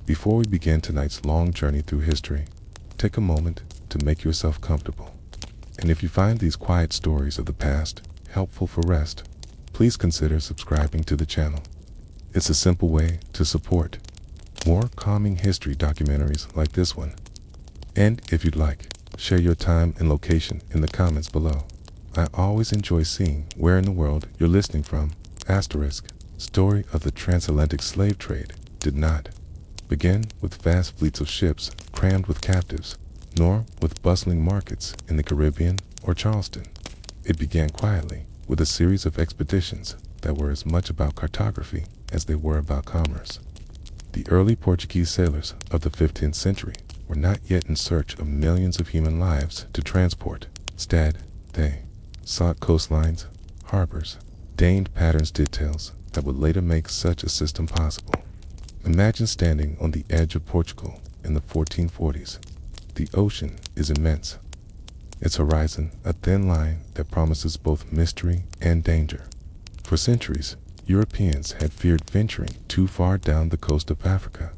Before we begin tonight's long journey through history, take a moment to make yourself comfortable. And if you find these quiet stories of the past helpful for rest, please consider subscribing to the channel. It's a simple way to support more calming history documentaries like this one. And if you'd like, share your time and location in the comments below. I always enjoy seeing where in the world you're listening from. Asterisk. Story of the Transatlantic Slave Trade did not begin with vast fleets of ships crammed with captives, nor with bustling markets in the Caribbean or Charleston. It began quietly with a series of expeditions that were as much about cartography as they were about commerce. The early Portuguese sailors of the 15th century were not yet in search of millions of human lives to transport. Instead, they sought coastlines, harbors, deigned patterns details that would later make such a system possible. Imagine standing on the edge of Portugal in the 1440s. The ocean is immense, its horizon a thin line that promises both mystery and danger. For centuries, Europeans had feared venturing too far down the coast of Africa.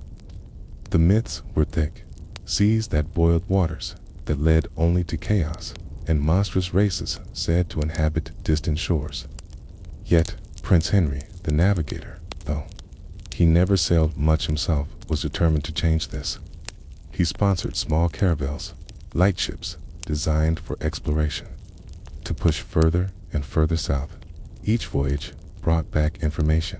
The myths were thick: seas that boiled waters that led only to chaos, and monstrous races said to inhabit distant shores. Yet, Prince Henry, the navigator, though he never sailed much himself, was determined to change this. He sponsored small caravels, light ships designed for exploration, to push further and further south. Each voyage brought back information.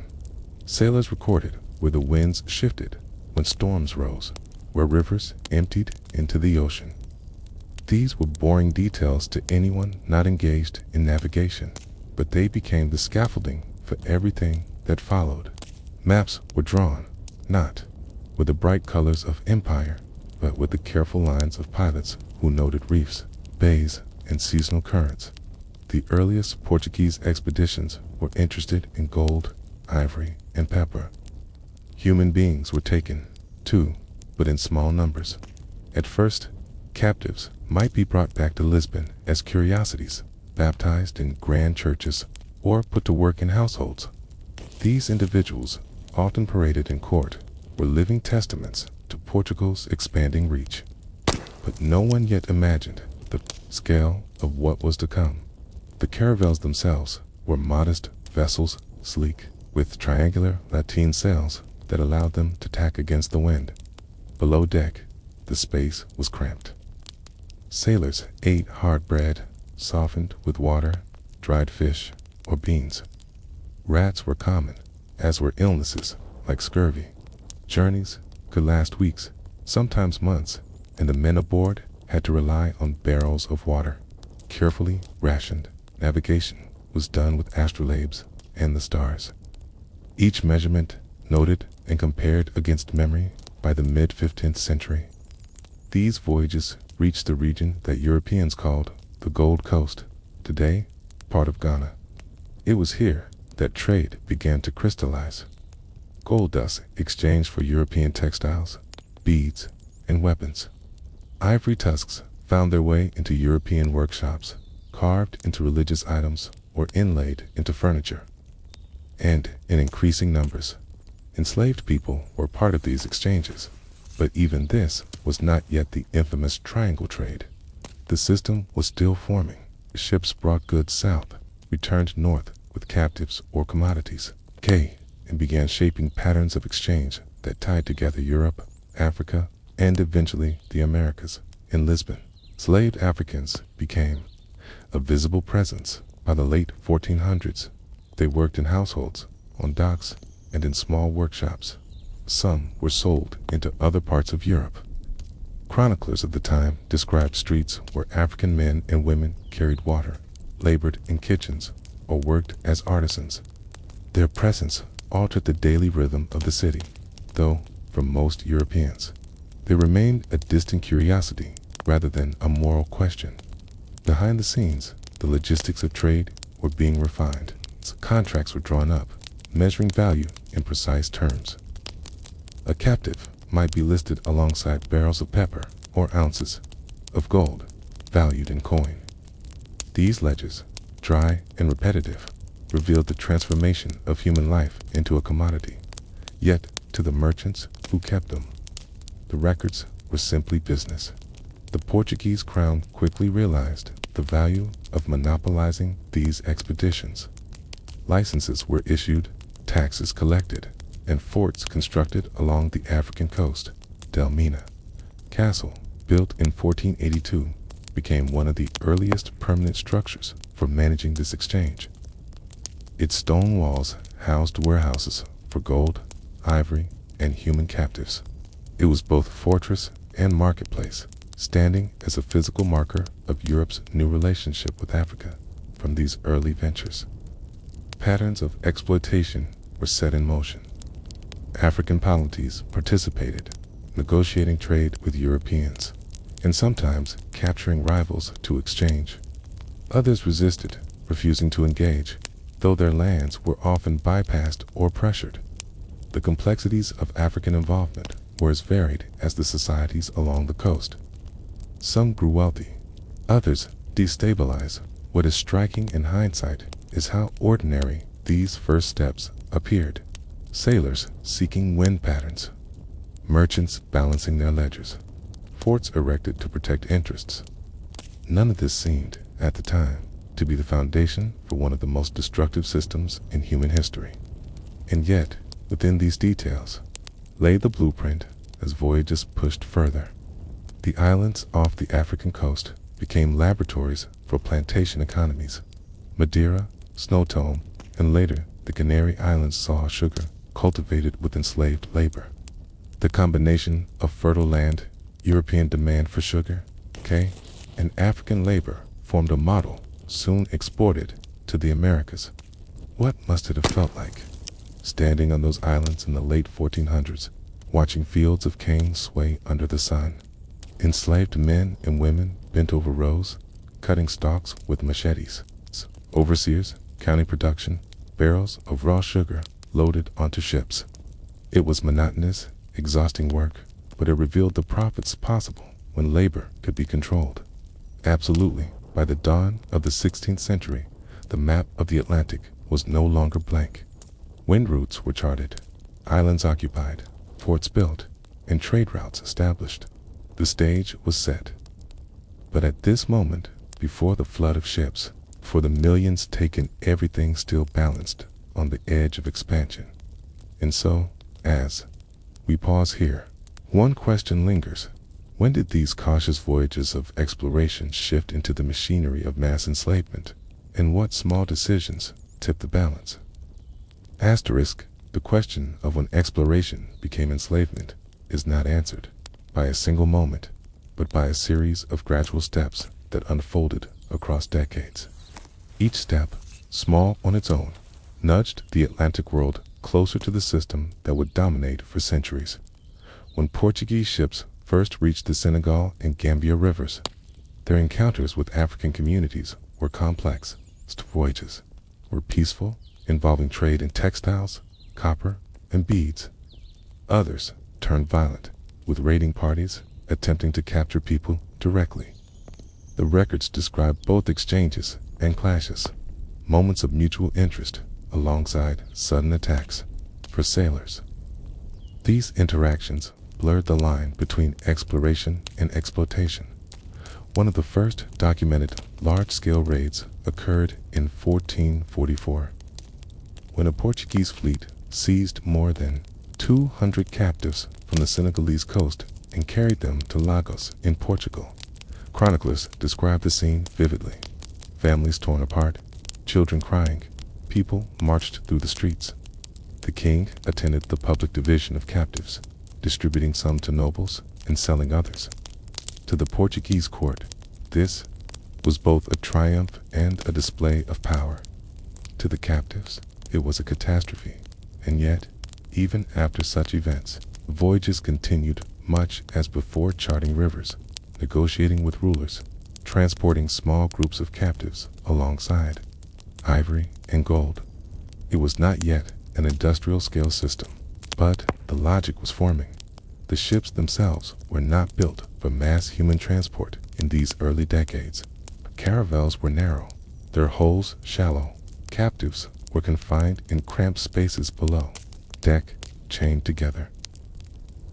Sailors recorded where the winds shifted, when storms rose, where rivers emptied into the ocean. These were boring details to anyone not engaged in navigation, but they became the scaffolding for everything that followed. Maps were drawn, not with the bright colors of empire, but with the careful lines of pilots who noted reefs, bays, and seasonal currents. The earliest Portuguese expeditions were interested in gold, ivory, and pepper. Human beings were taken, too, but in small numbers. At first, captives might be brought back to Lisbon as curiosities, baptized in grand churches, or put to work in households. These individuals, often paraded in court, were living testaments to Portugal's expanding reach. But no one yet imagined the scale of what was to come. The caravels themselves were modest vessels, sleek, with triangular lateen sails that allowed them to tack against the wind. Below deck, the space was cramped. Sailors ate hard bread, softened with water, dried fish, or beans. Rats were common, as were illnesses like scurvy. Journeys could last weeks, sometimes months, and the men aboard had to rely on barrels of water. Carefully rationed navigation was done with astrolabes and the stars. Each measurement noted and compared against memory. By the mid-15th century, these voyages reached the region that Europeans called the Gold Coast, today part of Ghana. It was here that trade began to crystallize. Gold dust exchanged for European textiles, beads, and weapons. Ivory tusks found their way into European workshops, carved into religious items or inlaid into furniture. And in increasing numbers, enslaved people were part of these exchanges. But even this was not yet the infamous triangle trade. The system was still forming. Ships brought goods south, returned north with captives or commodities, and began shaping patterns of exchange that tied together Europe, Africa, and eventually the Americas. In Lisbon, enslaved Africans became a visible presence. By the late 1400s, they worked in households, on docks, and in small workshops. Some were sold into other parts of Europe. Chroniclers of the time described streets where African men and women carried water, labored in kitchens, or worked as artisans. Their presence altered the daily rhythm of the city, though, for most Europeans, they remained a distant curiosity rather than a moral question. Behind the scenes, the logistics of trade were being refined. Contracts were drawn up, measuring value in precise terms. A captive might be listed alongside barrels of pepper or ounces of gold, valued in coin. These ledgers, dry and repetitive, revealed the transformation of human life into a commodity. Yet, to the merchants who kept them, the records were simply business. The Portuguese crown quickly realized the value of monopolizing these expeditions. Licenses were issued, taxes collected, and forts constructed along the African coast. The Elmina Castle, built in 1482, became one of the earliest permanent structures for managing this exchange. Its stone walls housed warehouses for gold, ivory, and human captives. It was both fortress and marketplace, standing as a physical marker of Europe's new relationship with Africa. From these early ventures, patterns of exploitation were set in motion. African polities participated, negotiating trade with Europeans, and sometimes capturing rivals to exchange. Others resisted, refusing to engage, though their lands were often bypassed or pressured. The complexities of African involvement were as varied as the societies along the coast. Some grew wealthy, others destabilized. What is striking in hindsight is how ordinary these first steps appeared. Sailors seeking wind patterns, merchants balancing their ledgers, forts erected to protect interests. None of this seemed, at the time, to be the foundation for one of the most destructive systems in human history. And yet, within these details, lay the blueprint as voyages pushed further. The islands off the African coast became laboratories for plantation economies. Madeira, Snowtome, and later the Canary Islands saw sugar cultivated with enslaved labor. The combination of fertile land, European demand for sugar, and African labor formed a model soon exported to the Americas. What must it have felt like, standing on those islands in the late 1400s, watching fields of cane sway under the sun? Enslaved men and women bent over rows, cutting stalks with machetes. Overseers counting production, barrels of raw sugar loaded onto ships. It was monotonous, exhausting work, but it revealed the profits possible when labor could be controlled. Absolutely, by the dawn of the 16th century, the map of the Atlantic was no longer blank. Wind routes were charted, islands occupied, forts built, and trade routes established. The stage was set. But at this moment, before the flood of ships, for the millions taken, everything still balanced on the edge of expansion. And so, as we pause here, one question lingers. When did these cautious voyages of exploration shift into the machinery of mass enslavement? And what small decisions tipped the balance? Asterisk, the question of when exploration became enslavement is not answered by a single moment, but by a series of gradual steps that unfolded across decades. Each step, small on its own, nudged the Atlantic world closer to the system that would dominate for centuries. When Portuguese ships first reached the Senegal and Gambia rivers, their encounters with African communities were complex. Voyages were peaceful, involving trade in textiles, copper, and beads. Others turned violent, with raiding parties attempting to capture people directly. The records describe both exchanges and clashes, moments of mutual interest alongside sudden attacks. For sailors, these interactions blurred the line between exploration and exploitation. One of the first documented large-scale raids occurred in 1444, when a Portuguese fleet seized more than 200 captives from the Senegalese coast and carried them to Lagos in Portugal. Chroniclers describe the scene vividly. Families torn apart, children crying, people marched through the streets. The king attended the public division of captives, distributing some to nobles and selling others. To the Portuguese court, this was both a triumph and a display of power. To the captives, it was a catastrophe. And yet, even after such events, voyages continued much as before, charting rivers, negotiating with rulers, transporting small groups of captives alongside ivory and gold. It was not yet an industrial-scale system, but the logic was forming. The ships themselves were not built for mass human transport in these early decades. Caravels were narrow, their hulls shallow. Captives were confined in cramped spaces below, deck chained together.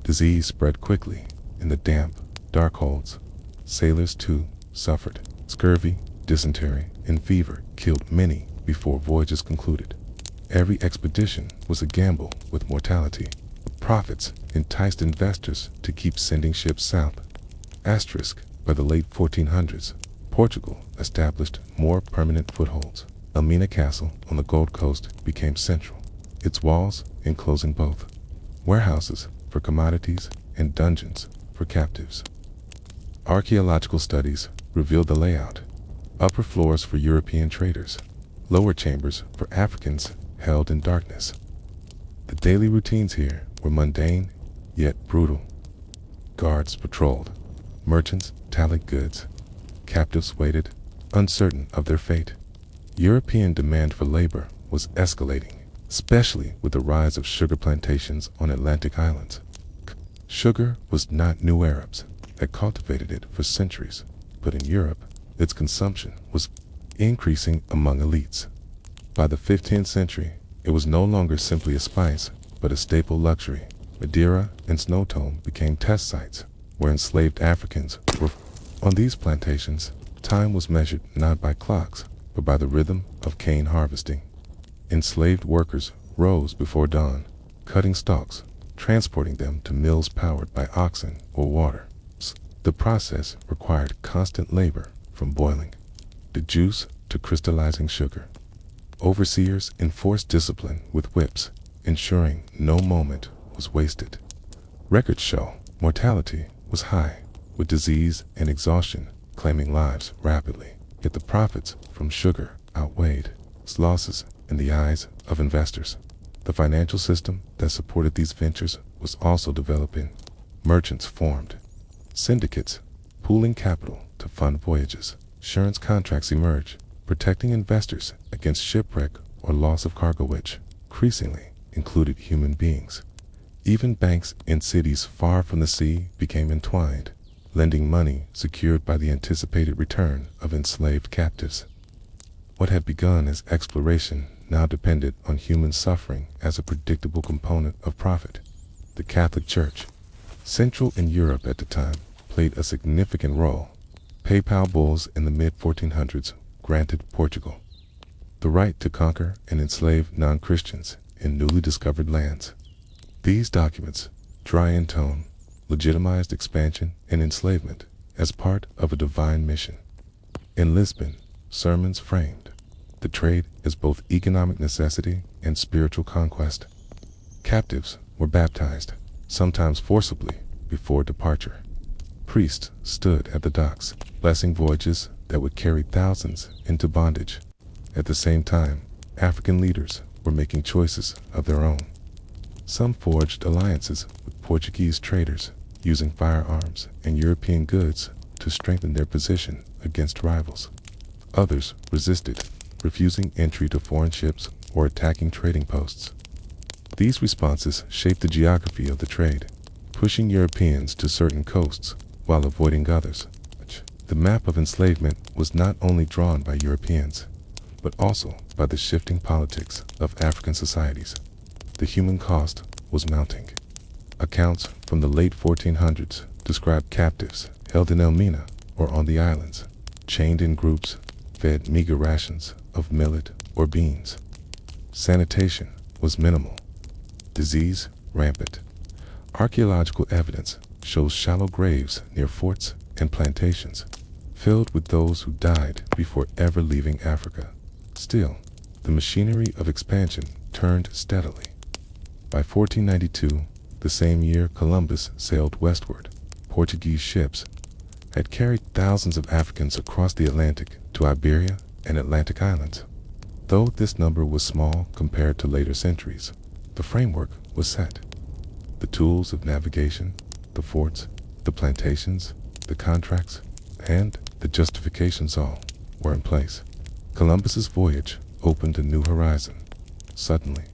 Disease spread quickly in the damp, dark holds. Sailors, too, suffered. Scurvy, dysentery, and fever killed many before voyages concluded. Every expedition was a gamble with mortality. Profits enticed investors to keep sending ships south. Asterisk, by the late 1400s, Portugal established more permanent footholds. Elmina Castle on the Gold Coast became central, its walls enclosing both warehouses for commodities and dungeons for captives. Archaeological studies revealed the layout: upper floors for European traders, lower chambers for Africans held in darkness. The daily routines here were mundane, yet brutal. Guards patrolled, merchants tallied goods, captives waited, uncertain of their fate. European demand for labor was escalating, especially with the rise of sugar plantations on Atlantic islands. Sugar was not new. Arabs had cultivated it for centuries, but in Europe, its consumption was increasing among elites. By the 15th century, it was no longer simply a spice, but a staple luxury. Madeira and Snowtown became test sites where enslaved Africans were. On these plantations, time was measured not by clocks, but by the rhythm of cane harvesting. Enslaved workers rose before dawn, cutting stalks, transporting them to mills powered by oxen or water. The process required constant labor, from boiling the juice to crystallizing sugar. Overseers enforced discipline with whips, ensuring no moment was wasted. Records show mortality was high, with disease and exhaustion claiming lives rapidly. Yet the profits from sugar outweighed its losses in the eyes of investors. The financial system that supported these ventures was also developing. Merchants formed syndicates, pooling capital to fund voyages. Insurance contracts emerged, protecting investors against shipwreck or loss of cargo, which increasingly included human beings. Even banks in cities far from the sea became entwined, lending money secured by the anticipated return of enslaved captives. What had begun as exploration now depended on human suffering as a predictable component of profit. The Catholic Church, central in Europe at the time, played a significant role. Papal bulls in the mid-1400s granted Portugal the right to conquer and enslave non-Christians in newly discovered lands. These documents, dry in tone, legitimized expansion and enslavement as part of a divine mission. In Lisbon, sermons framed the trade as both economic necessity and spiritual conquest. Captives were baptized, sometimes forcibly, before departure. Priests stood at the docks, blessing voyages that would carry thousands into bondage. At the same time, African leaders were making choices of their own. Some forged alliances with Portuguese traders, using firearms and European goods to strengthen their position against rivals. Others resisted, refusing entry to foreign ships or attacking trading posts. These responses shaped the geography of the trade, pushing Europeans to certain coasts while avoiding others. The map of enslavement was not only drawn by Europeans, but also by the shifting politics of African societies. The human cost was mounting. Accounts from the late 1400s describe captives held in Elmina or on the islands, chained in groups, fed meager rations of millet or beans. Sanitation was minimal. Disease rampant. Archaeological evidence shows shallow graves near forts and plantations, filled with those who died before ever leaving Africa. Still, the machinery of expansion turned steadily. By 1492, the same year Columbus sailed westward, Portuguese ships had carried thousands of Africans across the Atlantic to Iberia and Atlantic islands. Though this number was small compared to later centuries, the framework was set. The tools of navigation, the forts, the plantations, the contracts, and the justifications all were in place. Columbus's voyage opened a new horizon. Suddenly,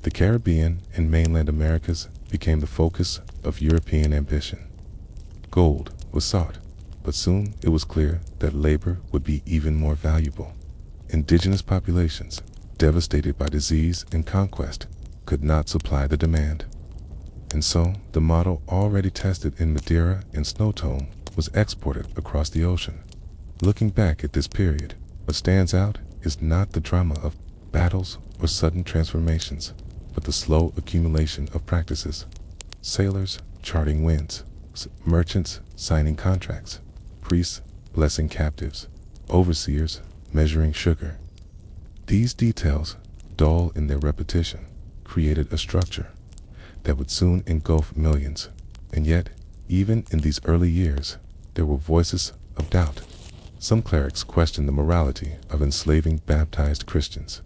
the Caribbean and mainland Americas became the focus of European ambition. Gold was sought, but soon it was clear that labor would be even more valuable. Indigenous populations, devastated by disease and conquest, could not supply the demand. And so, the model already tested in Madeira and Snowtone was exported across the ocean. Looking back at this period, what stands out is not the drama of battles or sudden transformations, but the slow accumulation of practices. Sailors charting winds, merchants signing contracts, priests blessing captives, overseers measuring sugar. These details, dull in their repetition, created a structure that would soon engulf millions. And yet, even in these early years, there were voices of doubt. Some clerics questioned the morality of enslaving baptized Christians.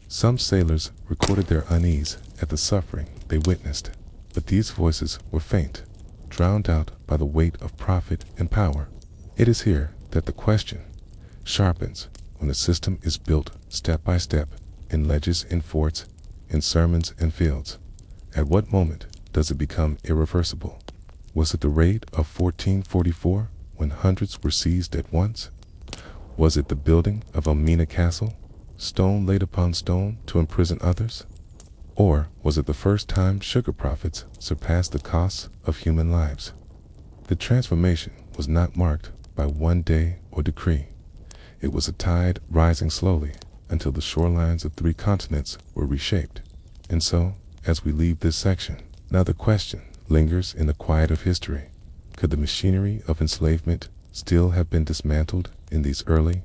Some sailors recorded their unease at the suffering they witnessed, but these voices were faint, drowned out by the weight of profit and power. It is here that the question sharpens when a system is built step by step, in ledges and forts, in sermons and fields. At what moment does it become irreversible? Was it the raid of 1444 when hundreds were seized at once? Was it the building of Elmina Castle, stone laid upon stone to imprison others? Or was it the first time sugar profits surpassed the costs of human lives? The transformation was not marked by one day or decree. It was a tide rising slowly until the shorelines of 3 continents were reshaped. And so, as we leave this section, another question lingers in the quiet of history. Could the machinery of enslavement still have been dismantled in these early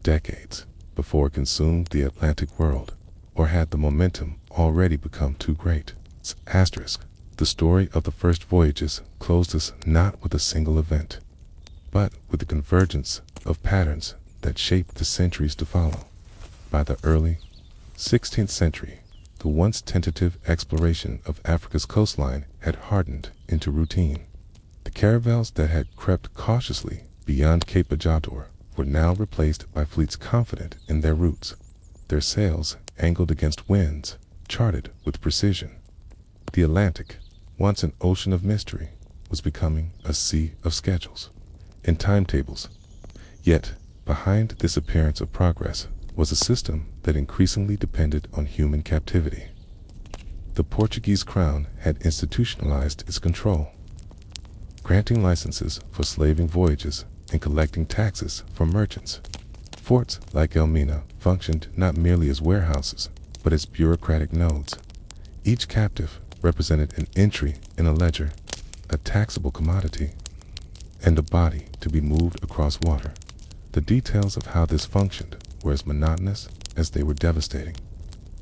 decades before it consumed the Atlantic world? Or had the momentum already become too great? Asterisk. The story of the first voyages closed us not with a single event, but with the convergence of patterns that shaped the centuries to follow. By the early 16th century, the once tentative exploration of Africa's coastline had hardened into routine. The caravels that had crept cautiously beyond Cape Ajador were now replaced by fleets confident in their routes, their sails angled against winds charted with precision. The Atlantic, once an ocean of mystery, was becoming a sea of schedules and timetables. Yet, behind this appearance of progress was a system that increasingly depended on human captivity. The Portuguese crown had institutionalized its control, granting licenses for slaving voyages and collecting taxes from merchants. Forts like Elmina functioned not merely as warehouses, but as bureaucratic nodes. Each captive represented an entry in a ledger, a taxable commodity, and a body to be moved across water. The details of how this functioned were as monotonous as they were devastating.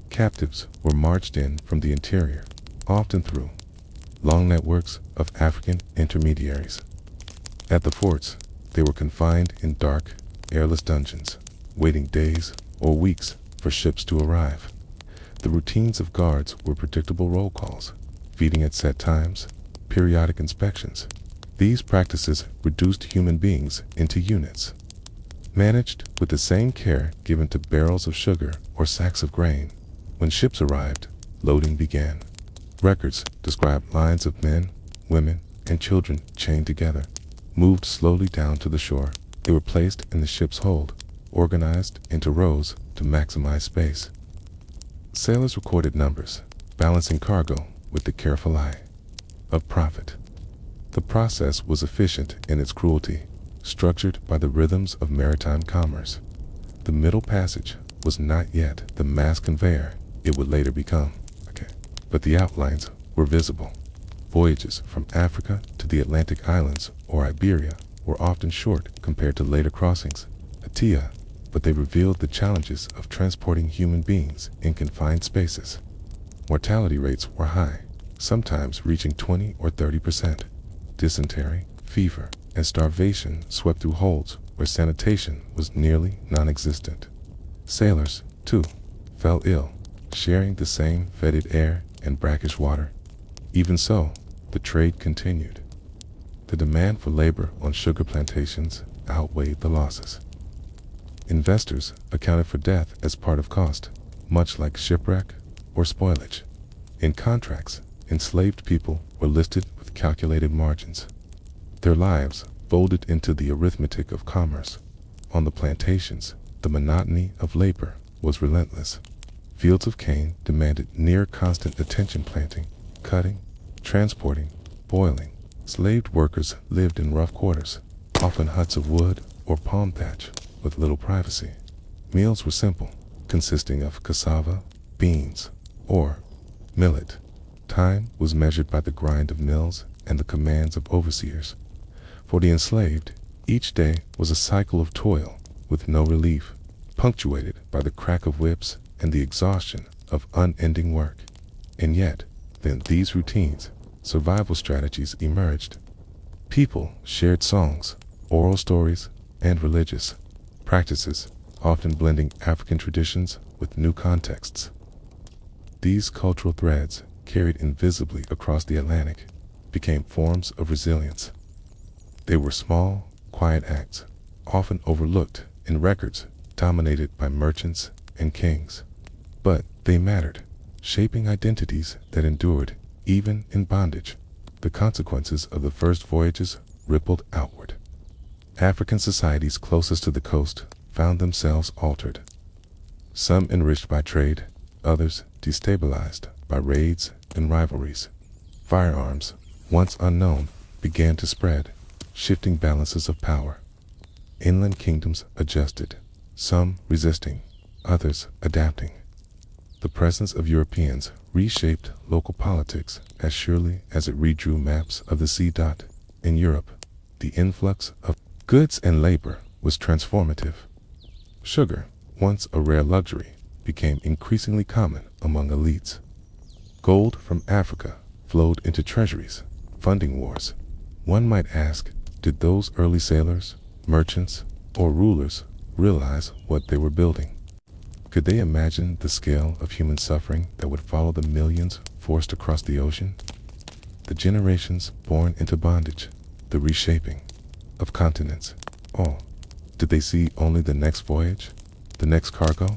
Captives were marched in from the interior, often through long networks of African intermediaries. At the forts, they were confined in dark, airless dungeons, waiting days or weeks for ships to arrive. The routines of guards were predictable roll calls, feeding at set times, periodic inspections. These practices reduced human beings into units, managed with the same care given to barrels of sugar or sacks of grain. When ships arrived, loading began. Records describe lines of men, women, and children chained together, moved slowly down to the shore. They were placed in the ship's hold, organized into rows to maximize space. Sailors recorded numbers, balancing cargo with the careful eye of profit. The process was efficient in its cruelty, structured by the rhythms of maritime commerce. The Middle Passage was not yet the mass conveyor it would later become, but the outlines were visible. Voyages from Africa to the Atlantic islands or Iberia were often short compared to later crossings, Atia, but they revealed the challenges of transporting human beings in confined spaces. Mortality rates were high, sometimes reaching 20 or 30%. Dysentery, fever, and starvation swept through holds where sanitation was nearly non-existent. Sailors, too, fell ill, sharing the same fetid air and brackish water. Even so, the trade continued. The demand for labor on sugar plantations outweighed the losses. Investors accounted for death as part of cost, much like shipwreck or spoilage. In contracts, enslaved people were listed with calculated margins, their lives folded into the arithmetic of commerce. On the plantations, the monotony of labor was relentless. Fields of cane demanded near constant attention, planting, cutting, transporting, boiling. Slaved workers lived in rough quarters, often huts of wood or palm thatch, with little privacy. Meals were simple, consisting of cassava, beans, or millet. Time was measured by the grind of mills and the commands of overseers. For the enslaved, each day was a cycle of toil with no relief, punctuated by the crack of whips and the exhaustion of unending work. And yet, in these routines, survival strategies emerged. People shared songs, oral stories, and religious practices, often blending African traditions with new contexts. These cultural threads, carried invisibly across the Atlantic, became forms of resilience. They were small, quiet acts, often overlooked in records dominated by merchants and kings. But they mattered, shaping identities that endured even in bondage. The consequences of the first voyages rippled outward. African societies closest to the coast found themselves altered. Some enriched by trade, others destabilized by raids and rivalries. Firearms, once unknown, began to spread, shifting balances of power. Inland kingdoms adjusted, some resisting, others adapting. The presence of Europeans reshaped local politics as surely as it redrew maps of the sea. In Europe, the influx of goods and labor was transformative. Sugar, once a rare luxury, became increasingly common among elites. Gold from Africa flowed into treasuries, funding wars. One might ask, did those early sailors, merchants, or rulers realize what they were building? Could they imagine the scale of human suffering that would follow the millions forced across the ocean? The generations born into bondage, the reshaping of continents, all. Did they see only the next voyage, the next cargo,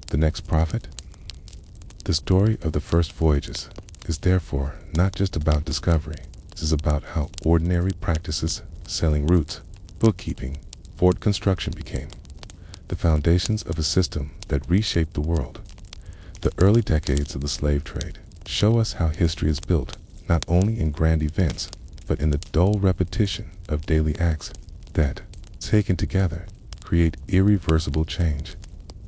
the next profit? The story of the first voyages is therefore not just about discovery. It is about how ordinary practices, selling routes, bookkeeping, fort construction became the foundations of a system that reshaped the world. The early decades of the slave trade show us how history is built, not only in grand events, but in the dull repetition of daily acts that, taken together, create irreversible change.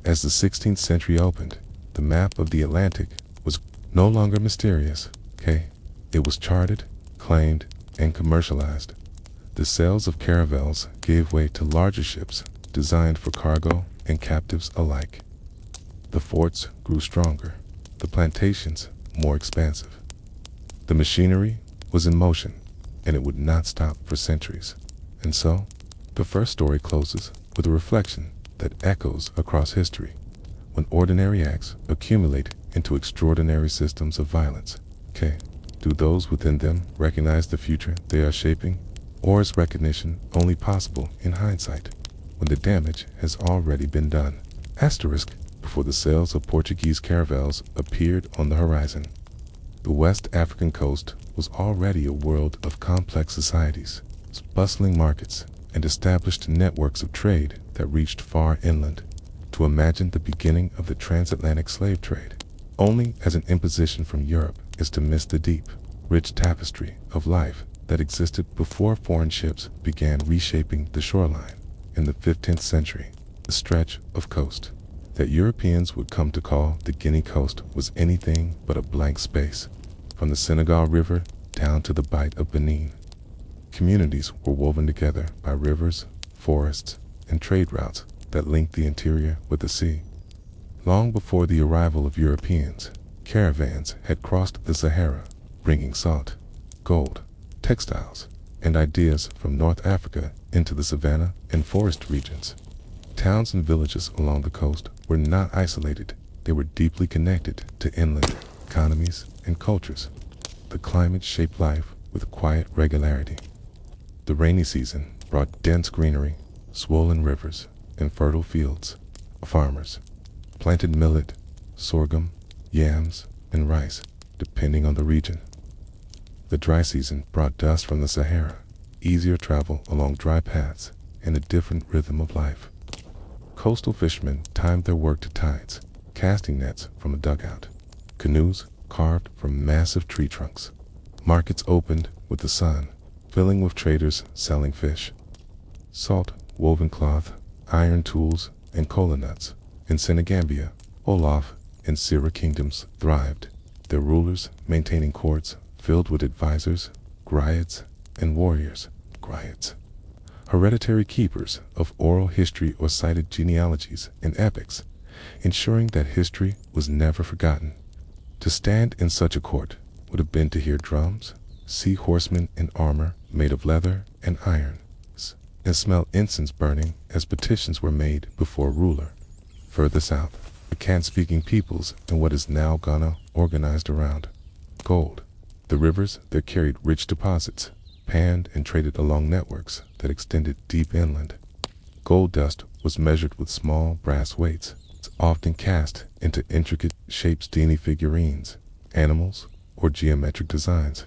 As the 16th century opened, the map of the Atlantic was no longer mysterious, it was charted, claimed, and commercialized. The sails of caravels gave way to larger ships designed for cargo and captives alike. The forts grew stronger, the plantations more expansive. The machinery was in motion, and it would not stop for centuries. And so, the first story closes with a reflection that echoes across history. When ordinary acts accumulate into extraordinary systems of violence, do those within them recognize the future they are shaping? Or is recognition only possible in hindsight, when the damage has already been done? Asterisk, before the sails of Portuguese caravels appeared on the horizon, the West African coast was already a world of complex societies, bustling markets, and established networks of trade that reached far inland. To imagine the beginning of the Transatlantic Slave Trade only as an imposition from Europe is to miss the deep, rich tapestry of life that existed before foreign ships began reshaping the shoreline. In the 15th century, the stretch of coast that Europeans would come to call the Guinea Coast was anything but a blank space. From the Senegal River down to the Bight of Benin, communities were woven together by rivers, forests, and trade routes that linked the interior with the sea. Long before the arrival of Europeans, caravans had crossed the Sahara, bringing salt, gold, textiles, and ideas from North Africa into the savanna and forest regions. Towns and villages along the coast were not isolated. They were deeply connected to inland economies and cultures. The climate shaped life with quiet regularity. The rainy season brought dense greenery, swollen rivers, and fertile fields. Farmers planted millet, sorghum, yams, and rice, depending on the region. The dry season brought dust from the Sahara, easier travel along dry paths, and a different rhythm of life. Coastal fishermen timed their work to tides, casting nets from a dugout, canoes carved from massive tree trunks, Markets opened with the sun, filling with traders selling fish, salt, woven cloth, iron tools, and cola nuts. In Senegambia, Olaf, and Sira kingdoms thrived, their rulers maintaining courts filled with advisors, griots, and warriors, griots, hereditary keepers of oral history or cited genealogies and epics, ensuring that history was never forgotten. To stand in such a court would have been to hear drums, see horsemen in armor made of leather and iron, and smell incense burning as petitions were made before a ruler. Further south, the Kan-speaking peoples in what is now Ghana organized around gold. The rivers that carried rich deposits panned and traded along networks that extended deep inland. Gold dust was measured with small brass weights, often cast into intricate shapes, dini figurines, animals, or geometric designs.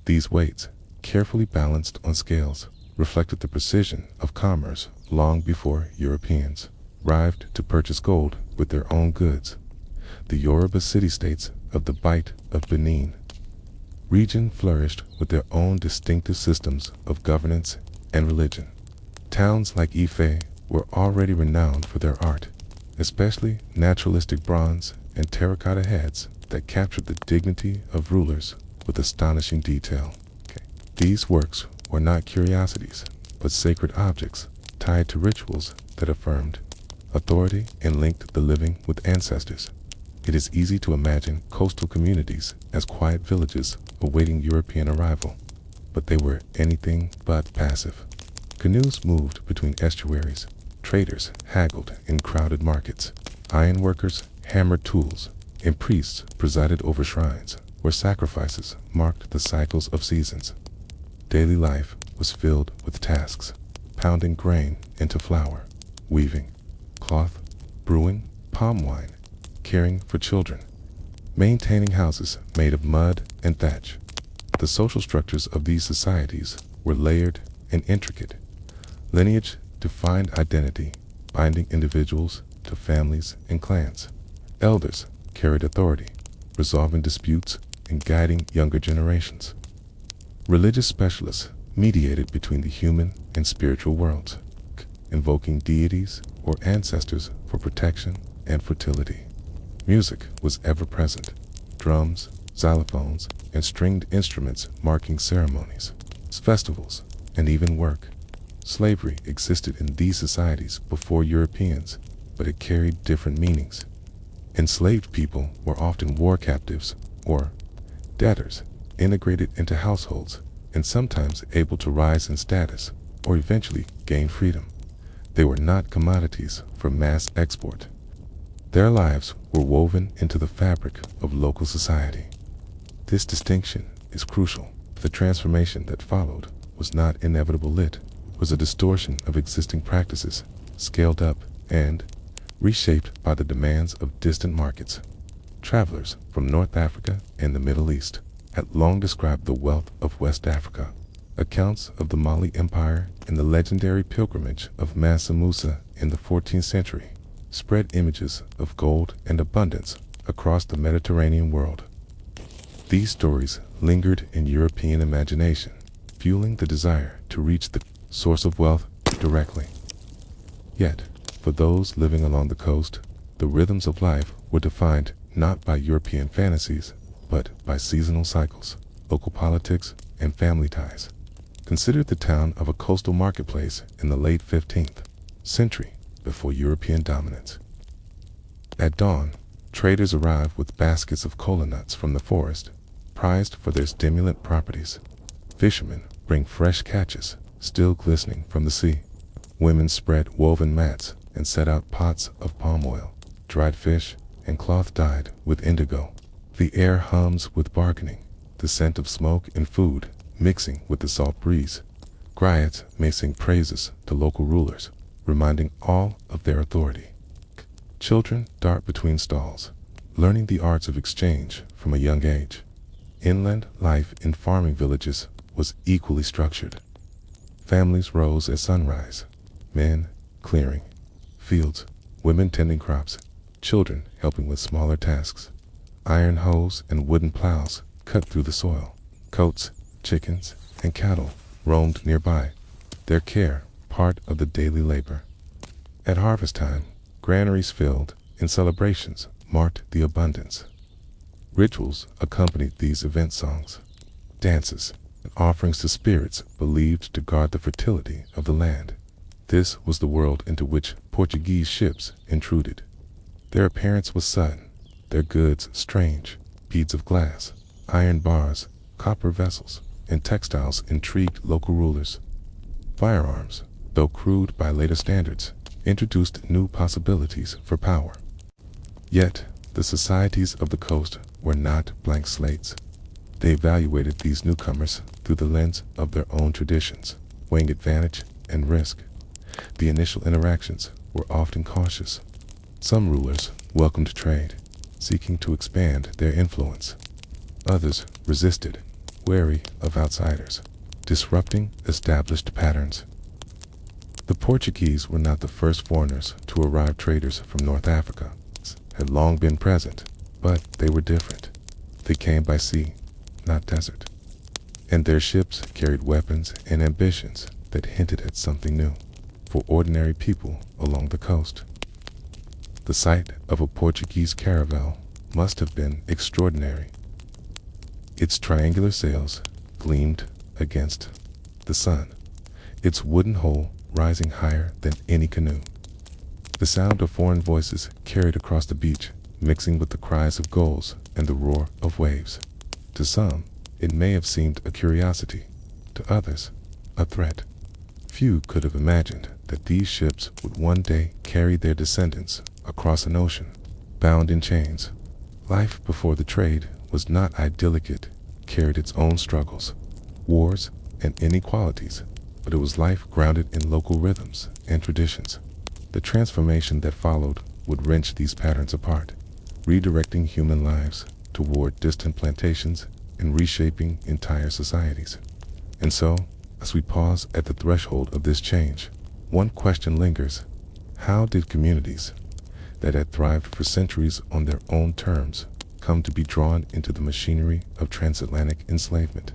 These weights, carefully balanced on scales, reflected the precision of commerce long before Europeans arrived to purchase gold with their own goods. The Yoruba city-states of the Bight of Benin region flourished with their own distinctive systems of governance and religion. Towns like Ife were already renowned for their art, especially naturalistic bronze and terracotta heads that captured the dignity of rulers with astonishing detail. These works were not curiosities, but sacred objects tied to rituals that affirmed authority and linked the living with ancestors. It is easy to imagine coastal communities as quiet villages awaiting European arrival, but they were anything but passive. Canoes moved between estuaries, traders haggled in crowded markets, ironworkers hammered tools, and priests presided over shrines where sacrifices marked the cycles of seasons. Daily life was filled with tasks, pounding grain into flour, weaving, cloth, brewing, palm wine, caring for children, maintaining houses made of mud and thatch. The social structures of these societies were layered and intricate. Lineage defined identity, binding individuals to families and clans. Elders carried authority, resolving disputes and guiding younger generations. Religious specialists mediated between the human and spiritual worlds, invoking deities or ancestors for protection and fertility. Music was ever present, drums, xylophones, and stringed instruments marking ceremonies, festivals, and even work. Slavery existed in these societies before Europeans, but it carried different meanings. Enslaved people were often war captives or debtors, integrated into households, and sometimes able to rise in status or eventually gain freedom. They were not commodities for mass export. Their lives were woven into the fabric of local society. This distinction is crucial. The transformation that followed was not inevitable. It was a distortion of existing practices, scaled up and reshaped by the demands of distant markets. Travelers from North Africa and the Middle East had long described the wealth of West Africa. Accounts of the Mali Empire and the legendary pilgrimage of Mansa Musa in the 14th century spread images of gold and abundance across the Mediterranean world. These stories lingered in European imagination, fueling the desire to reach the source of wealth directly. Yet, for those living along the coast, the rhythms of life were defined not by European fantasies, but by seasonal cycles, local politics, and family ties. Consider the town of a coastal marketplace in the late 15th century, before European dominance. At dawn, traders arrive with baskets of cola nuts from the forest, prized for their stimulant properties. Fishermen bring fresh catches, still glistening from the sea. Women spread woven mats and set out pots of palm oil, dried fish, and cloth dyed with indigo. The air hums with bargaining, the scent of smoke and food mixing with the salt breeze. Griots may sing praises to local rulers, reminding all of their authority. Children dart between stalls, learning the arts of exchange from a young age. Inland life in farming villages was equally structured. Families rose at sunrise, men clearing fields, women tending crops, children helping with smaller tasks. Iron hoes and wooden plows cut through the soil, Goats, chickens, and cattle roamed nearby, their care part of the daily labor. At harvest time, granaries filled and celebrations marked the abundance. Rituals accompanied these event songs, dances, and offerings to spirits believed to guard the fertility of the land. This was the world into which Portuguese ships intruded. Their appearance was sudden, their goods strange. Beads of glass, iron bars, copper vessels, and textiles intrigued local rulers. Firearms, though crude by later standards, introduced new possibilities for power. Yet, the societies of the coast were not blank slates. They evaluated these newcomers through the lens of their own traditions, weighing advantage and risk. The initial interactions were often cautious. Some rulers welcomed trade, seeking to expand their influence. Others resisted, wary of outsiders, disrupting established patterns. The Portuguese were not the first foreigners to arrive. Traders from North Africa had long been present, but they were different. They came by sea, not desert, and their ships carried weapons and ambitions that hinted at something new for ordinary people along the coast. The sight of a Portuguese caravel must have been extraordinary. Its triangular sails gleamed against the sun, its wooden hull rising higher than any canoe. The sound of foreign voices carried across the beach, mixing with the cries of gulls and the roar of waves. To some, it may have seemed a curiosity, to others, a threat. Few could have imagined that these ships would one day carry their descendants across an ocean, bound in chains. Life before the trade was not idyllic. It carried its own struggles, wars, and inequalities, but it was life grounded in local rhythms and traditions. The transformation that followed would wrench these patterns apart, redirecting human lives toward distant plantations and reshaping entire societies. And so, as we pause at the threshold of this change, one question lingers: how did communities that had thrived for centuries on their own terms come to be drawn into the machinery of transatlantic enslavement?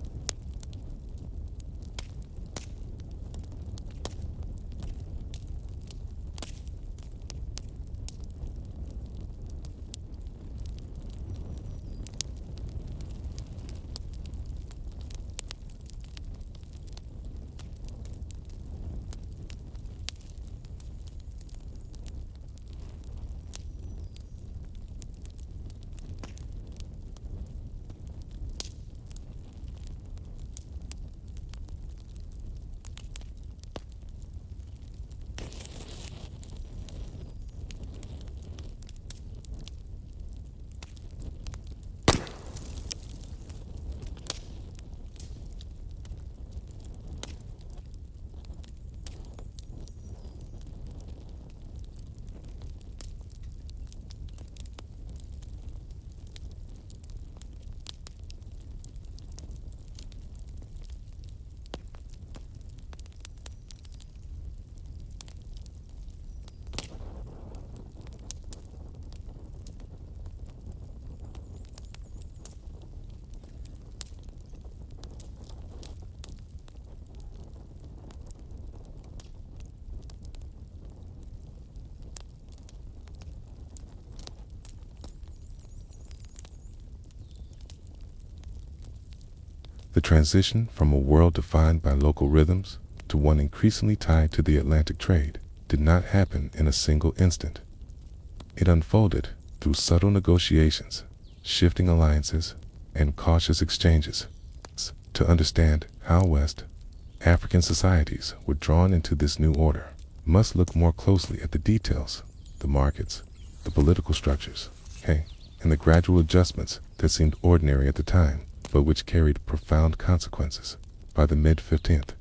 The transition from a world defined by local rhythms to one increasingly tied to the Atlantic trade did not happen in a single instant. It unfolded through subtle negotiations, shifting alliances, and cautious exchanges. To understand how West African societies were drawn into this new order, must look more closely at the details, the markets, the political structures, and the gradual adjustments that seemed ordinary at the time, but which carried profound consequences. By the mid-15th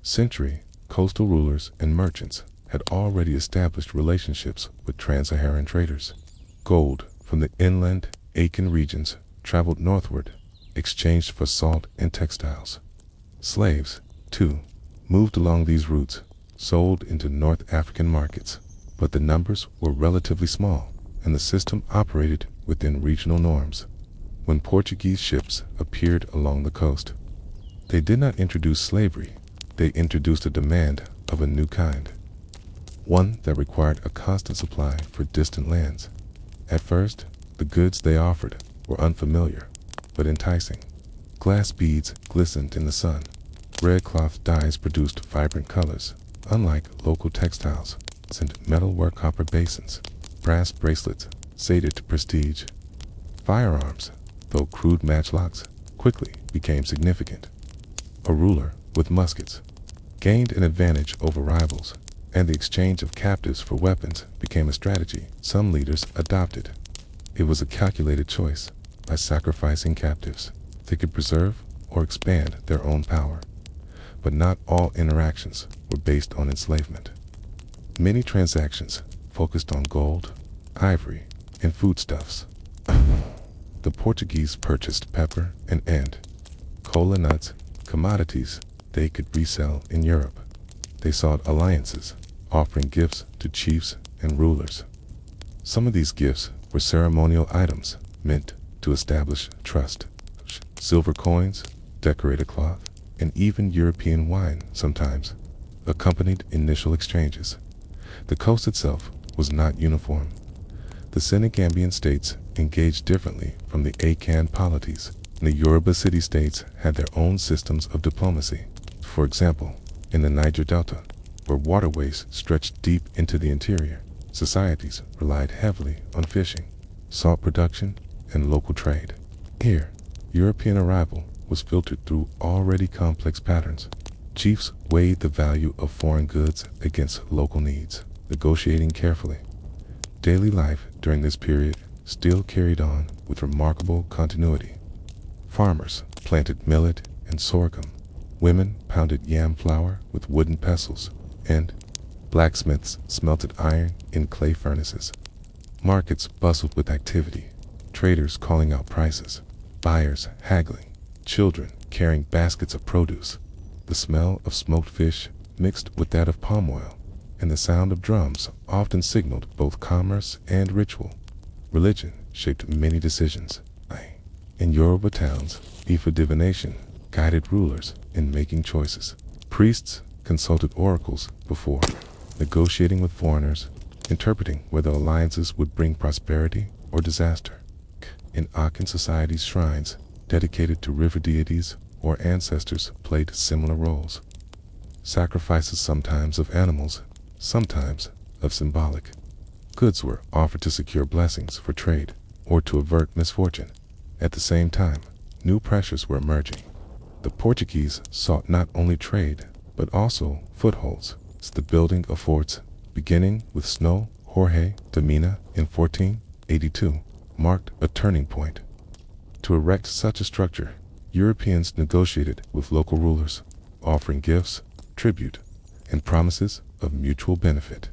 century, coastal rulers and merchants had already established relationships with trans-Saharan traders. Gold from the inland Akan regions traveled northward, exchanged for salt and textiles. Slaves, too, moved along these routes, sold into North African markets, but the numbers were relatively small, and the system operated within regional norms. When Portuguese ships appeared along the coast, They did not introduce slavery, they introduced a demand of a new kind, one that required a constant supply for distant lands. At first, the goods they offered were unfamiliar, but enticing. Glass beads glistened in the sun. Red cloth dyes produced vibrant colors, unlike local textiles, and metalwork copper basins. Brass bracelets sated to prestige. Firearms, though crude matchlocks, quickly became significant. A ruler with muskets gained an advantage over rivals, and the exchange of captives for weapons became a strategy some leaders adopted. It was a calculated choice. By sacrificing captives, they could preserve or expand their own power. But not all interactions were based on enslavement. Many transactions focused on gold, ivory, and foodstuffs. The Portuguese purchased pepper and cola nuts, commodities they could resell in Europe. They sought alliances, offering gifts to chiefs and rulers. Some of these gifts were ceremonial items meant to establish trust. Silver coins, decorated cloth, and even European wine sometimes accompanied initial exchanges. The coast itself was not uniform. The Senegambian states engaged differently from the Akan polities, and the Yoruba city-states had their own systems of diplomacy. For example, in the Niger Delta, where waterways stretched deep into the interior, societies relied heavily on fishing, salt production, and local trade. Here, European arrival was filtered through already complex patterns. Chiefs weighed the value of foreign goods against local needs, negotiating carefully. Daily life during this period still carried on with remarkable continuity. Farmers planted millet and sorghum. Women pounded yam flour with wooden pestles, and blacksmiths smelted iron in clay furnaces. Markets bustled with activity, traders calling out prices, buyers haggling, children carrying baskets of produce. The smell of smoked fish mixed with that of palm oil, and the sound of drums often signaled both commerce and ritual. Religion shaped many decisions. In Yoruba towns, Ifa divination guided rulers in making choices. Priests consulted oracles before negotiating with foreigners, interpreting whether alliances would bring prosperity or disaster. In Akan societies, shrines dedicated to river deities or ancestors played similar roles. Sacrifices, sometimes of animals, sometimes of symbolic goods, were offered to secure blessings for trade or to avert misfortune. At the same time, new pressures were emerging. The Portuguese sought not only trade, but also footholds. The building of forts, beginning with Snow Jorge de Mina in 1482, marked a turning point. To erect such a structure, Europeans negotiated with local rulers, offering gifts, tribute, and promises of mutual benefit.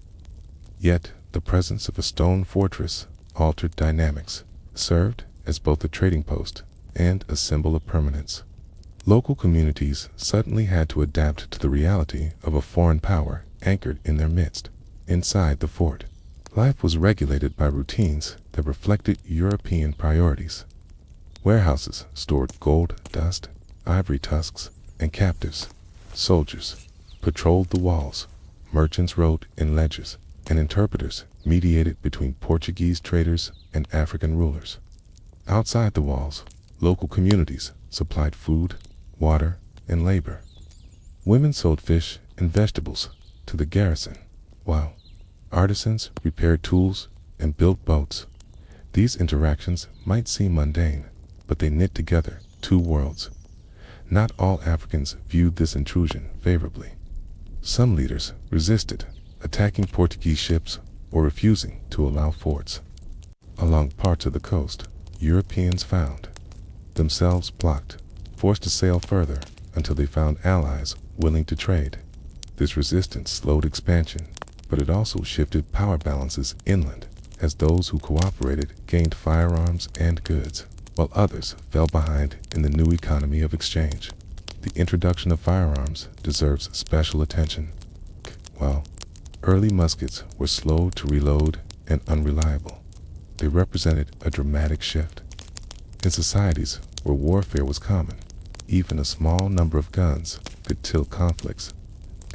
Yet, the presence of a stone fortress altered dynamics, served as both a trading post and a symbol of permanence. Local communities suddenly had to adapt to the reality of a foreign power anchored in their midst. Inside the fort, life was regulated by routines that reflected European priorities. Warehouses stored gold dust, ivory tusks, and captives. Soldiers patrolled the walls, merchants wrote in ledgers, and interpreters mediated between Portuguese traders and African rulers. Outside the walls, local communities supplied food, water, and labor. Women sold fish and vegetables to the garrison, while artisans repaired tools and built boats. These interactions might seem mundane, but they knit together two worlds. Not all Africans viewed this intrusion favorably. Some leaders resisted, attacking Portuguese ships or refusing to allow forts. Along parts of the coast, Europeans found themselves blocked, forced to sail further until they found allies willing to trade. This resistance slowed expansion, but it also shifted power balances inland, as those who cooperated gained firearms and goods, while others fell behind in the new economy of exchange. The introduction of firearms deserves special attention. While early muskets were slow to reload and unreliable, they represented a dramatic shift. In societies where warfare was common, even a small number of guns could tilt conflicts.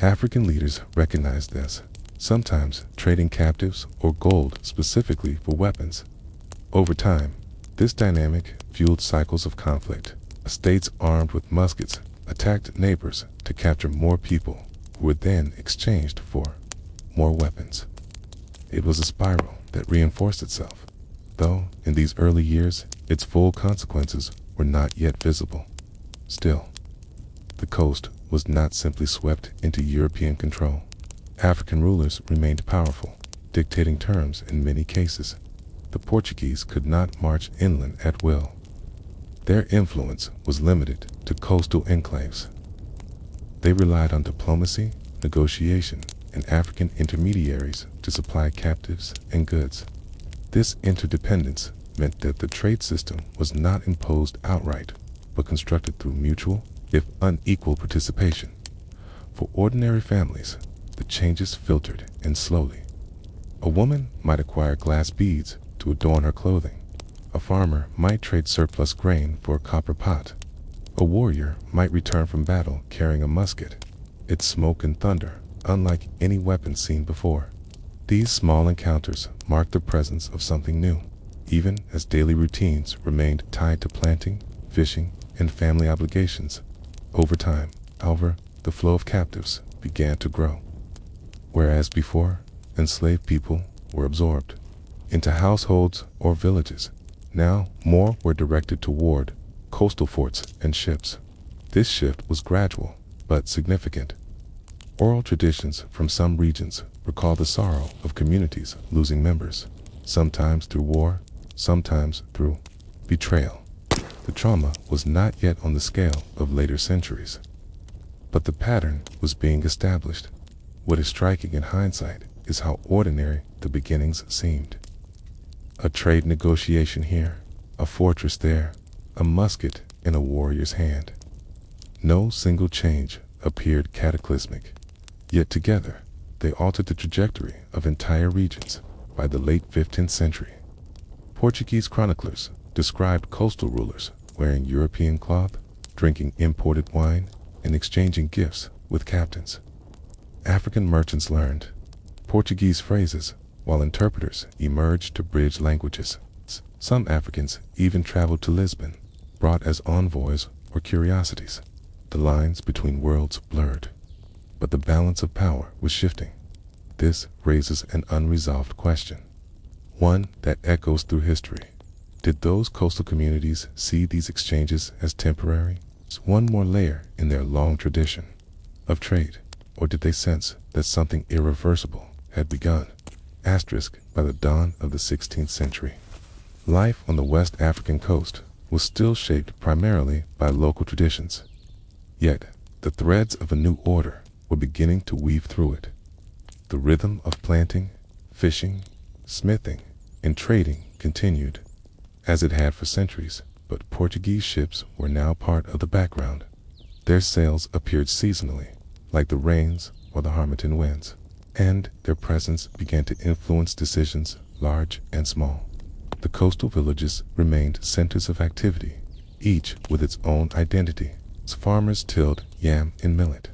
African leaders recognized this, sometimes trading captives or gold specifically for weapons. Over time, this dynamic fueled cycles of conflict. States armed with muskets attacked neighbors to capture more people who were then exchanged for more weapons. It was a spiral that reinforced itself, though in these early years its full consequences were not yet visible. Still, the coast was not simply swept into European control. African rulers remained powerful, dictating terms in many cases. The Portuguese could not march inland at will. Their influence was limited to coastal enclaves. They relied on diplomacy, negotiation, and African intermediaries to supply captives and goods. This interdependence meant that the trade system was not imposed outright, but constructed through mutual, if unequal, participation. For ordinary families, the changes filtered in slowly. A woman might acquire glass beads to adorn her clothing. A farmer might trade surplus grain for a copper pot. A warrior might return from battle carrying a musket, its smoke and thunder unlike any weapon seen before. These small encounters marked the presence of something new, even as daily routines remained tied to planting, fishing, and family obligations. Over time, however, the flow of captives began to grow. Whereas before, enslaved people were absorbed into households or villages, now more were directed toward coastal forts and ships. This shift was gradual but significant. Oral traditions from some regions recall the sorrow of communities losing members, sometimes through war, sometimes through betrayal. The trauma was not yet on the scale of later centuries, but the pattern was being established. What is striking in hindsight is how ordinary the beginnings seemed. A trade negotiation here, a fortress there, a musket in a warrior's hand. No single change appeared cataclysmic, yet together they altered the trajectory of entire regions. By the late 15th century, Portuguese chroniclers described coastal rulers wearing European cloth, drinking imported wine, and exchanging gifts with captains. African merchants learned Portuguese phrases, while interpreters emerged to bridge languages. Some Africans even traveled to Lisbon, brought as envoys or curiosities. The lines between worlds blurred, but the balance of power was shifting. This raises an unresolved question, one that echoes through history. Did those coastal communities see these exchanges as temporary, one more layer in their long tradition of trade, or did they sense that something irreversible had begun? By the dawn of the 16th century, life on the West African coast was still shaped primarily by local traditions. Yet, the threads of a new order were beginning to weave through it. The rhythm of planting, fishing, smithing, and trading continued, as it had for centuries, but Portuguese ships were now part of the background. Their sails appeared seasonally, like the rains or the Harmattan winds, and their presence began to influence decisions large and small. The coastal villages remained centers of activity, each with its own identity. Farmers tilled yam and millet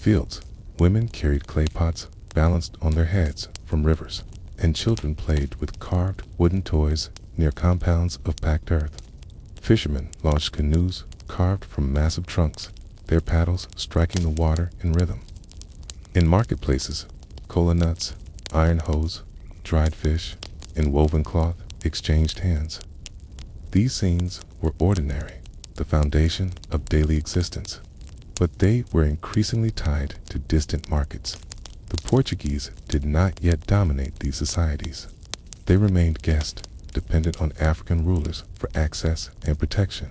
fields, women carried clay pots balanced on their heads from rivers, and children played with carved wooden toys near compounds of packed earth. Fishermen launched canoes carved from massive trunks, their paddles striking the water in rhythm. In marketplaces, cola nuts, iron hose, dried fish, and woven cloth exchanged hands. These scenes were ordinary, the foundation of daily existence, but they were increasingly tied to distant markets. The Portuguese did not yet dominate these societies. They remained guests, dependent on African rulers for access and protection.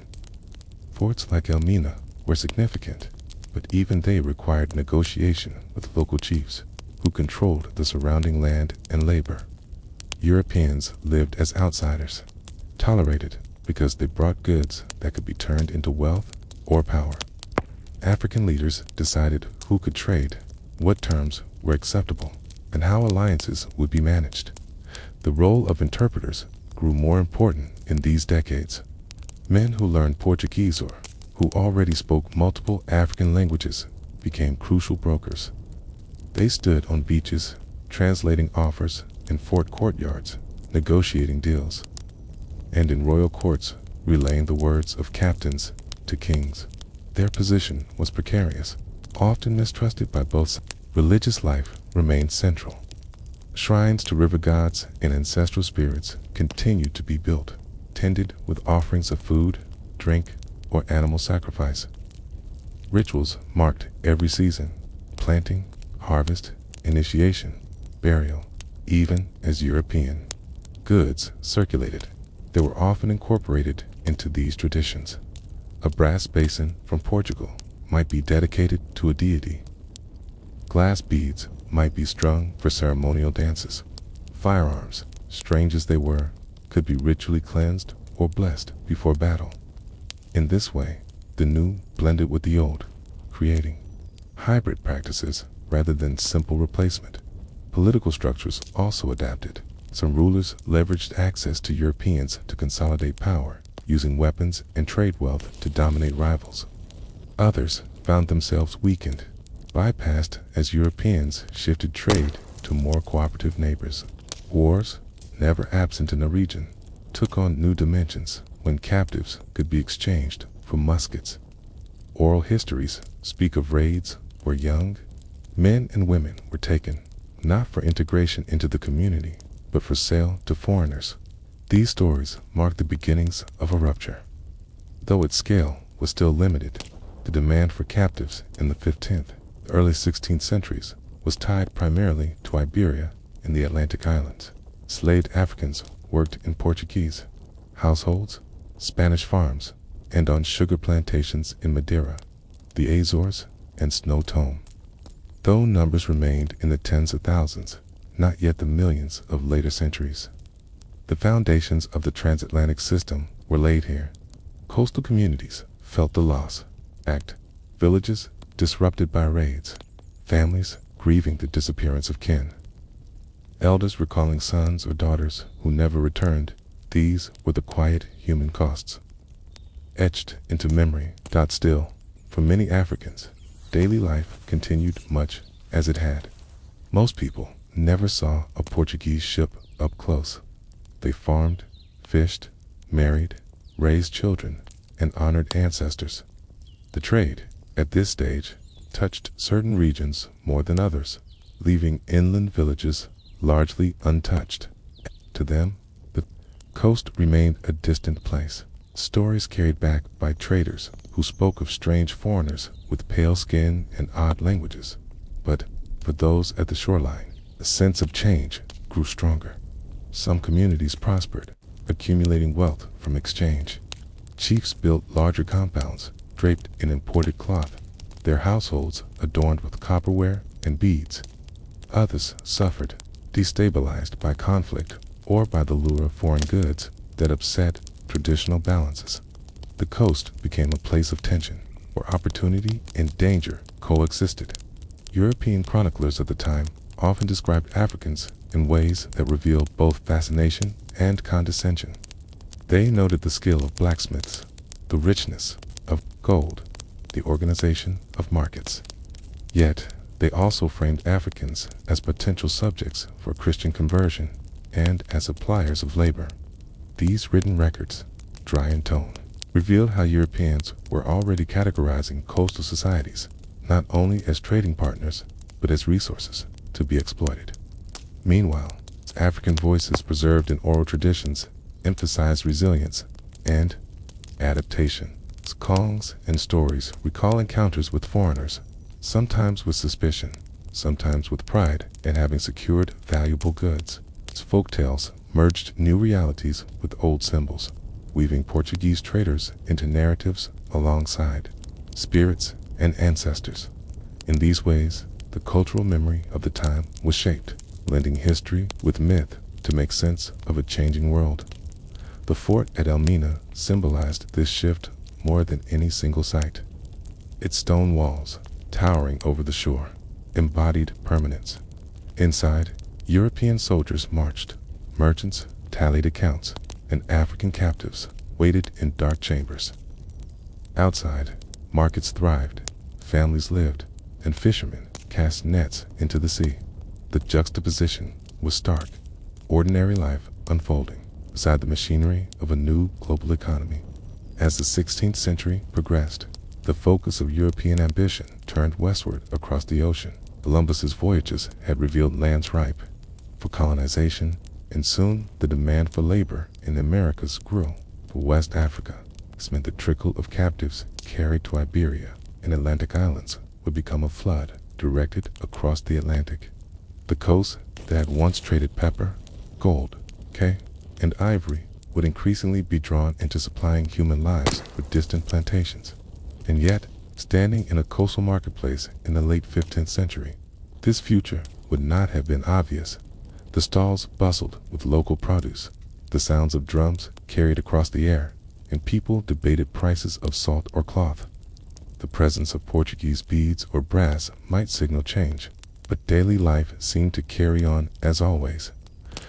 Forts like Elmina were significant, but even they required negotiation with local chiefs, who controlled the surrounding land and labor. Europeans lived as outsiders, tolerated because they brought goods that could be turned into wealth or power. African leaders decided who could trade, what terms were acceptable, and how alliances would be managed. The role of interpreters grew more important in these decades. Men who learned Portuguese or who already spoke multiple African languages, became crucial brokers. They stood on beaches, translating offers, in fort courtyards, negotiating deals, and in royal courts, relaying the words of captains to kings. Their position was precarious, often mistrusted by both sides. Religious life remained central. Shrines to river gods and ancestral spirits continued to be built, tended with offerings of food, drink, or animal sacrifice. Rituals marked every season: planting, harvest, initiation, burial. Even as European goods circulated, they were often incorporated into these traditions. A brass basin from Portugal might be dedicated to a deity. Glass beads might be strung for ceremonial dances. Firearms, strange as they were, could be ritually cleansed or blessed before battle. In this way, the new blended with the old, creating hybrid practices rather than simple replacement. Political structures also adapted. Some rulers leveraged access to Europeans to consolidate power, using weapons and trade wealth to dominate rivals. Others found themselves weakened, bypassed as Europeans shifted trade to more cooperative neighbors. Wars, never absent in a region, took on new dimensions when captives could be exchanged for muskets. Oral histories speak of raids where young men and women were taken, not for integration into the community, but for sale to foreigners. These stories mark the beginnings of a rupture. Though its scale was still limited, the demand for captives in the 15th, early 16th centuries was tied primarily to Iberia and the Atlantic islands. Slaved Africans worked in Portuguese households, Spanish farms, and on sugar plantations in Madeira, the Azores, and Snow Tome. Though numbers remained in the tens of thousands, not yet the millions of later centuries. The foundations of the transatlantic system were laid here. Coastal communities felt the loss. Villages disrupted by raids. Families grieving the disappearance of kin. Elders recalling sons or daughters who never returned. These were the quiet human costs. Etched into memory. Still, for many Africans, daily life continued much as it had. Most people never saw a Portuguese ship up close. They farmed, fished, married, raised children, and honored ancestors. The trade, at this stage, touched certain regions more than others, leaving inland villages largely untouched. To them, the coast remained a distant place. Stories carried back by traders who spoke of strange foreigners with pale skin and odd languages. But for those at the shoreline, the sense of change grew stronger. Some communities prospered, accumulating wealth from exchange. Chiefs built larger compounds, draped in imported cloth, their households adorned with copperware and beads. Others suffered, destabilized by conflict or by the lure of foreign goods that upset traditional balances. The coast became a place of tension, where opportunity and danger coexisted. European chroniclers of the time often described Africans in ways that revealed both fascination and condescension. They noted the skill of blacksmiths, the richness of gold, the organization of markets. Yet, they also framed Africans as potential subjects for Christian conversion and as suppliers of labor. These written records, dry in tone, revealed how Europeans were already categorizing coastal societies, not only as trading partners, but as resources to be exploited. Meanwhile, African voices preserved in oral traditions emphasized resilience and adaptation. Songs and stories recall encounters with foreigners, sometimes with suspicion, sometimes with pride at having secured valuable goods. Folktales merged new realities with old symbols, weaving Portuguese traders into narratives alongside spirits and ancestors. In these ways, the cultural memory of the time was shaped, blending history with myth to make sense of a changing world. The fort at Elmina symbolized this shift more than any single site. Its stone walls, towering over the shore, embodied permanence. Inside, European soldiers marched, merchants tallied accounts, and African captives waited in dark chambers. Outside, markets thrived, families lived, and fishermen cast nets into the sea. The juxtaposition was stark, ordinary life unfolding beside the machinery of a new global economy. As the 16th century progressed, the focus of European ambition turned westward across the ocean. Columbus's voyages had revealed lands ripe for colonization, and soon the demand for labor in the Americas grew. For West Africa, this meant the trickle of captives carried to Iberia and Atlantic islands would become a flood directed across the Atlantic. The coast that had once traded pepper, gold, and ivory would increasingly be drawn into supplying human lives for distant plantations. And yet, standing in a coastal marketplace in the late 15th century, this future would not have been obvious. The stalls bustled with local produce, the sounds of drums carried across the air, and people debated prices of salt or cloth. The presence of Portuguese beads or brass might signal change, but daily life seemed to carry on as always.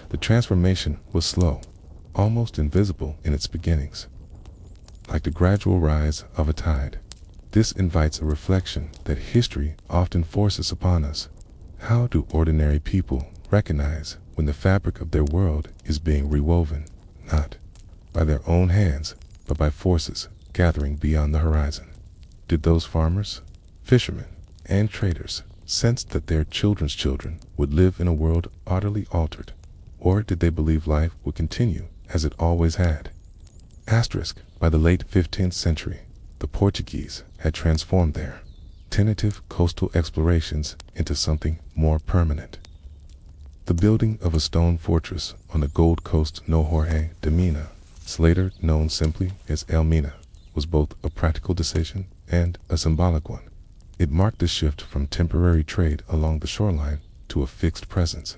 The transformation was slow, almost invisible in its beginnings. Like the gradual rise of a tide, this invites a reflection that history often forces upon us. How do ordinary people recognize when the fabric of their world is being rewoven, not by their own hands, but by forces gathering beyond the horizon? Did those farmers, fishermen, and traders sense that their children's children would live in a world utterly altered? Or did they believe life would continue as it always had? By the late 15th century, the Portuguese had transformed their tentative coastal explorations into something more permanent. The building of a stone fortress on the Gold Coast no Jorge de Mina, later known simply as Elmina, was both a practical decision and a symbolic one. It marked the shift from temporary trade along the shoreline to a fixed presence,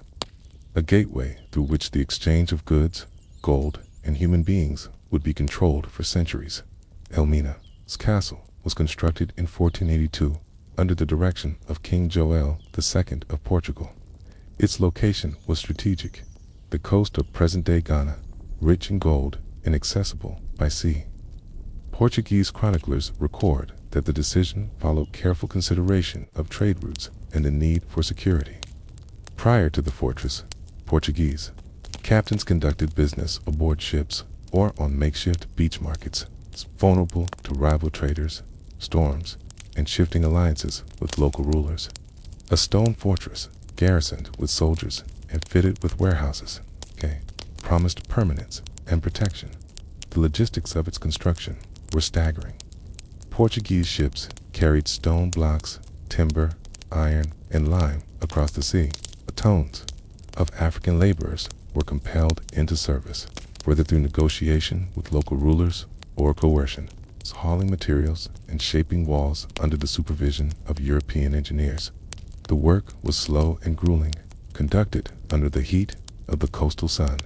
a gateway through which the exchange of goods, gold, and human beings would be controlled for centuries. Elmina's castle was constructed in 1482 under the direction of King Joel II of Portugal. Its location was strategic, the coast of present-day Ghana, rich in gold and accessible by sea. Portuguese chroniclers record that the decision followed careful consideration of trade routes and the need for security. Prior to the fortress, Portuguese captains conducted business aboard ships or on makeshift beach markets, vulnerable to rival traders, storms, and shifting alliances with local rulers. A stone fortress, garrisoned with soldiers and fitted with warehouses, promised permanence and protection. The logistics of its construction were staggering. Portuguese ships carried stone blocks, timber, iron, and lime across the sea. Tons of African laborers were compelled into service, whether through negotiation with local rulers or coercion, hauling materials and shaping walls under the supervision of European engineers. The work was slow and grueling, conducted under the heat of the coastal sun.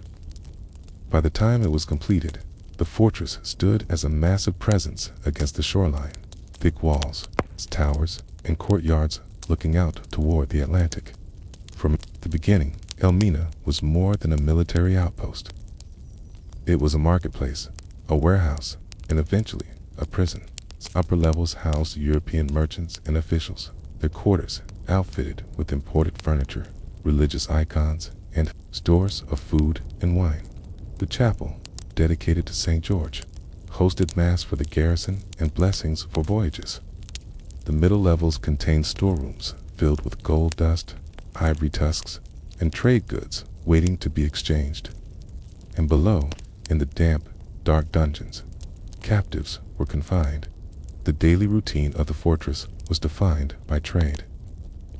By the time it was completed, the fortress stood as a massive presence against the shoreline, thick walls, towers, and courtyards looking out toward the Atlantic. From the beginning, Elmina was more than a military outpost. It was a marketplace, a warehouse, and eventually a prison. Its upper levels housed European merchants and officials, their quarters outfitted with imported furniture, religious icons, and stores of food and wine. The chapel, dedicated to St. George, hosted mass for the garrison and blessings for voyages. The middle levels contained storerooms filled with gold dust, ivory tusks, and trade goods waiting to be exchanged. And below, in the damp, dark dungeons, captives were confined. The daily routine of the fortress was defined by trade.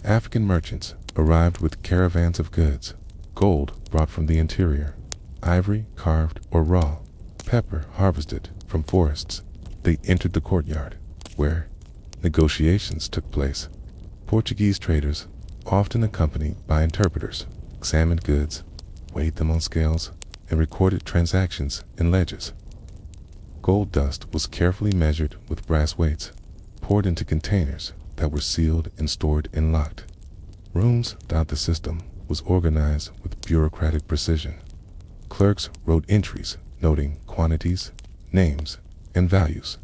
African merchants arrived with caravans of goods, gold brought from the interior, ivory carved or raw, pepper harvested from forests. They entered the courtyard, where negotiations took place. Portuguese traders, often accompanied by interpreters, examined goods, weighed them on scales, and recorded transactions in ledgers. Gold dust was carefully measured with brass weights, poured into containers that were sealed and stored in locked rooms. The system was organized with bureaucratic precision. Clerks wrote entries noting quantities, names, and values.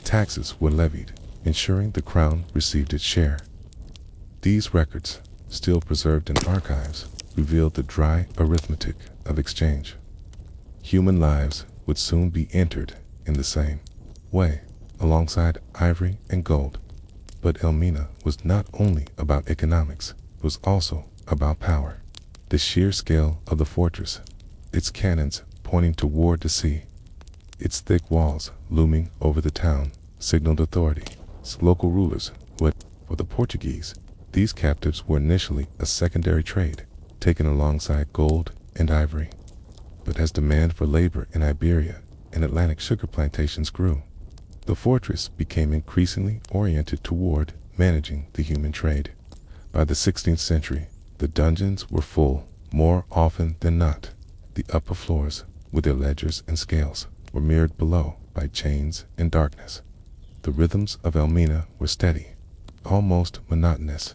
Taxes were levied, ensuring the crown received its share. These records, still preserved in archives, revealed the dry arithmetic of exchange. Human lives would soon be entered in the same way, alongside ivory and gold. But Elmina was not only about economics, it was also about power. The sheer scale of the fortress, its cannons pointing toward the sea, its thick walls looming over the town, signaled authority. Local rulers would, for the Portuguese, these captives were initially a secondary trade, taken alongside gold and ivory. But as demand for labor in Iberia and Atlantic sugar plantations grew, the fortress became increasingly oriented toward managing the human trade. By the 16th century, the dungeons were full, more often than not. The upper floors, with their ledgers and scales, were mirrored below by chains and darkness. The rhythms of Elmina were steady, almost monotonous.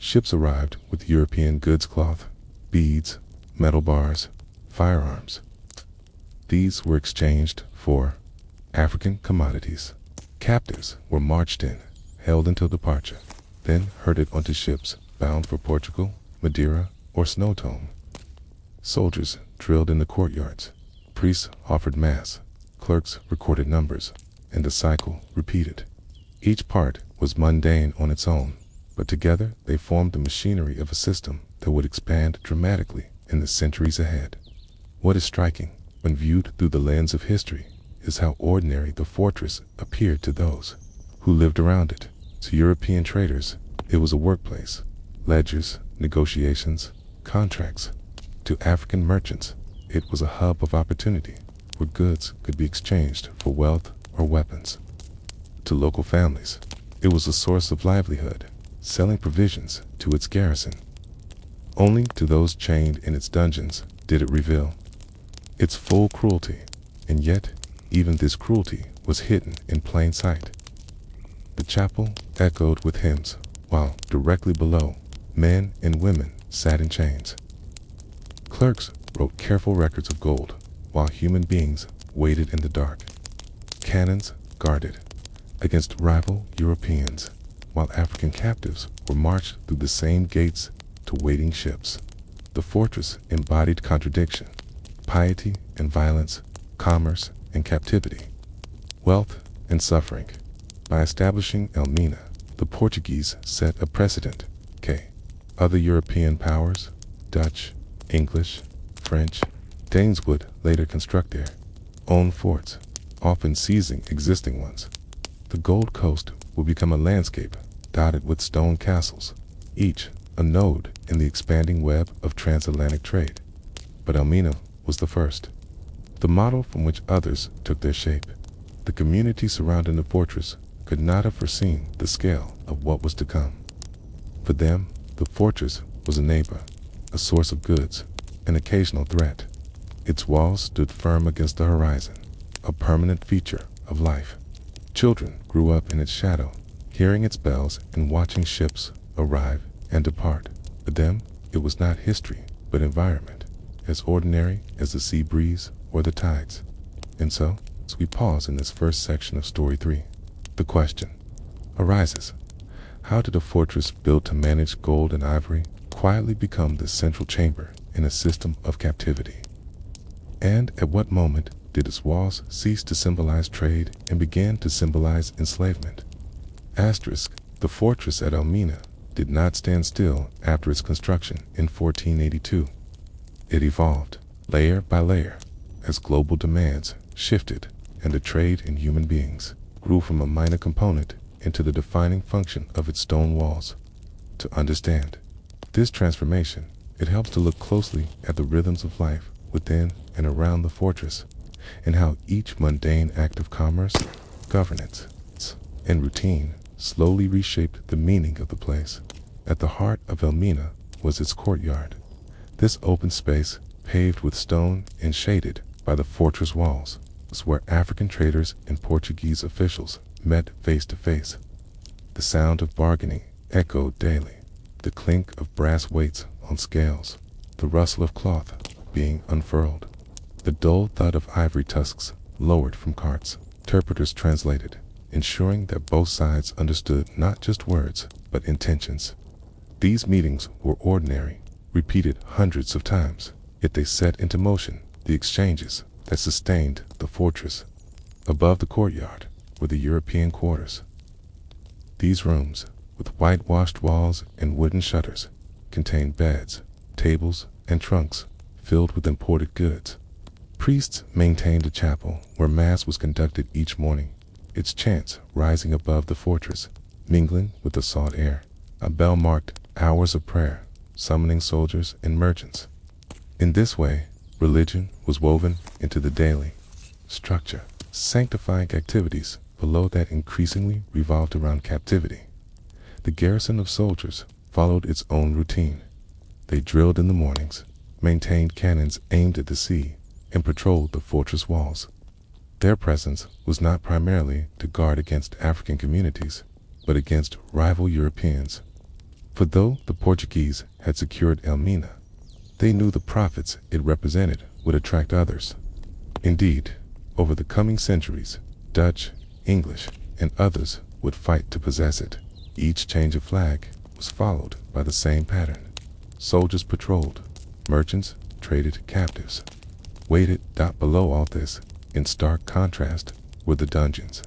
Ships arrived with European goods, cloth, beads, metal bars, firearms. These were exchanged for African commodities. Captives were marched in, held until departure, then herded onto ships bound for Portugal, Madeira, or Snowtown. Soldiers drilled in the courtyards. Priests offered mass. Clerks recorded numbers, and the cycle repeated. Each part was mundane on its own, but together they formed the machinery of a system that would expand dramatically in the centuries ahead. What is striking, when viewed through the lens of history, is how ordinary the fortress appeared to those who lived around it. To European traders, it was a workplace, ledgers, negotiations, contracts. To African merchants, it was a hub of opportunity, where goods could be exchanged for wealth or weapons. To local families, it was a source of livelihood, selling provisions to its garrison. Only to those chained in its dungeons did it reveal its full cruelty, and yet even this cruelty was hidden in plain sight. The chapel echoed with hymns, while directly below, men and women sat in chains. Clerks wrote careful records of gold, while human beings waited in the dark. Cannons guarded against rival Europeans, while African captives were marched through the same gates to waiting ships. The fortress embodied contradiction, piety and violence, commerce and captivity, wealth and suffering. By establishing Elmina, the Portuguese set a precedent. Other European powers, Dutch, English, French, Danes would later construct their own forts, often seizing existing ones. The Gold Coast would become a landscape dotted with stone castles, each a node in the expanding web of transatlantic trade. But Elmina was the first, the model from which others took their shape. The community surrounding the fortress could not have foreseen the scale of what was to come. For them, the fortress was a neighbor, a source of goods, an occasional threat. Its walls stood firm against the horizon, a permanent feature of life. Children grew up in its shadow, hearing its bells and watching ships arrive and depart. For them, it was not history, but environment, as ordinary as the sea breeze or the tides. And so, as we pause in this first section of Story 3, the question arises: how did a fortress built to manage gold and ivory quietly become the central chamber in a system of captivity? And at what moment did its walls cease to symbolize trade and began to symbolize enslavement? The fortress at Elmina did not stand still after its construction in 1482. It evolved, layer by layer, as global demands shifted and the trade in human beings grew from a minor component into the defining function of its stone walls. To understand this transformation, it helps to look closely at the rhythms of life within and around the fortress, and how each mundane act of commerce, governance, and routine slowly reshaped the meaning of the place. At the heart of Elmina was its courtyard. This open space, paved with stone and shaded by the fortress walls, was where African traders and Portuguese officials met face to face. The sound of bargaining echoed daily, the clink of brass weights on scales, the rustle of cloth being unfurled, the dull thud of ivory tusks lowered from carts. Interpreters translated, ensuring that both sides understood not just words, but intentions. These meetings were ordinary, repeated hundreds of times, yet they set into motion the exchanges that sustained the fortress. Above the courtyard were the European quarters. These rooms, with whitewashed walls and wooden shutters, contained beds, tables, and trunks filled with imported goods. Priests maintained a chapel where mass was conducted each morning, its chants rising above the fortress, mingling with the salt air. A bell marked hours of prayer, summoning soldiers and merchants. In this way, religion was woven into the daily structure, sanctifying activities below that increasingly revolved around captivity. The garrison of soldiers followed its own routine. They drilled in the mornings, maintained cannons aimed at the sea, and patrolled the fortress walls. Their presence was not primarily to guard against African communities, but against rival Europeans. For though the Portuguese had secured Elmina, they knew the profits it represented would attract others. Indeed, over the coming centuries, Dutch, English, and others would fight to possess it. Each change of flag was followed by the same pattern. Soldiers patrolled, merchants traded captives. Weighted below all this, in stark contrast, were the dungeons.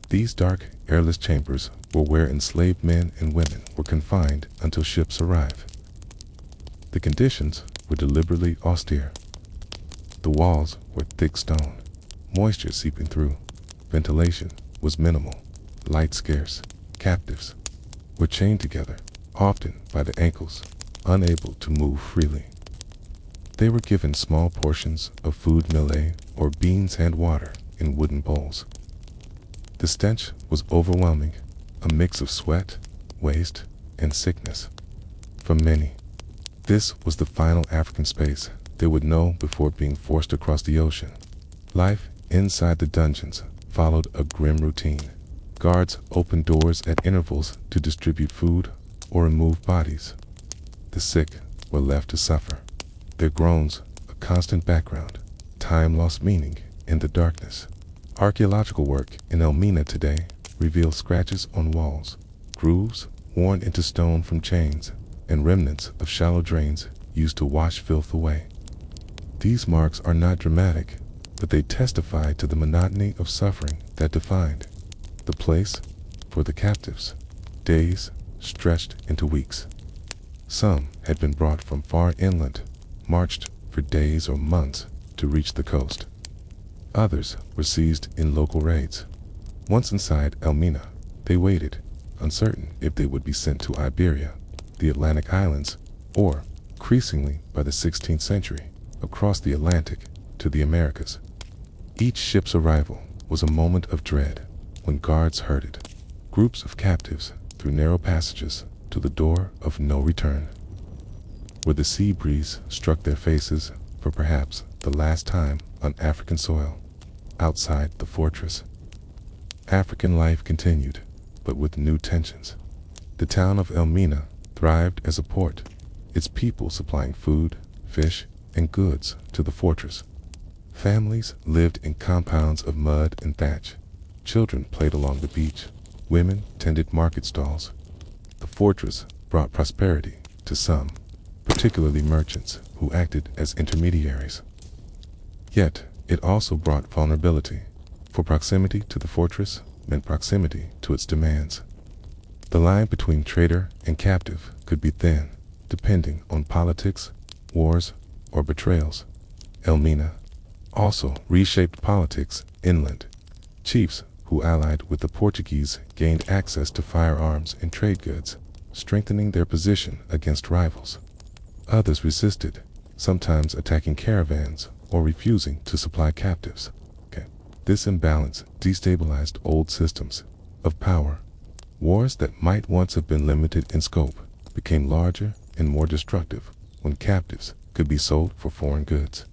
These dark, airless chambers were where enslaved men and women were confined until ships arrived. The conditions were deliberately austere. The walls were thick stone, moisture seeping through. Ventilation was minimal, light scarce. Captives were chained together, often by the ankles, unable to move freely. They were given small portions of food millet or beans and water in wooden bowls. The stench was overwhelming, a mix of sweat, waste, and sickness. For many, this was the final African space they would know before being forced across the ocean. Life inside the dungeons followed a grim routine. Guards opened doors at intervals to distribute food or remove bodies. The sick were left to suffer, their groans a constant background, time lost meaning in the darkness. Archaeological work in Elmina today reveals scratches on walls, grooves worn into stone from chains, and remnants of shallow drains used to wash filth away. These marks are not dramatic, but they testify to the monotony of suffering that defined the place for the captives. Days stretched into weeks. Some had been brought from far inland, marched for days or months to reach the coast. Others were seized in local raids. Once inside Elmina, they waited, uncertain if they would be sent to Iberia, the Atlantic islands, or, increasingly by the 16th century, across the Atlantic to the Americas. Each ship's arrival was a moment of dread when guards herded groups of captives through narrow passages to the door of no return, where the sea breeze struck their faces for perhaps the last time on African soil. Outside the fortress, African life continued, but with new tensions. The town of Elmina thrived as a port, its people supplying food, fish, and goods to the fortress. Families lived in compounds of mud and thatch. Children played along the beach. Women tended market stalls. The fortress brought prosperity to some, particularly merchants who acted as intermediaries. Yet, it also brought vulnerability, for proximity to the fortress meant proximity to its demands. The line between trader and captive could be thin, depending on politics, wars, or betrayals. Elmina also reshaped politics inland. Chiefs who allied with the Portuguese gained access to firearms and trade goods, strengthening their position against rivals. Others resisted, sometimes attacking caravans or refusing to supply captives. This imbalance destabilized old systems of power. Wars that might once have been limited in scope became larger and more destructive when captives could be sold for foreign goods.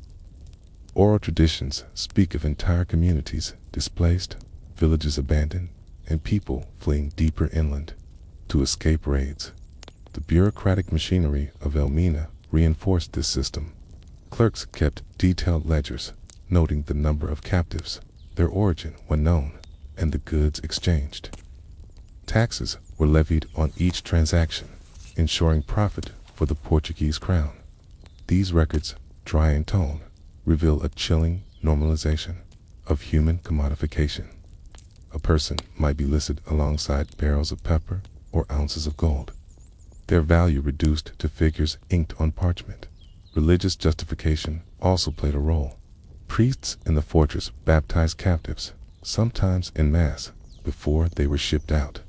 Oral traditions speak of entire communities displaced, villages abandoned, and people fleeing deeper inland to escape raids. The bureaucratic machinery of Elmina reinforced this system. Clerks kept detailed ledgers, noting the number of captives, their origin when known, and the goods exchanged. Taxes were levied on each transaction, ensuring profit for the Portuguese crown. These records, dry in tone, reveal a chilling normalization of human commodification. A person might be listed alongside barrels of pepper or ounces of gold, their value reduced to figures inked on parchment. Religious justification also played a role. Priests in the fortress baptized captives, sometimes en masse, before they were shipped out.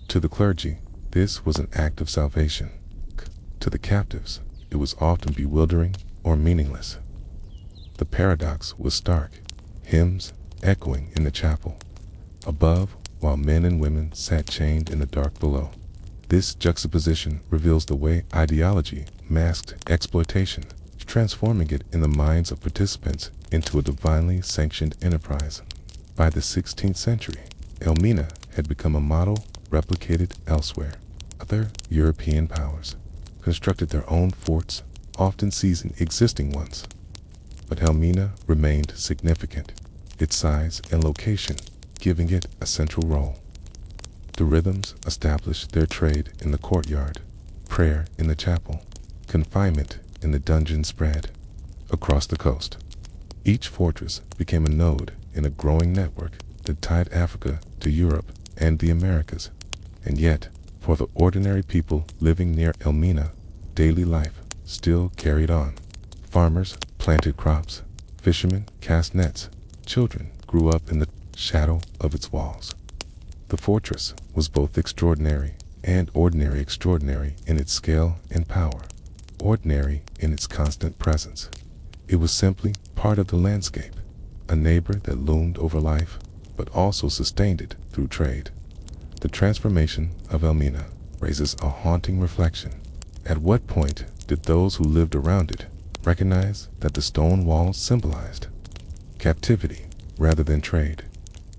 To the clergy, this was an act of salvation. To the captives, it was often bewildering or meaningless. The paradox was stark, hymns echoing in the chapel above while men and women sat chained in the dark below. This juxtaposition reveals the way ideology masked exploitation, transforming it in the minds of participants into a divinely sanctioned enterprise. By the 16th century, Elmina had become a model replicated elsewhere. Other European powers constructed their own forts, often seizing existing ones. But Elmina remained significant, its size and location giving it a central role. The rhythms established their trade in the courtyard, prayer in the chapel, confinement in the dungeon spread across the coast. Each fortress became a node in a growing network that tied Africa to Europe and the Americas. And yet, for the ordinary people living near Elmina, daily life still carried on. Farmers planted crops, fishermen cast nets, children grew up in the shadow of its walls. The fortress was both extraordinary and ordinary, extraordinary in its scale and power, ordinary in its constant presence. It was simply part of the landscape, a neighbor that loomed over life, but also sustained it through trade. The transformation of Elmina raises a haunting reflection. At what point did those who lived around it recognize that the stone walls symbolized captivity rather than trade?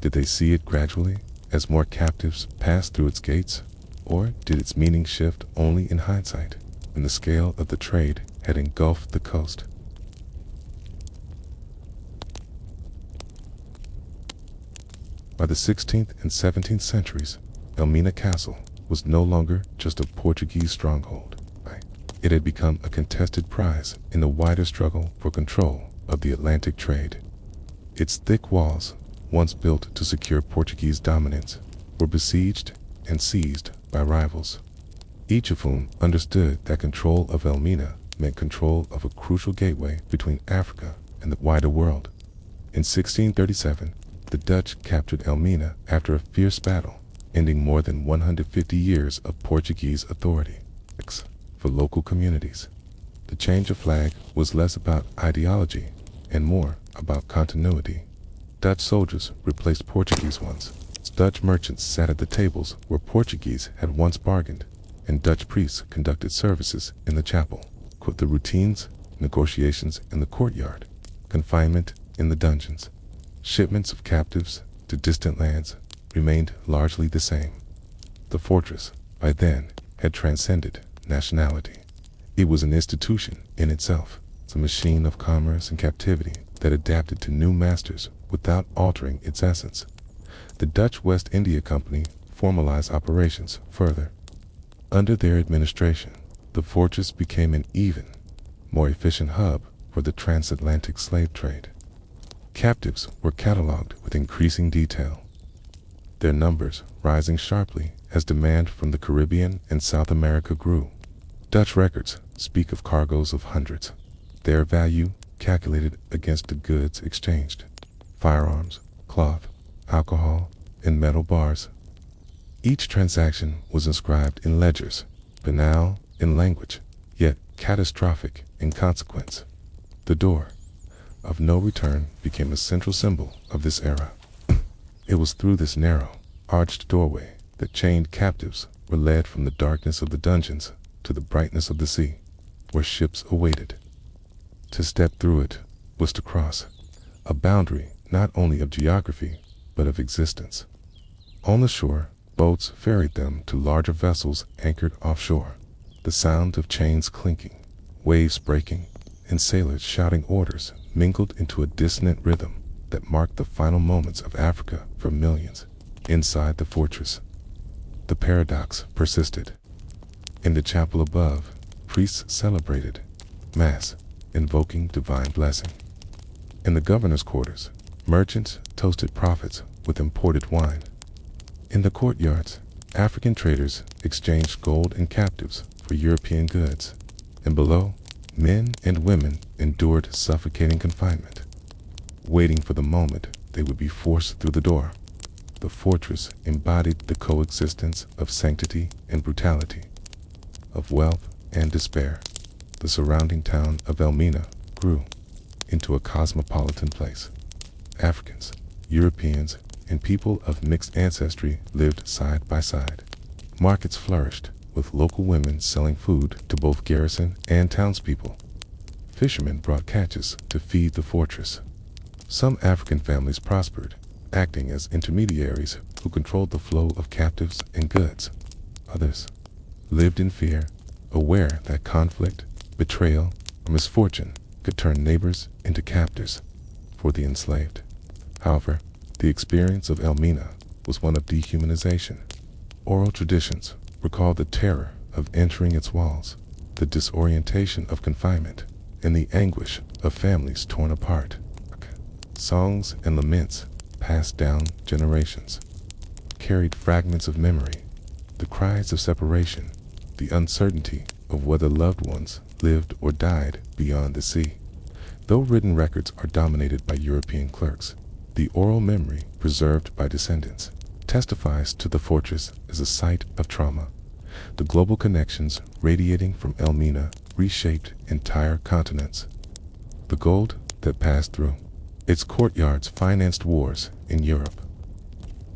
Did they see it gradually as more captives passed through its gates, or did its meaning shift only in hindsight, when the scale of the trade had engulfed the coast? By the 16th and 17th centuries, Elmina Castle was no longer just a Portuguese stronghold. It had become a contested prize in the wider struggle for control of the Atlantic trade. Its thick walls, once built to secure Portuguese dominance, were besieged and seized by rivals, each of whom understood that control of Elmina meant control of a crucial gateway between Africa and the wider world. In 1637, the Dutch captured Elmina after a fierce battle, ending more than 150 years of Portuguese authority. For local communities, the change of flag was less about ideology and more about continuity. Dutch soldiers replaced Portuguese ones. Dutch merchants sat at the tables where Portuguese had once bargained, and Dutch priests conducted services in the chapel. The routines, negotiations in the courtyard, confinement in the dungeons, shipments of captives to distant lands remained largely the same. The fortress, by then, had transcended nationality. It was an institution in itself, a machine of commerce and captivity that adapted to new masters without altering its essence. The Dutch West India Company formalized operations further. Under their administration, the fortress became an even more efficient hub for the transatlantic slave trade. Captives were cataloged with increasing detail, their numbers rising sharply as demand from the Caribbean and South America grew. Dutch records speak of cargoes of hundreds, their value calculated against the goods exchanged: firearms, cloth, alcohol, and metal bars. Each transaction was inscribed in ledgers, banal in language, yet catastrophic in consequence. The door of no return became a central symbol of this era. It was through this narrow, arched doorway that chained captives were led from the darkness of the dungeons to the brightness of the sea, where ships awaited. To step through it was to cross a boundary not only of geography, but of existence. On the shore, boats ferried them to larger vessels anchored offshore. The sound of chains clinking, waves breaking, and sailors shouting orders mingled into a dissonant rhythm. that marked the final moments of Africa for millions. Inside the fortress, the paradox persisted. In the chapel above, priests celebrated Mass, invoking divine blessing. In the governor's quarters, merchants toasted prophets with imported wine. In the courtyards, African traders exchanged gold and captives for European goods. And below, men and women endured suffocating confinement, waiting for the moment they would be forced through the door. The fortress embodied the coexistence of sanctity and brutality, of wealth and despair. The surrounding town of Elmina grew into a cosmopolitan place. Africans, Europeans, and people of mixed ancestry lived side by side. Markets flourished, with local women selling food to both garrison and townspeople. Fishermen brought catches to feed the fortress. Some African families prospered, acting as intermediaries who controlled the flow of captives and goods. Others lived in fear, aware that conflict, betrayal, or misfortune could turn neighbors into captors for the enslaved. However, the experience of Elmina was one of dehumanization. Oral traditions recall the terror of entering its walls, the disorientation of confinement, and the anguish of families torn apart. Songs and laments, passed down generations, carried fragments of memory, the cries of separation, the uncertainty of whether loved ones lived or died beyond the sea. Though written records are dominated by European clerks, the oral memory preserved by descendants testifies to the fortress as a site of trauma. The global connections radiating from Elmina reshaped entire continents. The gold that passed through its courtyards financed wars in Europe.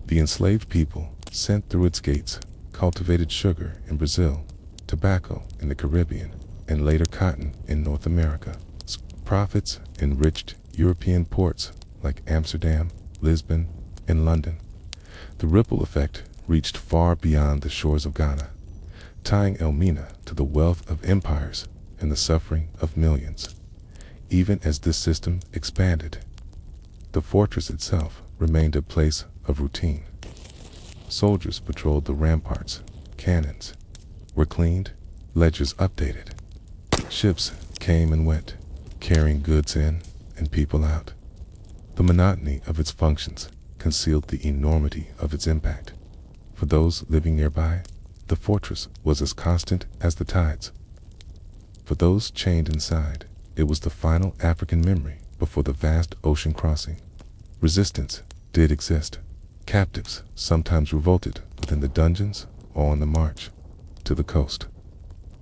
The enslaved people sent through its gates cultivated sugar in Brazil, tobacco in the Caribbean, and later cotton in North America. Profits enriched European ports like Amsterdam, Lisbon, and London. The ripple effect reached far beyond the shores of Ghana, tying Elmina to the wealth of empires and the suffering of millions. Even as this system expanded, the fortress itself remained a place of routine. Soldiers patrolled the ramparts, cannons were cleaned, ledgers updated. Ships came and went, carrying goods in and people out. The monotony of its functions concealed the enormity of its impact. For those living nearby, the fortress was as constant as the tides. For those chained inside, it was the final African memory before the vast ocean crossing. Resistance did exist. Captives sometimes revolted within the dungeons or on the march to the coast.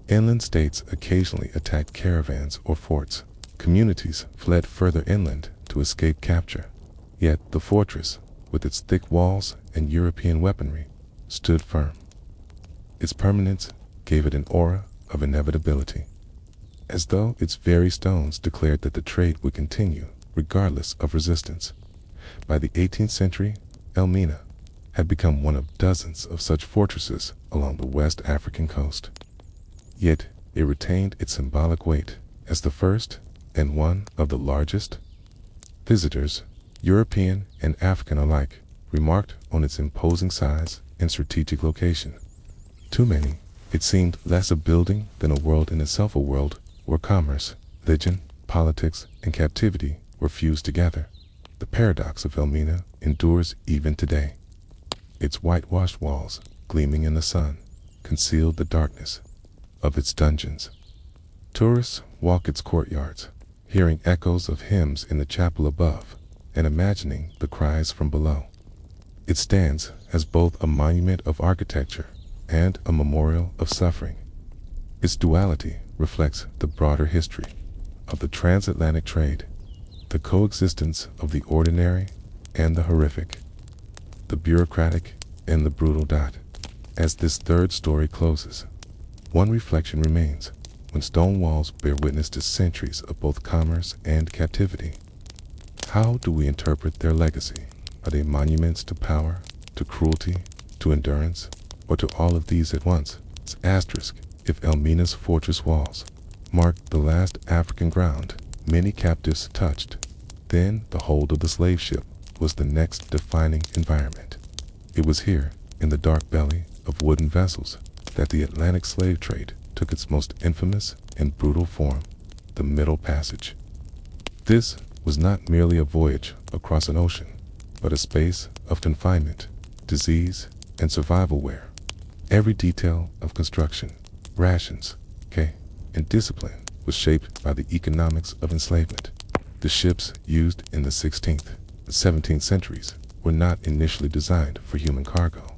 Inland states occasionally attacked caravans or forts. Communities fled further inland to escape capture. Yet the fortress, with its thick walls and European weaponry, stood firm. Its permanence gave it an aura of inevitability, as though its very stones declared that the trade would continue regardless of resistance. By the 18th century, Elmina had become one of dozens of such fortresses along the West African coast. Yet it retained its symbolic weight as the first and one of the largest. Visitors, European and African alike, remarked on its imposing size and strategic location. To many, it seemed less a building than a world in itself, a world where commerce, religion, politics, and captivity were fused together. The paradox of Elmina endures even today. Its whitewashed walls, gleaming in the sun, concealed the darkness of its dungeons. Tourists walk its courtyards, hearing echoes of hymns in the chapel above and imagining the cries from below. It stands as both a monument of architecture and a memorial of suffering. Its duality reflects the broader history of the transatlantic trade, the coexistence of the ordinary and the horrific, the bureaucratic and the brutal. As this third story closes, one reflection remains. When stone walls bear witness to centuries of both commerce and captivity, how do we interpret their legacy? Are they monuments to power, to cruelty, to endurance, or to all of these at once? Asterisk, if Elmina's fortress walls marked the last African ground many captives touched, Then the hold of the slave ship was the next defining environment. It was here, in the dark belly of wooden vessels, that the Atlantic slave trade took its most infamous and brutal form, the Middle Passage. This was not merely a voyage across an ocean, but a space of confinement, disease, and survival where every detail of construction, rations, and discipline was shaped by the economics of enslavement. The ships used in the 16th and 17th centuries were not initially designed for human cargo.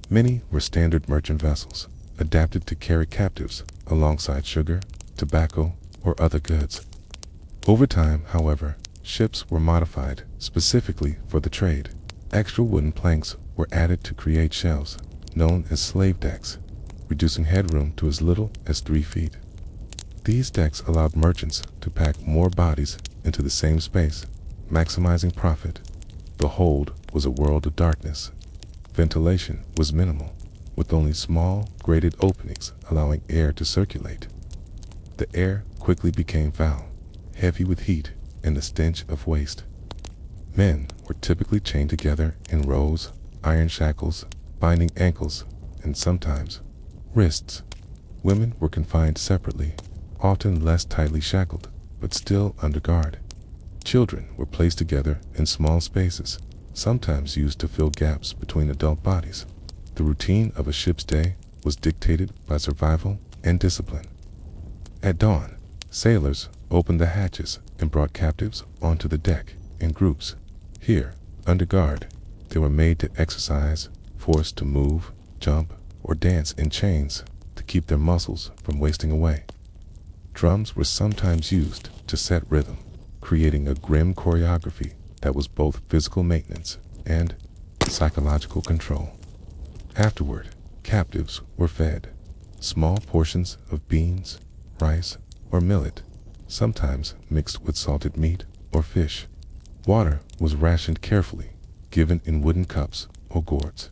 Many were standard merchant vessels, adapted to carry captives alongside sugar, tobacco, or other goods. Over time, however, ships were modified specifically for the trade. Extra wooden planks were added to create shelves, known as slave decks, reducing headroom to as little as 3 feet. These decks allowed merchants to pack more bodies into the same space, maximizing profit. The hold was a world of darkness. Ventilation was minimal, with only small, grated openings allowing air to circulate. The air quickly became foul, heavy with heat and the stench of waste. Men were typically chained together in rows, iron shackles, binding ankles, and sometimes wrists. Women were confined separately, often less tightly shackled, but still under guard. Children were placed together in small spaces, sometimes used to fill gaps between adult bodies. The routine of a ship's day was dictated by survival and discipline. At dawn, sailors opened the hatches and brought captives onto the deck in groups. Here, under guard, they were made to exercise, forced to move, jump, or dance in chains to keep their muscles from wasting away. Drums were sometimes used to set rhythm, creating a grim choreography that was both physical maintenance and psychological control. Afterward, captives were fed small portions of beans, rice, or millet, sometimes mixed with salted meat or fish. Water was rationed carefully, given in wooden cups or gourds.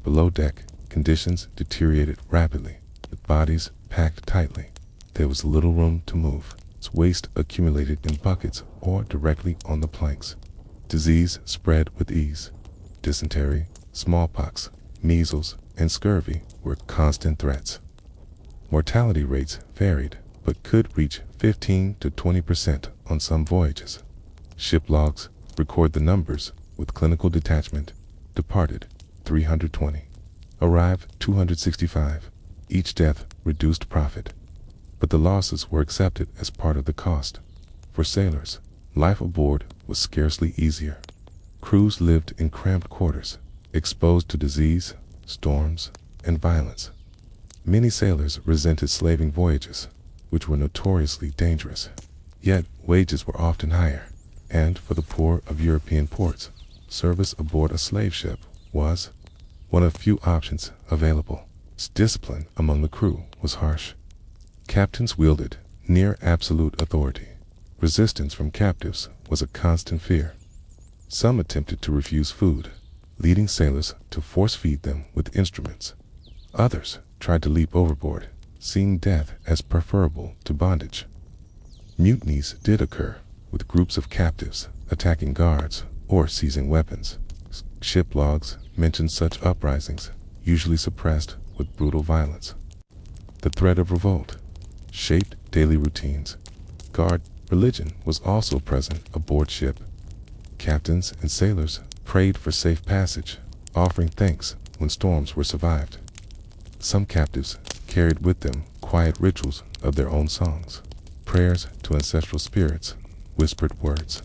Below deck, conditions deteriorated rapidly, with bodies packed tightly. There was little room to move. Waste accumulated in buckets or directly on the planks. Disease spread with ease. Dysentery, smallpox, measles, and scurvy were constant threats. Mortality rates varied, but could reach 15 to 20% on some voyages. Ship logs record the numbers, with clinical detachment: departed 320, arrived 265. Each death reduced profit, but the losses were accepted as part of the cost. For sailors, life aboard was scarcely easier. Crews lived in cramped quarters, exposed to disease, storms, and violence. Many sailors resented slaving voyages, which were notoriously dangerous. Yet wages were often higher, and for the poor of European ports, service aboard a slave ship was one of few options available. Discipline among the crew was harsh. Captains wielded near absolute authority. Resistance from captives was a constant fear. Some attempted to refuse food, leading sailors to force-feed them with instruments. Others tried to leap overboard, seeing death as preferable to bondage. Mutinies did occur, with groups of captives attacking guards or seizing weapons. Ship logs mention such uprisings, usually suppressed with brutal violence. The threat of revolt shaped daily routines. Guard religion was also present aboard ship. Captains and sailors prayed for safe passage, offering thanks when storms were survived. Some captives carried with them quiet rituals of their own songs, prayers to ancestral spirits, whispered words.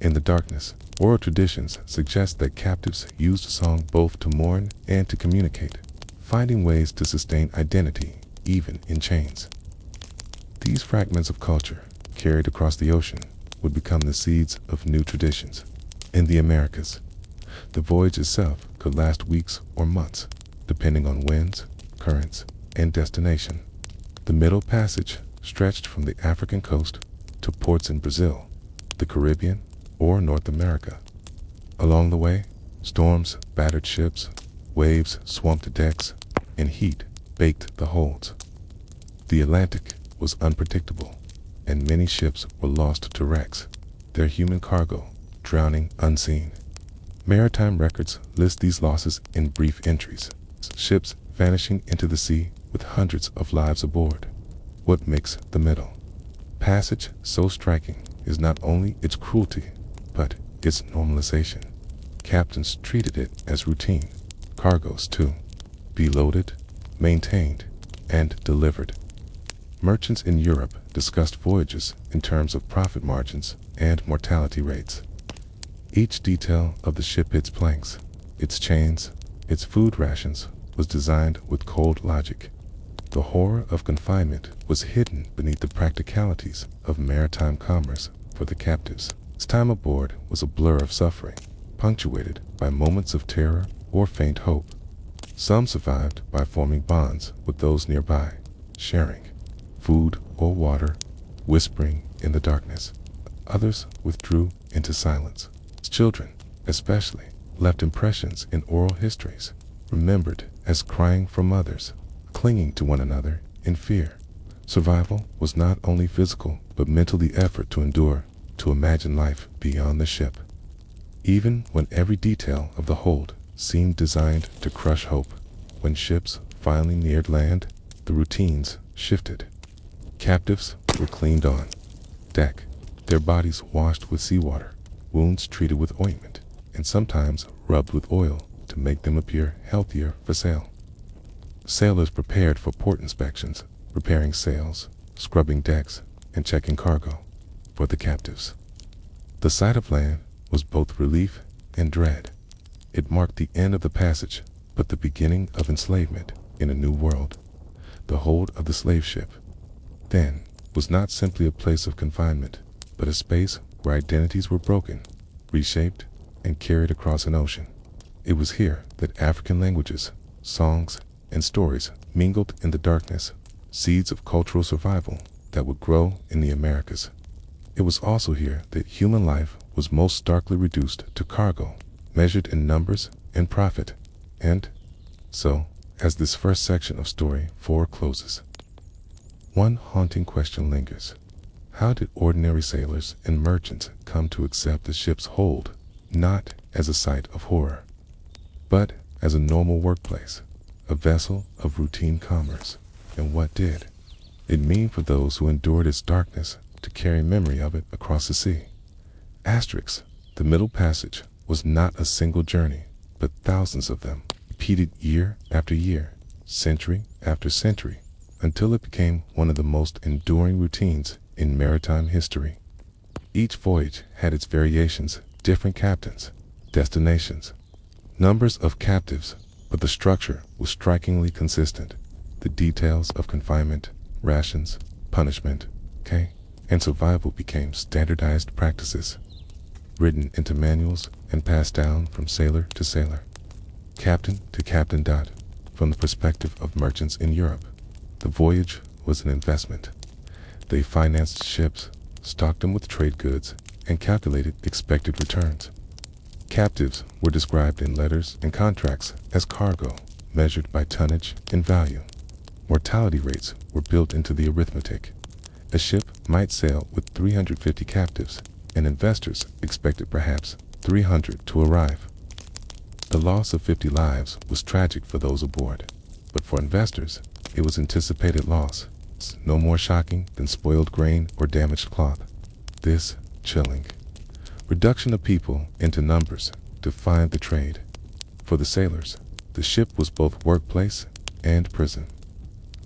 In the darkness, oral traditions suggest that captives used song both to mourn and to communicate, finding ways to sustain identity even in chains. These fragments of culture, carried across the ocean, would become the seeds of new traditions. In the Americas, the voyage itself could last weeks or months, depending on winds, currents, and destination. The Middle Passage stretched from the African coast to ports in Brazil, the Caribbean, or North America. Along the way, storms battered ships, waves swamped decks, and heat baked the holds. The Atlantic was unpredictable, and many ships were lost to wrecks. their human cargo drowning unseen. Maritime records list these losses in brief entries, ships vanishing into the sea with hundreds of lives aboard. What makes the Middle Passage so striking is not only its cruelty, but its normalization. Captains treated it as routine. Cargoes, too, be loaded, maintained, and delivered. Merchants in Europe discussed voyages in terms of profit margins and mortality rates. Each detail of the ship, its planks, its chains, its food rations, was designed with cold logic. The horror of confinement was hidden beneath the practicalities of maritime commerce for the captives. His time aboard was a blur of suffering, punctuated by moments of terror or faint hope. Some survived by forming bonds with those nearby, sharing food or water, whispering in the darkness. Others withdrew into silence. Children, especially, left impressions in oral histories, remembered as crying for mothers, clinging to one another in fear. Survival was not only physical but mental, the effort to endure, to imagine life beyond the ship. Even when every detail of the hold seemed designed to crush hope, when ships finally neared land, the routines shifted. Captives were cleaned on deck, their bodies washed with seawater, wounds treated with ointment, and sometimes rubbed with oil to make them appear healthier for sale. Sailors prepared for port inspections, repairing sails, scrubbing decks, and checking cargo for the captives. The sight of land was both relief and dread. It marked the end of the passage, but the beginning of enslavement in a new world. The hold of the slave ship, then, was not simply a place of confinement, but a space where identities were broken, reshaped, and carried across an ocean. It was here that African languages, songs, and stories mingled in the darkness, seeds of cultural survival that would grow in the Americas. It was also here that human life was most starkly reduced to cargo, measured in numbers and profit. And so, as this first section of Story 4 closes, one haunting question lingers. How did ordinary sailors and merchants come to accept the ship's hold, not as a site of horror, but as a normal workplace, a vessel of routine commerce? And what did it mean for those who endured its darkness to carry memory of it across the sea? Asterisk, the Middle Passage was not a single journey, but thousands of them, repeated year after year, century after century, until it became one of the most enduring routines in maritime history. Each voyage had its variations, different captains, destinations, numbers of captives, but the structure was strikingly consistent. The details of confinement, rations, punishment, and survival became standardized practices, written into manuals and passed down from sailor to sailor, captain to captain. From the perspective of merchants in Europe, the voyage was an investment. They financed ships, stocked them with trade goods, and calculated expected returns. Captives were described in letters and contracts as cargo, measured by tonnage and value. Mortality rates were built into the arithmetic. A ship might sail with 350 captives, and investors expected perhaps 300 to arrive. The loss of 50 lives was tragic for those aboard, but for investors, it was anticipated loss, no more shocking than spoiled grain or damaged cloth. This chilling reduction of people into numbers defined the trade. For the sailors, the ship was both workplace and prison.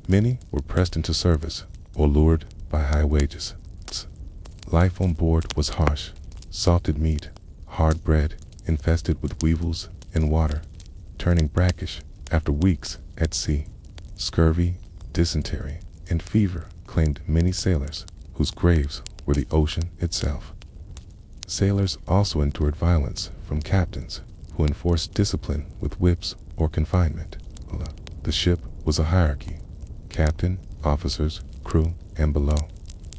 Many were pressed into service or lured by high wages. Life on board was harsh: salted meat, hard bread, infested with weevils and water, turning brackish after weeks at sea. Scurvy, dysentery, and fever claimed many sailors, whose graves were the ocean itself. Sailors also endured violence from captains who enforced discipline with whips or confinement. The ship was a hierarchy: captain, officers, crew, and below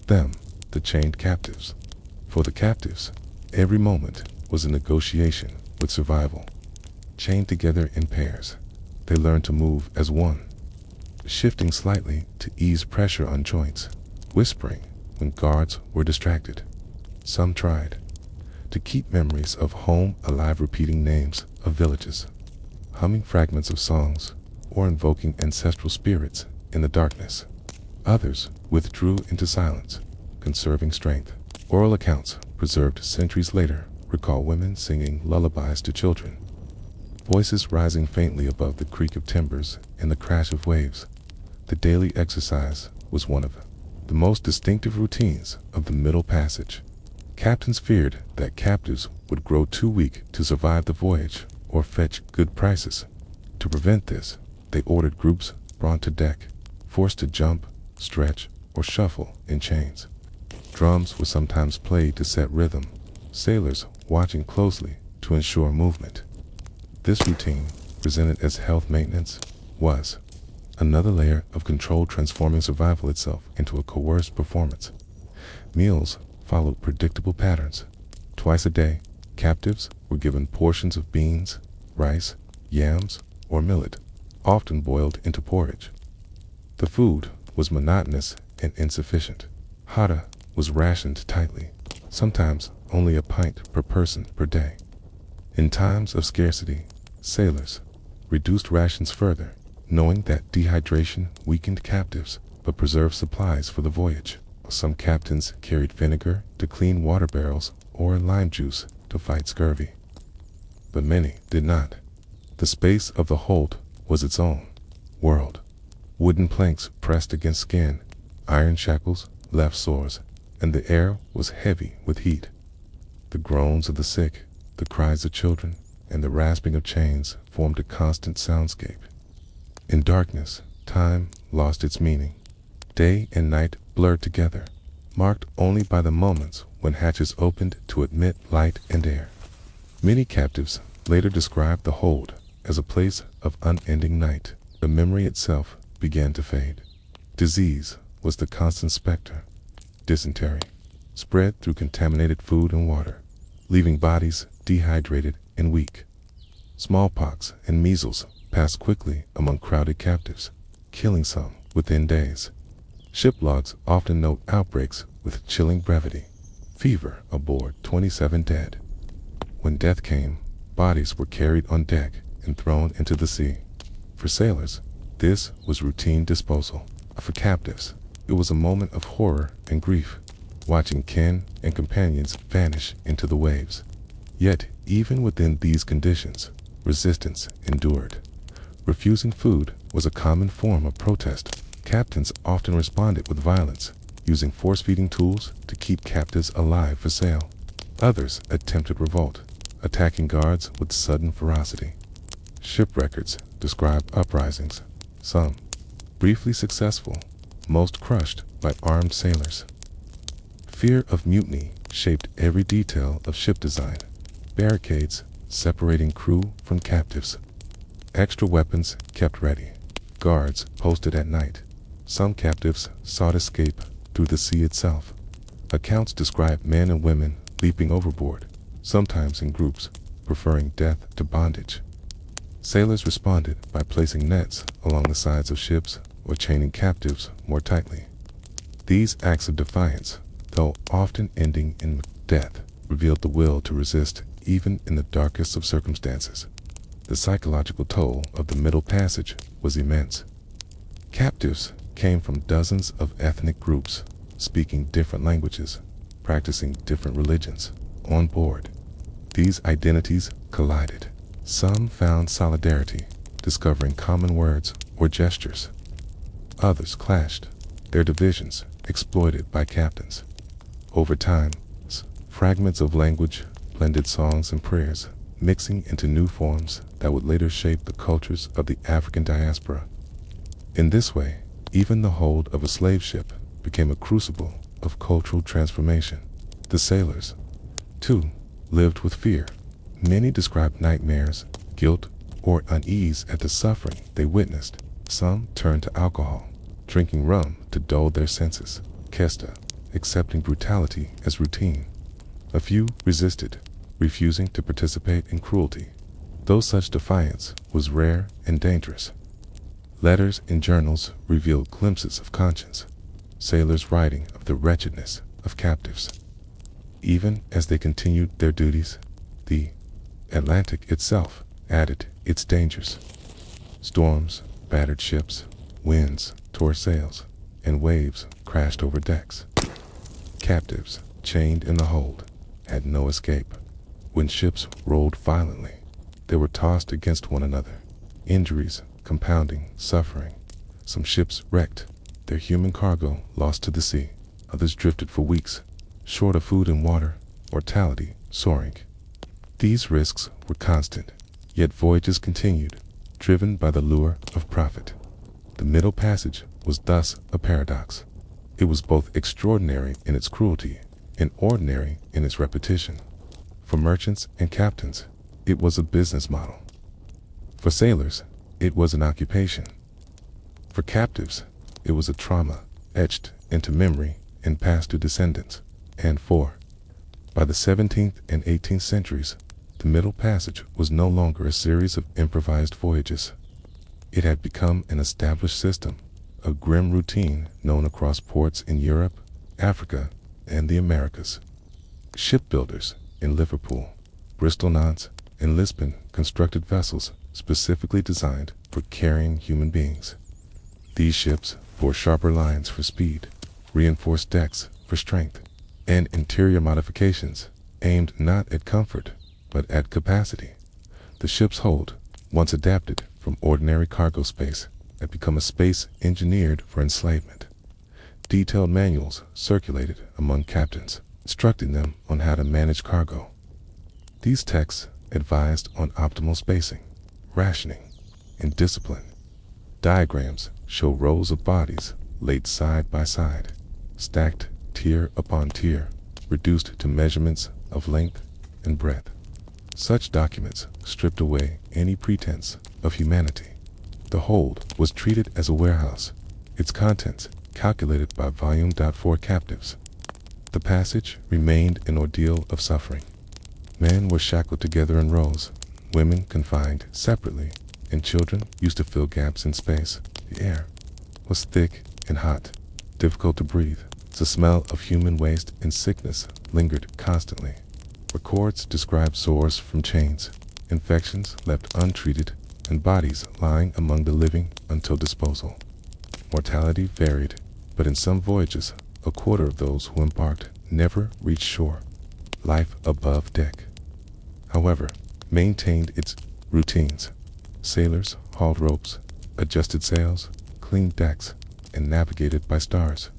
them, the chained captives. For the captives, every moment was a negotiation with survival. Chained together in pairs, they learned to move as one, shifting slightly to ease pressure on joints, whispering when guards were distracted, Some tried to keep memories of home alive, repeating names of villages, humming fragments of songs, or invoking ancestral spirits in the darkness. Others withdrew into silence, conserving strength. Oral accounts, preserved centuries later, recall women singing lullabies to children, voices rising faintly above the creak of timbers and the crash of waves. The daily exercise was one of the most distinctive routines of the Middle Passage. Captains feared that captives would grow too weak to survive the voyage or fetch good prices. To prevent this, they ordered groups brought to deck, forced to jump, stretch, or shuffle in chains. Drums were sometimes played to set rhythm, sailors watching closely to ensure movement. This routine, presented as health maintenance, was another layer of control, transforming survival itself into a coerced performance. Meals followed predictable patterns. Twice a day, captives were given portions of beans, rice, yams, or millet, often boiled into porridge. The food was monotonous and insufficient. Hada was rationed tightly, sometimes only a pint per person per day. In times of scarcity, sailors reduced rations further, knowing that dehydration weakened captives but preserved supplies for the voyage. Some captains carried vinegar to clean water barrels or lime juice to fight scurvy, but many did not. The space of the hold was its own world. Wooden planks pressed against skin, iron shackles left sores, and the air was heavy with heat. The groans of the sick, the cries of children, and the rasping of chains formed a constant soundscape. In darkness, time lost its meaning. Day and night blurred together, marked only by the moments when hatches opened to admit light and air. Many captives later described the hold as a place of unending night. The memory itself began to fade. Disease was the constant specter. Dysentery spread through contaminated food and water, leaving bodies dehydrated and weak. Smallpox and measles passed quickly among crowded captives, killing some within days. Ship logs often note outbreaks with chilling brevity. Fever aboard, 27 dead. When death came, bodies were carried on deck and thrown into the sea. For sailors, this was routine disposal. For captives, it was a moment of horror and grief, watching kin and companions vanish into the waves. Yet, even within these conditions, resistance endured. Refusing food was a common form of protest. Captains often responded with violence, using force-feeding tools to keep captives alive for sale. Others attempted revolt, attacking guards with sudden ferocity. Ship records describe uprisings, some briefly successful, most crushed by armed sailors. Fear of mutiny shaped every detail of ship design. Barricades separating crew from captives. Extra weapons kept ready. Guards posted at night. Some captives sought escape through the sea itself. Accounts describe men and women leaping overboard, sometimes in groups, preferring death to bondage. Sailors responded by placing nets along the sides of ships or chaining captives more tightly. These acts of defiance, though often ending in death, revealed the will to resist even in the darkest of circumstances. The psychological toll of the Middle Passage was immense. Captives came from dozens of ethnic groups, speaking different languages, practicing different religions. On board, these identities collided. Some found solidarity, discovering common words or gestures. Others clashed, their divisions exploited by captains. Over time, fragments of language blended songs and prayers, mixing into new forms that would later shape the cultures of the African diaspora. In this way, even the hold of a slave ship became a crucible of cultural transformation. The sailors, too, lived with fear. Many described nightmares, guilt, or unease at the suffering they witnessed. Some turned to alcohol, drinking rum to dull their senses. Kesta, accepting brutality as routine. A few resisted, refusing to participate in cruelty, though such defiance was rare and dangerous. Letters and journals revealed glimpses of conscience, sailors writing of the wretchedness of captives. Even as they continued their duties, the Atlantic itself added its dangers. Storms battered ships, winds tore sails, and waves crashed over decks. Captives, chained in the hold, had no escape. When ships rolled violently, they were tossed against one another, injuries compounding suffering. Some ships wrecked, their human cargo lost to the sea. Others drifted for weeks, short of food and water, mortality soaring. These risks were constant, yet voyages continued, driven by the lure of profit. The Middle Passage was thus a paradox. It was both extraordinary in its cruelty and ordinary in its repetition. For merchants and captains, it was a business model. For sailors, it was an occupation. For captives, it was a trauma etched into memory and passed to descendants. And by the 17th and 18th centuries, the Middle Passage was no longer a series of improvised voyages. It had become an established system, a grim routine known across ports in Europe, Africa, and the Americas. Shipbuilders in Liverpool, Bristol, Nantes, and Lisbon constructed vessels specifically designed for carrying human beings. These ships bore sharper lines for speed, reinforced decks for strength, and interior modifications aimed not at comfort, but at capacity. The ship's hold, once adapted from ordinary cargo space, had become a space engineered for enslavement. Detailed manuals circulated among captains, instructing them on how to manage cargo. These texts advised on optimal spacing, rationing, and discipline. Diagrams show rows of bodies laid side by side, stacked tier upon tier, reduced to measurements of length and breadth. Such documents stripped away any pretense of humanity. The hold was treated as a warehouse, its contents calculated by volume. For captives, the passage remained an ordeal of suffering. Men were shackled together in rows, women confined separately, and children used to fill gaps in space. The air was thick and hot, difficult to breathe. The smell of human waste and sickness lingered constantly. Records describe sores from chains, infections left untreated, and bodies lying among the living until disposal. Mortality varied, but in some voyages, a quarter of those who embarked never reached shore. Life above deck, however, maintained its routines. Sailors hauled ropes, adjusted sails, cleaned decks, and navigated by stars.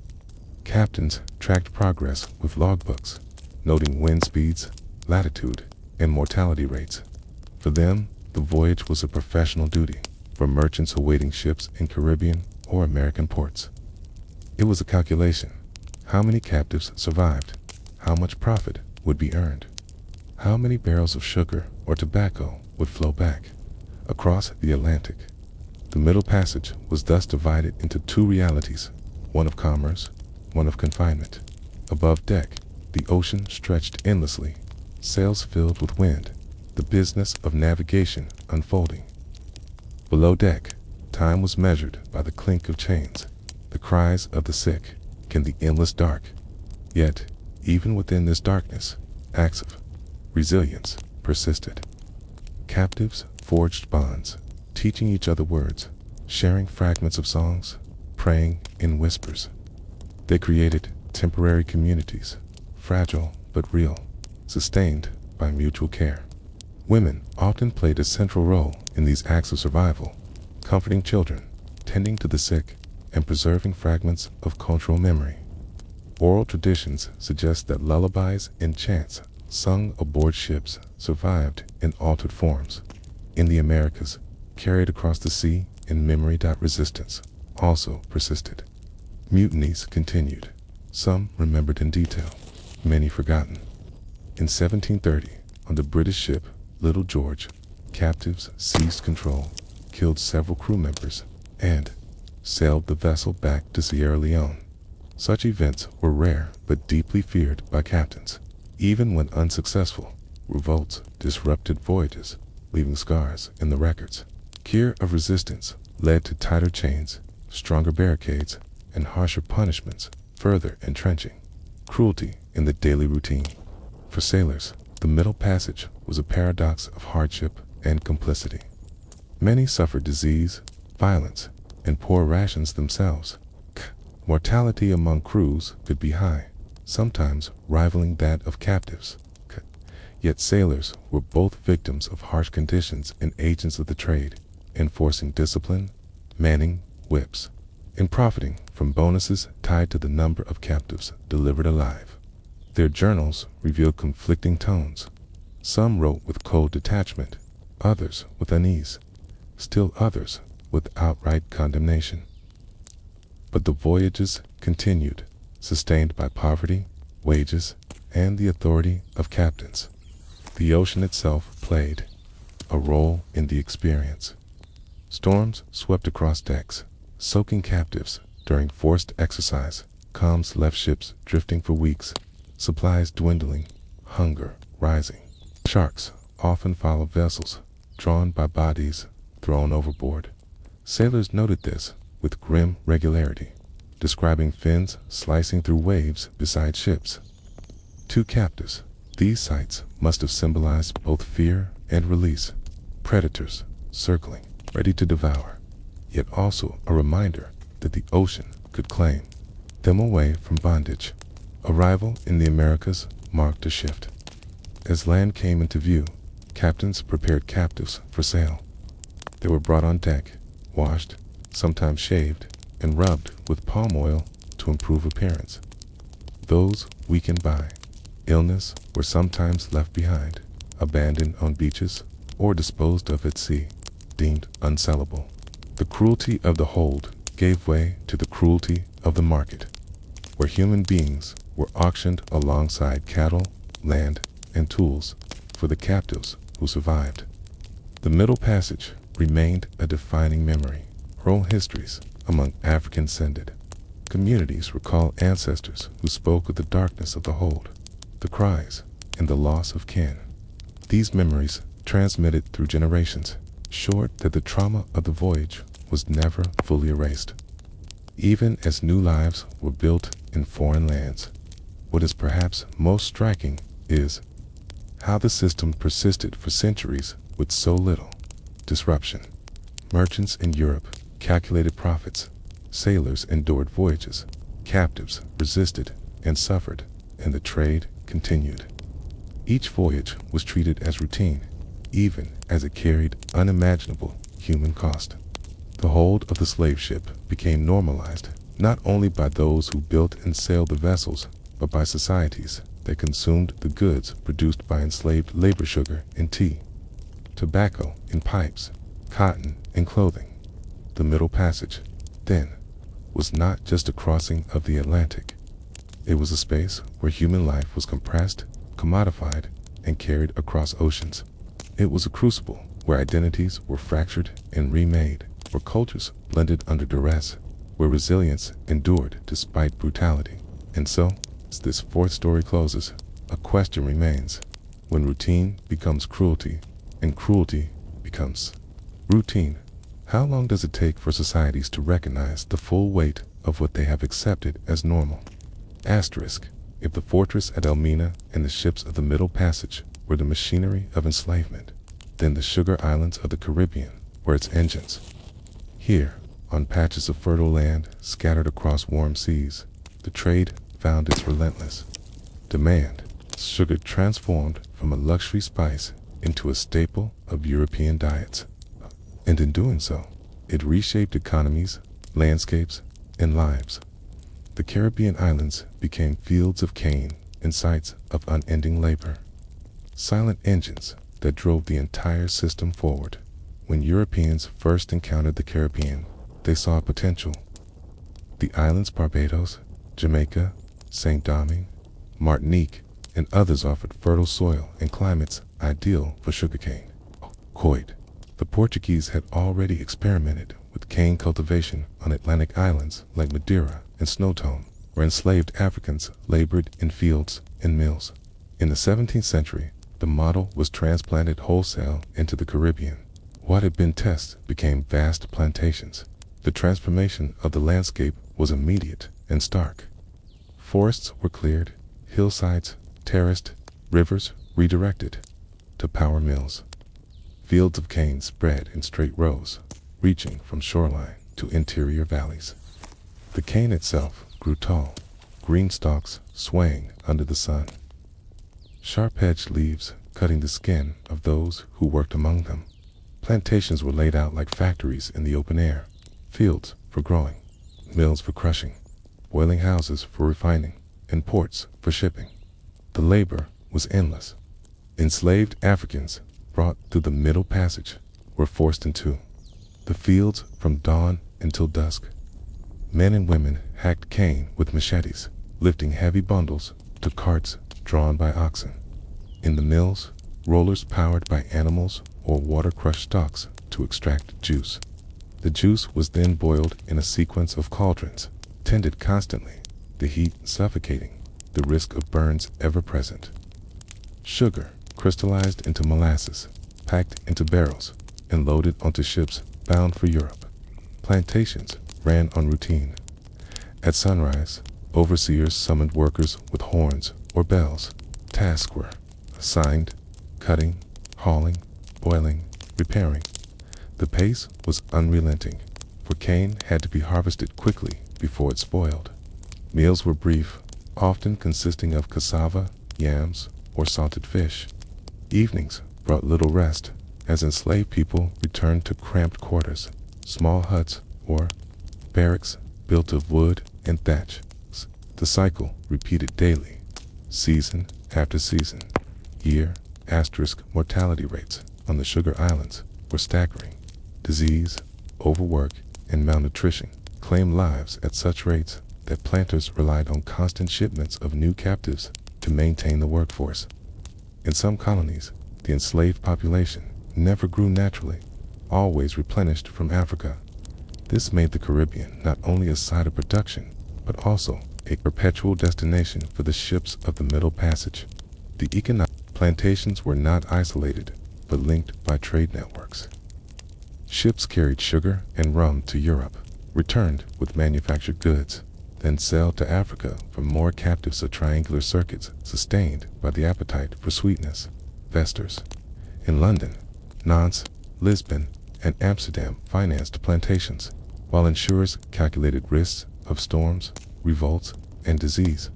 Captains tracked progress with logbooks, noting wind speeds, latitude, and mortality rates. For them, the voyage was a professional duty. For merchants awaiting ships in Caribbean or American ports, it was a calculation. How many captives survived? How much profit would be earned? How many barrels of sugar or tobacco would flow back across the Atlantic? The Middle Passage was thus divided into two realities, one of commerce, one of confinement. Above deck, the ocean stretched endlessly, sails filled with wind, the business of navigation unfolding. Below deck, time was measured by the clink of chains, the cries of the sick, and the endless dark. Yet, even within this darkness, acts of resilience persisted. Captives forged bonds, teaching each other words, sharing fragments of songs, praying in whispers. They created temporary communities, fragile but real, sustained by mutual care. Women often played a central role in these acts of survival, comforting children, tending to the sick, and preserving fragments of cultural memory. Oral traditions suggest that lullabies and chants sung aboard ships survived in altered forms. In the Americas, carried across the sea in memory. Resistance also persisted. Mutinies continued, some remembered in detail, many forgotten. In 1730, on the British ship Little George, captives seized control, killed several crew members, and sailed the vessel back to Sierra Leone. Such events were rare but deeply feared by captains. Even when unsuccessful, revolts disrupted voyages, leaving scars in the records. Fear of resistance led to tighter chains, stronger barricades, and harsher punishments, further entrenching cruelty in the daily routine. For sailors, the Middle Passage was a paradox of hardship and complicity. Many suffered disease, violence, and poor rations themselves. Mortality among crews could be high, sometimes rivaling that of captives. Yet sailors were both victims of harsh conditions and agents of the trade, enforcing discipline, manning whips, and profiting from bonuses tied to the number of captives delivered alive. Their journals revealed conflicting tones. Some wrote with cold detachment, others with unease, still others with outright condemnation. But the voyages continued, sustained by poverty, wages, and the authority of captains. The ocean itself played a role in the experience. Storms swept across decks, soaking captives during forced exercise. Calms left ships drifting for weeks, supplies dwindling, hunger rising. Sharks often follow vessels, drawn by bodies thrown overboard. Sailors noted this with grim regularity, describing fins slicing through waves beside ships. To captives, these sights must have symbolized both fear and release, predators circling, ready to devour, yet also a reminder that the ocean could claim them away from bondage. Arrival in the Americas marked a shift. As land came into view, captains prepared captives for sale. They were brought on deck, washed, sometimes shaved, and rubbed with palm oil to improve appearance. Those weakened by illness were sometimes left behind, abandoned on beaches, or disposed of at sea, deemed unsellable. The cruelty of the hold gave way to the cruelty of the market, where human beings were auctioned alongside cattle, land, and tools for the captives who survived. The Middle Passage remained a defining memory. Oral histories among African descended communities recall ancestors who spoke of the darkness of the hold, the cries, and the loss of kin. These memories, transmitted through generations, showed that the trauma of the voyage was never fully erased. Even as new lives were built in foreign lands, what is perhaps most striking is how the system persisted for centuries with so little disruption. Merchants in Europe calculated profits, sailors endured voyages, captives resisted and suffered, and the trade continued. Each voyage was treated as routine, even as it carried unimaginable human cost. The hold of the slave ship became normalized not only by those who built and sailed the vessels, but by societies that consumed the goods produced by enslaved labor: sugar and tea, tobacco and pipes, cotton and clothing. The Middle Passage, then, was not just a crossing of the Atlantic. It was a space where human life was compressed, commodified, and carried across oceans. It was a crucible where identities were fractured and remade, where cultures blended under duress, where resilience endured despite brutality. And so, as this fourth story closes, a question remains. When routine becomes cruelty, and cruelty becomes routine, how long does it take for societies to recognize the full weight of what they have accepted as normal? Asterisk. If the fortress at Elmina and the ships of the Middle Passage were the machinery of enslavement, then the sugar islands of the Caribbean were its engines. Here, on patches of fertile land scattered across warm seas, the trade found its relentless demand. Sugar transformed from a luxury spice into a staple of European diets. And in doing so, it reshaped economies, landscapes, and lives. The Caribbean islands became fields of cane and sites of unending labor, silent engines that drove the entire system forward. When Europeans first encountered the Caribbean, they saw potential. The islands Barbados, Jamaica, St. Domingue, Martinique, and others offered fertile soil and climates ideal for sugarcane. Coit. The Portuguese had already experimented with cane cultivation on Atlantic islands like Madeira and Snowtown, where enslaved Africans labored in fields and mills. In the 17th century, the model was transplanted wholesale into the Caribbean. What had been tests became vast plantations. The transformation of the landscape was immediate and stark. Forests were cleared, hillsides terraced, Rivers redirected to power mills. Fields of cane spread in straight rows, reaching from shoreline to interior valleys. The cane itself grew tall, green stalks swaying under the sun. Sharp-edged leaves cutting the skin of those who worked among them. Plantations were laid out like factories in the open air, fields for growing, mills for crushing, boiling houses for refining, and ports for shipping. The labor was endless. Enslaved Africans brought through the Middle Passage were forced into the fields from dawn until dusk. Men and women hacked cane with machetes, lifting heavy bundles to carts drawn by oxen. In the mills, rollers powered by animals or water crushed stalks to extract juice. The juice was then boiled in a sequence of cauldrons, tended constantly, the heat suffocating, the risk of burns ever present. Sugar crystallized into molasses, packed into barrels, and loaded onto ships bound for Europe. Plantations ran on routine. At sunrise, overseers summoned workers with horns or bells. Tasks were assigned: cutting, hauling, boiling, repairing. The pace was unrelenting, for cane had to be harvested quickly before it spoiled. Meals were brief, often consisting of cassava, yams, or salted fish. Evenings brought little rest, as enslaved people returned to cramped quarters, small huts, or barracks built of wood and thatch. The cycle repeated daily, season after season. Year asterisk mortality rates on the Sugar Islands were staggering. Disease, overwork, and malnutrition claimed lives at such rates that planters relied on constant shipments of new captives to maintain the workforce. In some colonies, the enslaved population never grew naturally, always replenished from Africa. This made the Caribbean not only a site of production, but also a perpetual destination for the ships of the Middle Passage. The economic plantations were not isolated, but linked by trade networks. Ships carried sugar and rum to Europe, returned with manufactured goods, then sailed to Africa for more captives of triangular circuits sustained by the appetite for sweetness. Investors in London, Nantes, Lisbon, and Amsterdam financed plantations, while insurers calculated risks of storms, revolts, and disease.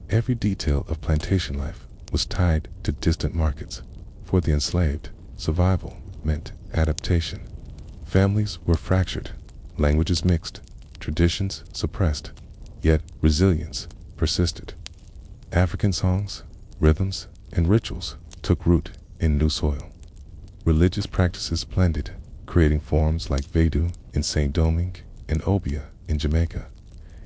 Every detail of plantation life was tied to distant markets. For the enslaved, survival meant adaptation. Families were fractured, languages mixed, traditions suppressed, yet resilience persisted. African songs, rhythms, and rituals took root in new soil. Religious practices blended, creating forms like Vedu in Saint Domingue and Obia in Jamaica.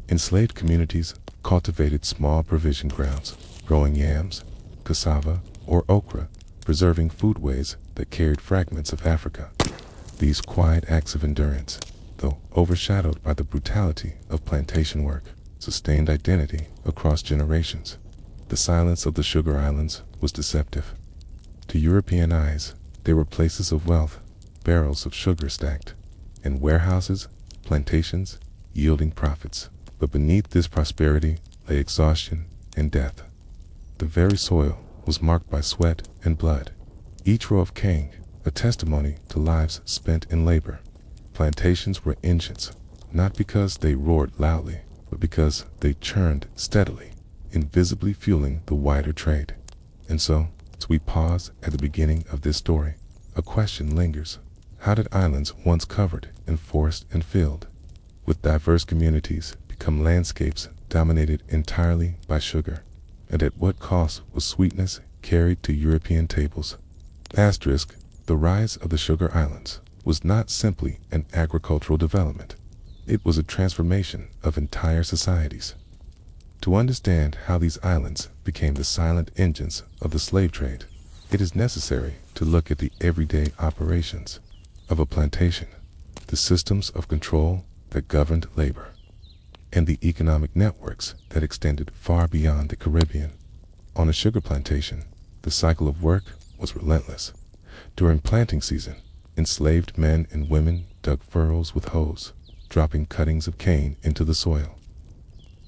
Enslaved communities cultivated small provision grounds, growing yams, cassava, or okra, preserving foodways that carried fragments of Africa. These quiet acts of endurance, though overshadowed by the brutality of plantation work, sustained identity across generations. The silence of the Sugar Islands was deceptive. To European eyes, they were places of wealth, barrels of sugar stacked, and warehouses, plantations, yielding profits. But beneath this prosperity lay exhaustion and death. The very soil was marked by sweat and blood. Each row of cane, a testimony to lives spent in labor. Plantations were engines, not because they roared loudly, but because they churned steadily, invisibly fueling the wider trade. And so, as we pause at the beginning of this story, a question lingers. How did islands once covered in forest and field, with diverse communities, become landscapes dominated entirely by sugar? And at what cost was sweetness carried to European tables? The rise of the Sugar Islands was not simply an agricultural development. It was a transformation of entire societies. To understand how these islands became the silent engines of the slave trade, it is necessary to look at the everyday operations of a plantation, the systems of control that governed labor, and the economic networks that extended far beyond the Caribbean. On a sugar plantation, the cycle of work was relentless. During planting season, enslaved men and women dug furrows with hoes, dropping cuttings of cane into the soil.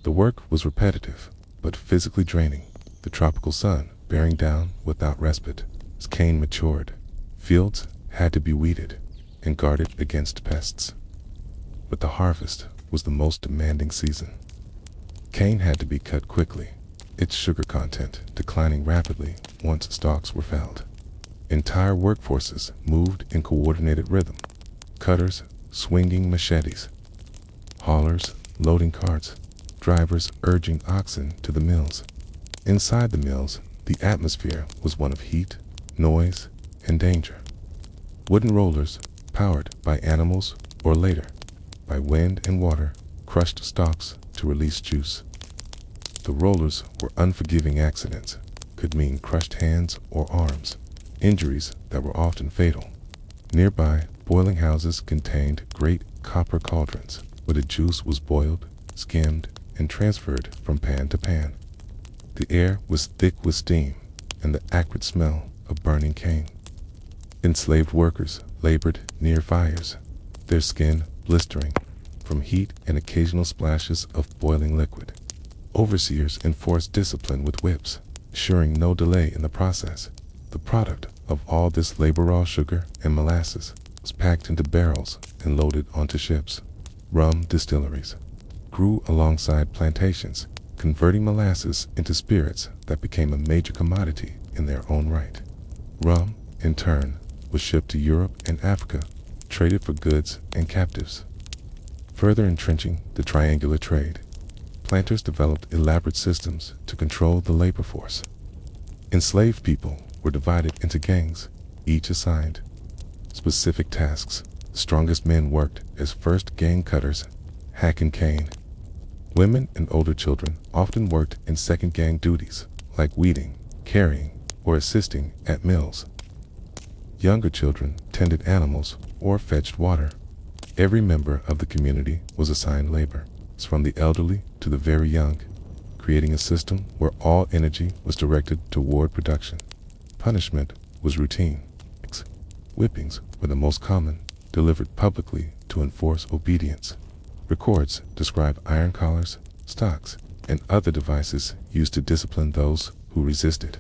The work was repetitive, but physically draining. The tropical sun bearing down without respite. As cane matured, fields had to be weeded and guarded against pests. But the harvest was the most demanding season. Cane had to be cut quickly, its sugar content declining rapidly once stalks were felled. Entire workforces moved in coordinated rhythm, cutters swinging machetes, haulers loading carts, drivers urging oxen to the mills. Inside the mills, the atmosphere was one of heat, noise, and danger. Wooden rollers, powered by animals or later by wind and water, crushed stalks to release juice. The rollers were unforgiving. Accidents could mean crushed hands or arms, injuries that were often fatal. Nearby, boiling houses contained great copper cauldrons where the juice was boiled, skimmed, and transferred from pan to pan. The air was thick with steam and the acrid smell of burning cane. Enslaved workers labored near fires, their skin blistering from heat and occasional splashes of boiling liquid. Overseers enforced discipline with whips, ensuring no delay in the process. The product of all this labor, raw sugar and molasses, was packed into barrels and loaded onto ships. Rum distilleries grew alongside plantations, converting molasses into spirits that became a major commodity in their own right. Rum, in turn, was shipped to Europe and Africa, traded for goods and captives. Further entrenching the triangular trade, planters developed elaborate systems to control the labor force. Enslaved people were divided into gangs, each assigned specific tasks. The strongest men worked as first gang cutters, hacking cane. Women and older children often worked in second gang duties, like weeding, carrying, or assisting at mills. Younger children tended animals or fetched water. Every member of the community was assigned labor, from the elderly to the very young, creating a system where all energy was directed toward production. Punishment was routine. Whippings were the most common, delivered publicly to enforce obedience. Records describe iron collars, stocks, and other devices used to discipline those who resisted.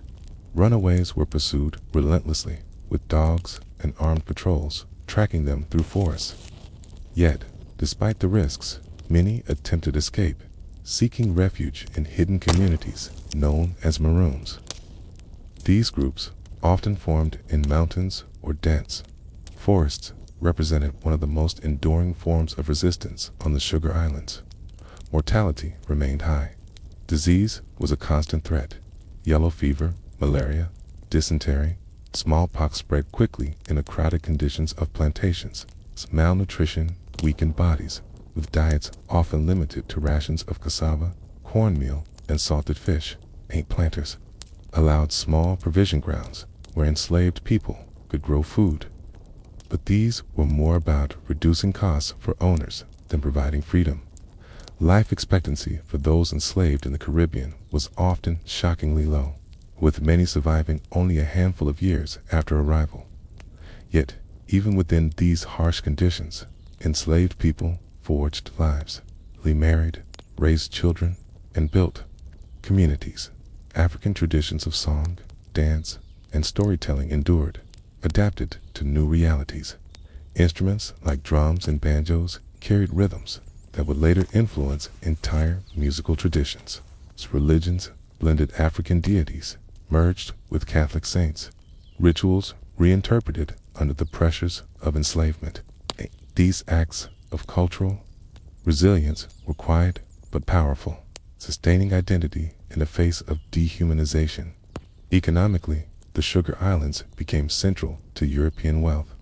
Runaways were pursued relentlessly, with dogs and armed patrols tracking them through forests. Yet, despite the risks, many attempted escape, seeking refuge in hidden communities known as maroons. These groups often formed in mountains or dense forests, represented one of the most enduring forms of resistance on the Sugar Islands. Mortality remained high. Disease was a constant threat. Yellow fever, malaria, dysentery, smallpox spread quickly in the crowded conditions of plantations. Malnutrition weakened bodies, with diets often limited to rations of cassava, cornmeal, and salted fish. Planters allowed small provision grounds where enslaved people could grow food. But these were more about reducing costs for owners than providing freedom. Life expectancy for those enslaved in the Caribbean was often shockingly low, with many surviving only a handful of years after arrival. Yet, even within these harsh conditions, enslaved people forged lives. They married, raised children, and built communities. African traditions of song, dance, and storytelling endured, adapted to new realities. Instruments like drums and banjos carried rhythms that would later influence entire musical traditions. Religions blended African deities, merged with Catholic saints. Rituals reinterpreted under the pressures of enslavement. These acts of cultural resilience were quiet but powerful, sustaining identity in the face of dehumanization. Economically, the Sugar Islands became central to European wealth.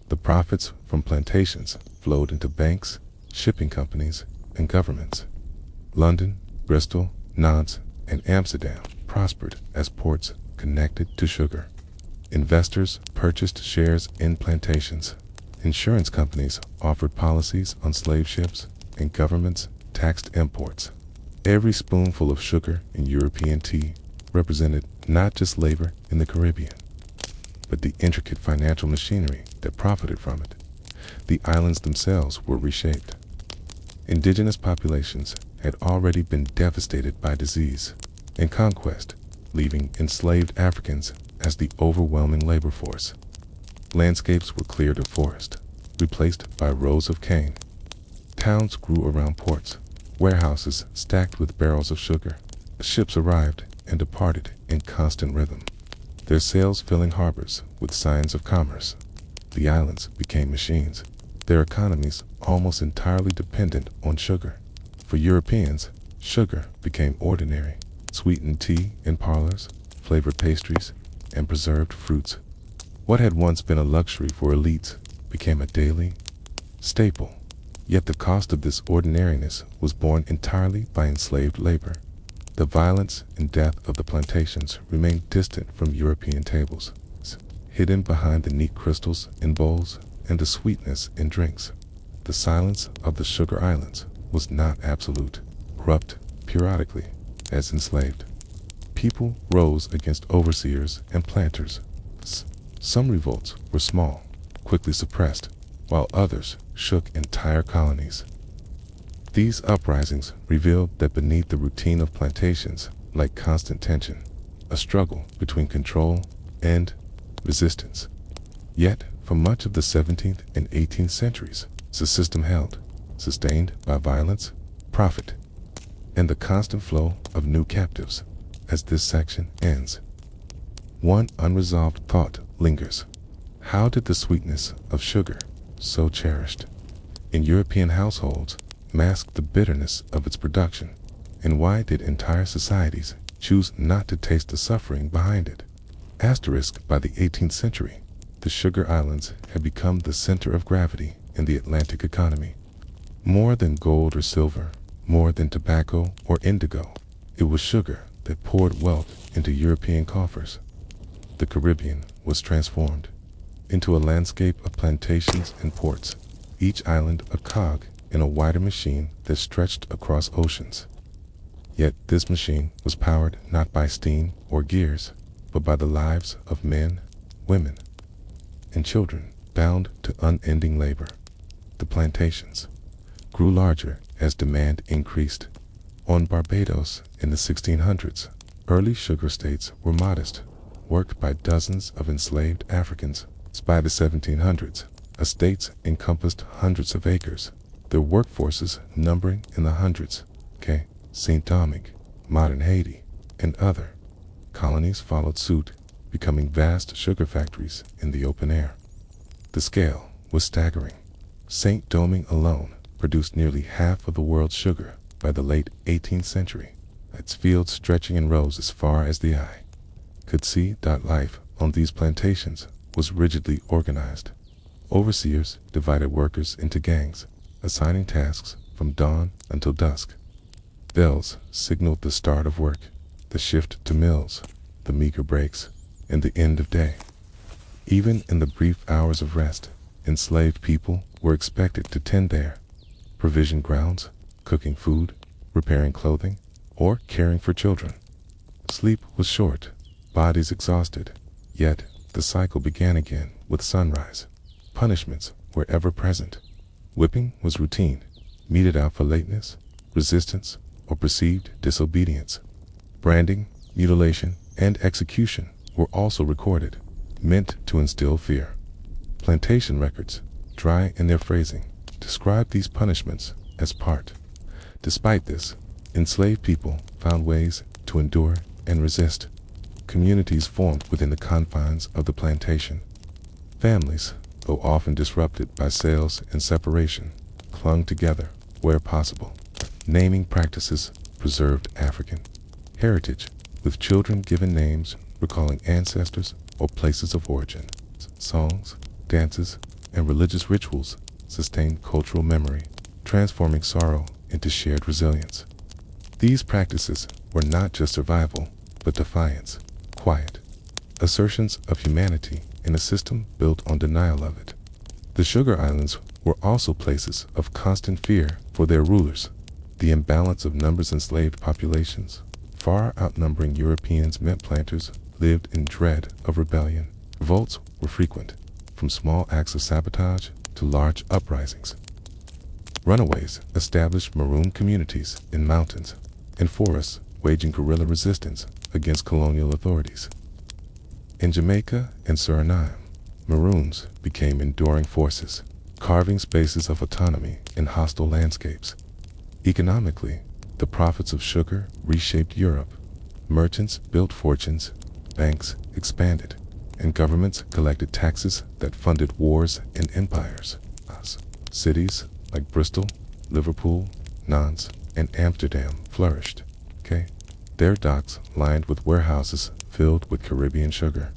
The profits from plantations flowed into banks, shipping companies, and governments. London, Bristol, Nantes, and Amsterdam prospered as ports connected to sugar. Investors purchased shares in plantations. Insurance companies offered policies on slave ships, and governments taxed imports. Every spoonful of sugar in European tea represented not just labor in the Caribbean, but the intricate financial machinery that profited from it. The islands themselves were reshaped. Indigenous populations had already been devastated by disease and conquest, leaving enslaved Africans as the overwhelming labor force. Landscapes were cleared of forest, replaced by rows of cane. Towns grew around ports, warehouses stacked with barrels of sugar. Ships arrived and departed in constant rhythm, their sails filling harbors with signs of commerce. The islands became machines, their economies almost entirely dependent on sugar. For Europeans, sugar became ordinary. Sweetened tea in parlors, flavored pastries, and preserved fruits. What had once been a luxury for elites became a daily staple. Yet the cost of this ordinariness was borne entirely by enslaved labor. The violence and death of the plantations remained distant from European tables, hidden behind the neat crystals in bowls and the sweetness in drinks. The silence of the sugar islands was not absolute, corrupt periodically, as enslaved. People rose against overseers and planters. Some revolts were small, quickly suppressed, while others shook entire colonies. These uprisings revealed that beneath the routine of plantations lay constant tension, a struggle between control and resistance. Yet, for much of the 17th and 18th centuries, the system held, sustained by violence, profit, and the constant flow of new captives. As this section ends, one unresolved thought lingers. How did the sweetness of sugar, so cherished in European households, mask the bitterness of its production? And why did entire societies choose not to taste the suffering behind it? Asterisk, by the 18th century, the sugar islands had become the center of gravity in the Atlantic economy. More than gold or silver, more than tobacco or indigo, it was sugar that poured wealth into European coffers. The Caribbean was transformed into a landscape of plantations and ports, each island a cog in a wider machine that stretched across oceans. Yet this machine was powered not by steam or gears, but by the lives of men, women, and children bound to unending labor. The plantations grew larger as demand increased. On Barbados in the 1600s, early sugar estates were modest, worked by dozens of enslaved Africans. By the 1700s, estates encompassed hundreds of acres, their workforces numbering in the hundreds. St. Domingue, modern Haiti, and other colonies followed suit, becoming vast sugar factories in the open air. The scale was staggering. St. Domingue alone produced nearly half of the world's sugar by the late 18th century, its fields stretching in rows as far as the eye could see. Life on these plantations was rigidly organized. Overseers divided workers into gangs, assigning tasks from dawn until dusk. Bells signaled the start of work, the shift to mills, the meager breaks, and the end of day. Even in the brief hours of rest, enslaved people were expected to tend their provision grounds, cooking food, repairing clothing, or caring for children. Sleep was short, bodies exhausted, yet the cycle began again with sunrise. Punishments were ever present. Whipping was routine, meted out for lateness, resistance, or perceived disobedience. Branding, mutilation, and execution were also recorded, meant to instill fear. Plantation records, dry in their phrasing, describe these punishments as part. Despite this, enslaved people found ways to endure and resist. Communities formed within the confines of the plantation. Families, though often disrupted by sales and separation, clung together where possible. Naming practices preserved African heritage, with children given names recalling ancestors or places of origin. Songs, dances, and religious rituals sustained cultural memory, transforming sorrow into shared resilience. These practices were not just survival, but defiance, quiet assertions of humanity in a system built on denial of it. The Sugar Islands were also places of constant fear for their rulers. The imbalance of numbers enslaved populations, far outnumbering Europeans, meant planters lived in dread of rebellion. Revolts were frequent, from small acts of sabotage to large uprisings. Runaways established maroon communities in mountains and forests waging guerrilla resistance against colonial authorities. In Jamaica and Suriname, Maroons became enduring forces, carving spaces of autonomy in hostile landscapes. Economically, the profits of sugar reshaped Europe. Merchants built fortunes, banks expanded, and governments collected taxes that funded wars and empires. Cities like Bristol, Liverpool, Nantes, and Amsterdam flourished. Their docks lined with warehouses filled with Caribbean sugar.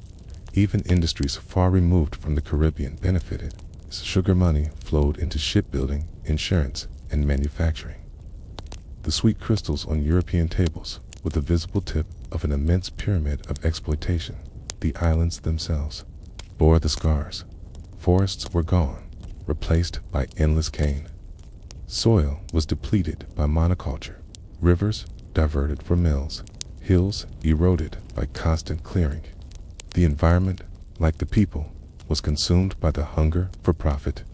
Even industries far removed from the Caribbean benefited. Sugar money flowed into shipbuilding, insurance, and manufacturing. The sweet crystals on European tables were the visible tip of an immense pyramid of exploitation. The islands themselves bore the scars. Forests were gone, replaced by endless cane. Soil was depleted by monoculture. Rivers diverted for mills. Hills eroded by constant clearing. The environment, like the people, was consumed by the hunger for profit.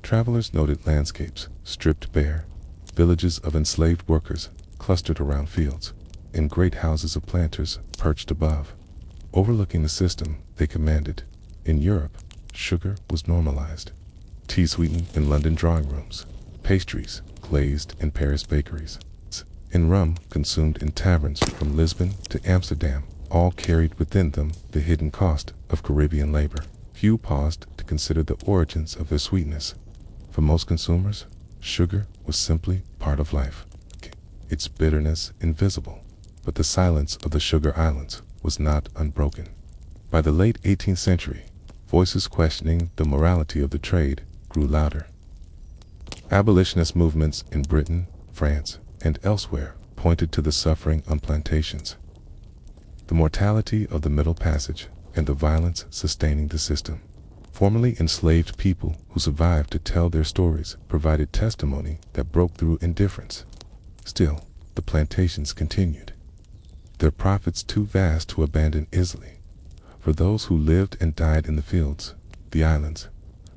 Travelers noted landscapes stripped bare, villages of enslaved workers clustered around fields, and great houses of planters perched above, overlooking the system they commanded. In Europe, sugar was normalized. Tea sweetened in London drawing rooms, pastries glazed in Paris bakeries, and rum consumed in taverns from Lisbon to Amsterdam, all carried within them the hidden cost of Caribbean labor. Few paused to consider the origins of their sweetness. For most consumers, sugar was simply part of life, its bitterness invisible. But the silence of the sugar islands was not unbroken. By the late 18th century, voices questioning the morality of the trade grew louder. Abolitionist movements in Britain, France, and elsewhere pointed to the suffering on plantations, the mortality of the Middle Passage, and the violence sustaining the system. Formerly enslaved people who survived to tell their stories provided testimony that broke through indifference. Still, the plantations continued, their profits too vast to abandon easily. For those who lived and died in the fields, the islands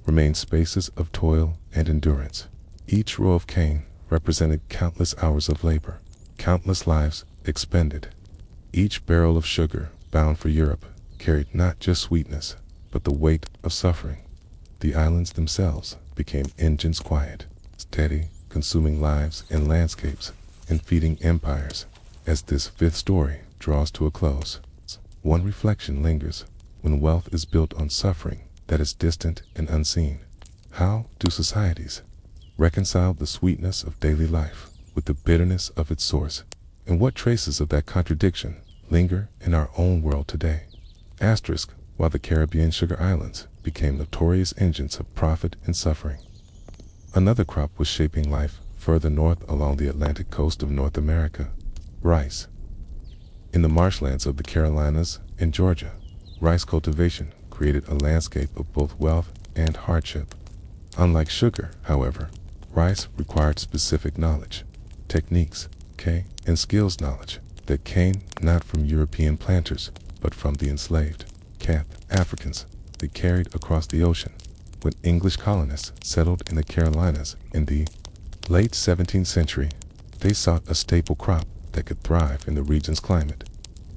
remained spaces of toil and endurance. Each row of cane represented countless hours of labor, countless lives expended. Each barrel of sugar bound for Europe carried not just sweetness, but the weight of suffering. The islands themselves became engines quiet, steady, consuming lives and landscapes, and feeding empires. As this fifth story draws to a close, one reflection lingers: when wealth is built on suffering that is distant and unseen, how do societies reconcile the sweetness of daily life with the bitterness of its source? And what traces of that contradiction linger in our own world today? While the Caribbean sugar islands became notorious engines of profit and suffering, another crop was shaping life further north along the Atlantic coast of North America: rice. In the marshlands of the Carolinas and Georgia, rice cultivation created a landscape of both wealth and hardship. Unlike sugar, however, rice required specific knowledge, techniques, and skills knowledge that came not from European planters, but from the enslaved Africans they carried across the ocean. When English colonists settled in the Carolinas in the late 17th century, they sought a staple crop that could thrive in the region's climate.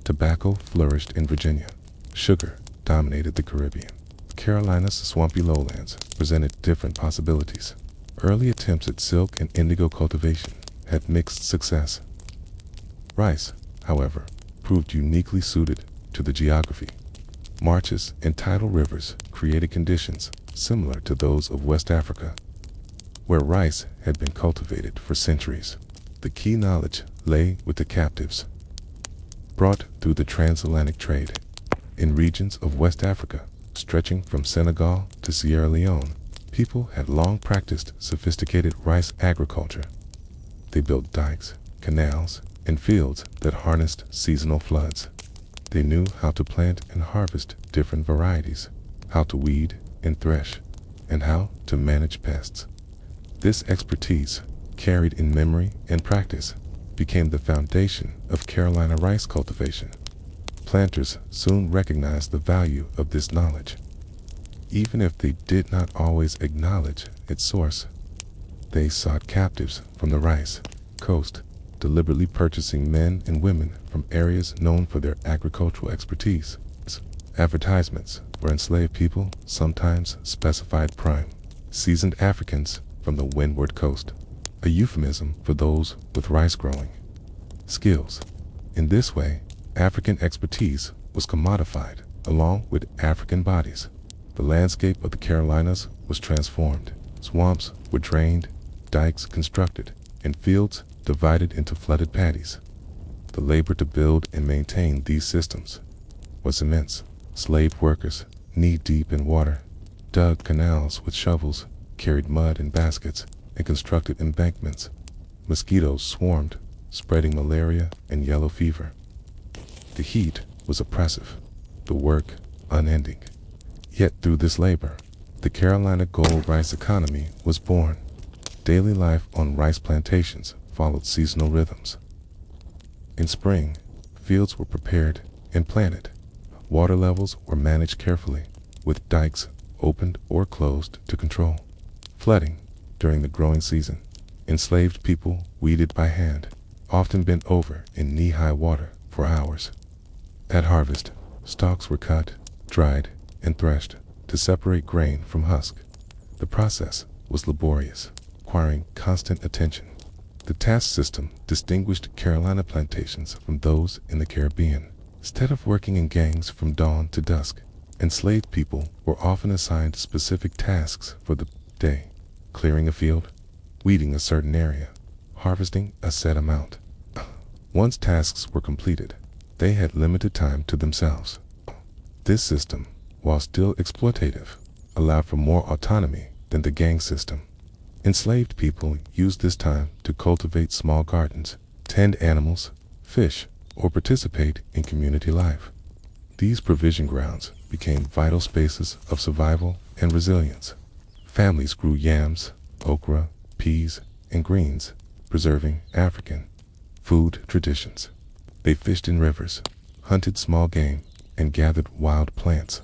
Tobacco flourished in Virginia. Sugar dominated the Caribbean. Carolina's swampy lowlands presented different possibilities. Early attempts at silk and indigo cultivation had mixed success. Rice, however, proved uniquely suited to the geography. Marshes and tidal rivers created conditions similar to those of West Africa, where rice had been cultivated for centuries. The key knowledge lay with the captives brought through the Transatlantic Trade. In regions of West Africa, stretching from Senegal to Sierra Leone, people had long practiced sophisticated rice agriculture. They built dikes, canals, and fields that harnessed seasonal floods. They knew how to plant and harvest different varieties, how to weed and thresh, and how to manage pests. This expertise, carried in memory and practice, became the foundation of Carolina rice cultivation. Planters soon recognized the value of this knowledge. Even if they did not always acknowledge its source, they sought captives from the rice coast deliberately purchasing men and women from areas known for their agricultural expertise. Advertisements for enslaved people sometimes specified prime, seasoned Africans from the windward coast, a euphemism for those with rice growing skills. In this way, African expertise was commodified along with African bodies. The landscape of the Carolinas was transformed. Swamps were drained, dikes constructed, and fields divided into flooded paddies. The labor to build and maintain these systems was immense. Slave workers, knee-deep in water, dug canals with shovels, carried mud in baskets, and constructed embankments. Mosquitoes swarmed, spreading malaria and yellow fever. The heat was oppressive, the work unending. Yet through this labor, the Carolina gold rice economy was born. Daily life on rice plantations followed seasonal rhythms. In spring, fields were prepared and planted. Water levels were managed carefully, with dikes opened or closed to control flooding. During the growing season, enslaved people weeded by hand, often bent over in knee-high water for hours. At harvest, stalks were cut, dried, and threshed to separate grain from husk. The process was laborious, requiring constant attention. The task system distinguished Carolina plantations from those in the Caribbean. Instead of working in gangs from dawn to dusk, enslaved people were often assigned specific tasks for the day: clearing a field, weeding a certain area, harvesting a set amount. Once tasks were completed, they had limited time to themselves. This system, while still exploitative, allowed for more autonomy than the gang system. Enslaved people used this time to cultivate small gardens, tend animals, fish, or participate in community life. These provision grounds became vital spaces of survival and resilience. Families grew yams, okra, peas, and greens, preserving African food traditions. They fished in rivers, hunted small game, and gathered wild plants.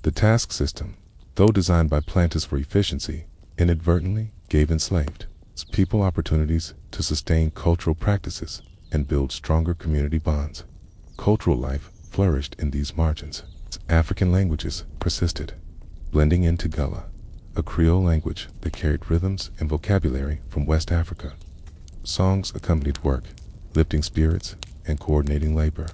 The task system, though designed by planters for efficiency, inadvertently gave enslaved people opportunities to sustain cultural practices and build stronger community bonds. Cultural life flourished in these margins. African languages persisted, blending into Gullah, a Creole language that carried rhythms and vocabulary from West Africa. Songs accompanied work, lifting spirits and coordinating labor.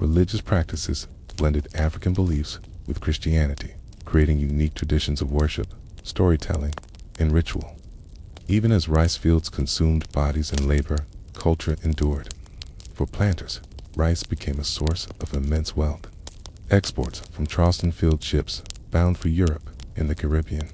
Religious practices blended African beliefs with Christianity, creating unique traditions of worship, storytelling, and ritual. Even as rice fields consumed bodies and labor, culture endured. For planters, rice became a source of immense wealth. Exports from Charleston-filled ships bound for Europe and the Caribbean.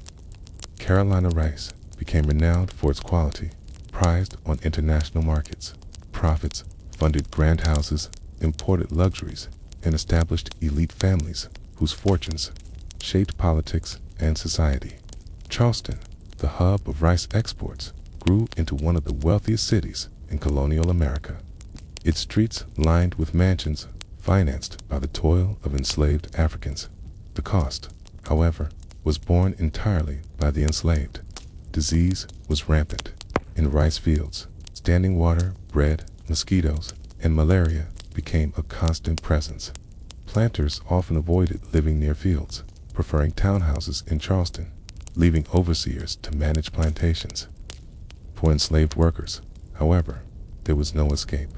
Carolina rice became renowned for its quality, prized on international markets. Profits funded grand houses, imported luxuries, and established elite families whose fortunes shaped politics and society. Charleston, the hub of rice exports, grew into one of the wealthiest cities in colonial America. Its streets lined with mansions financed by the toil of enslaved Africans. The cost, however, was borne entirely by the enslaved. Disease was rampant. In rice fields, standing water, bread, mosquitoes, and malaria became a constant presence. Planters often avoided living near fields, preferring townhouses in Charleston, leaving overseers to manage plantations. For enslaved workers, however, there was no escape.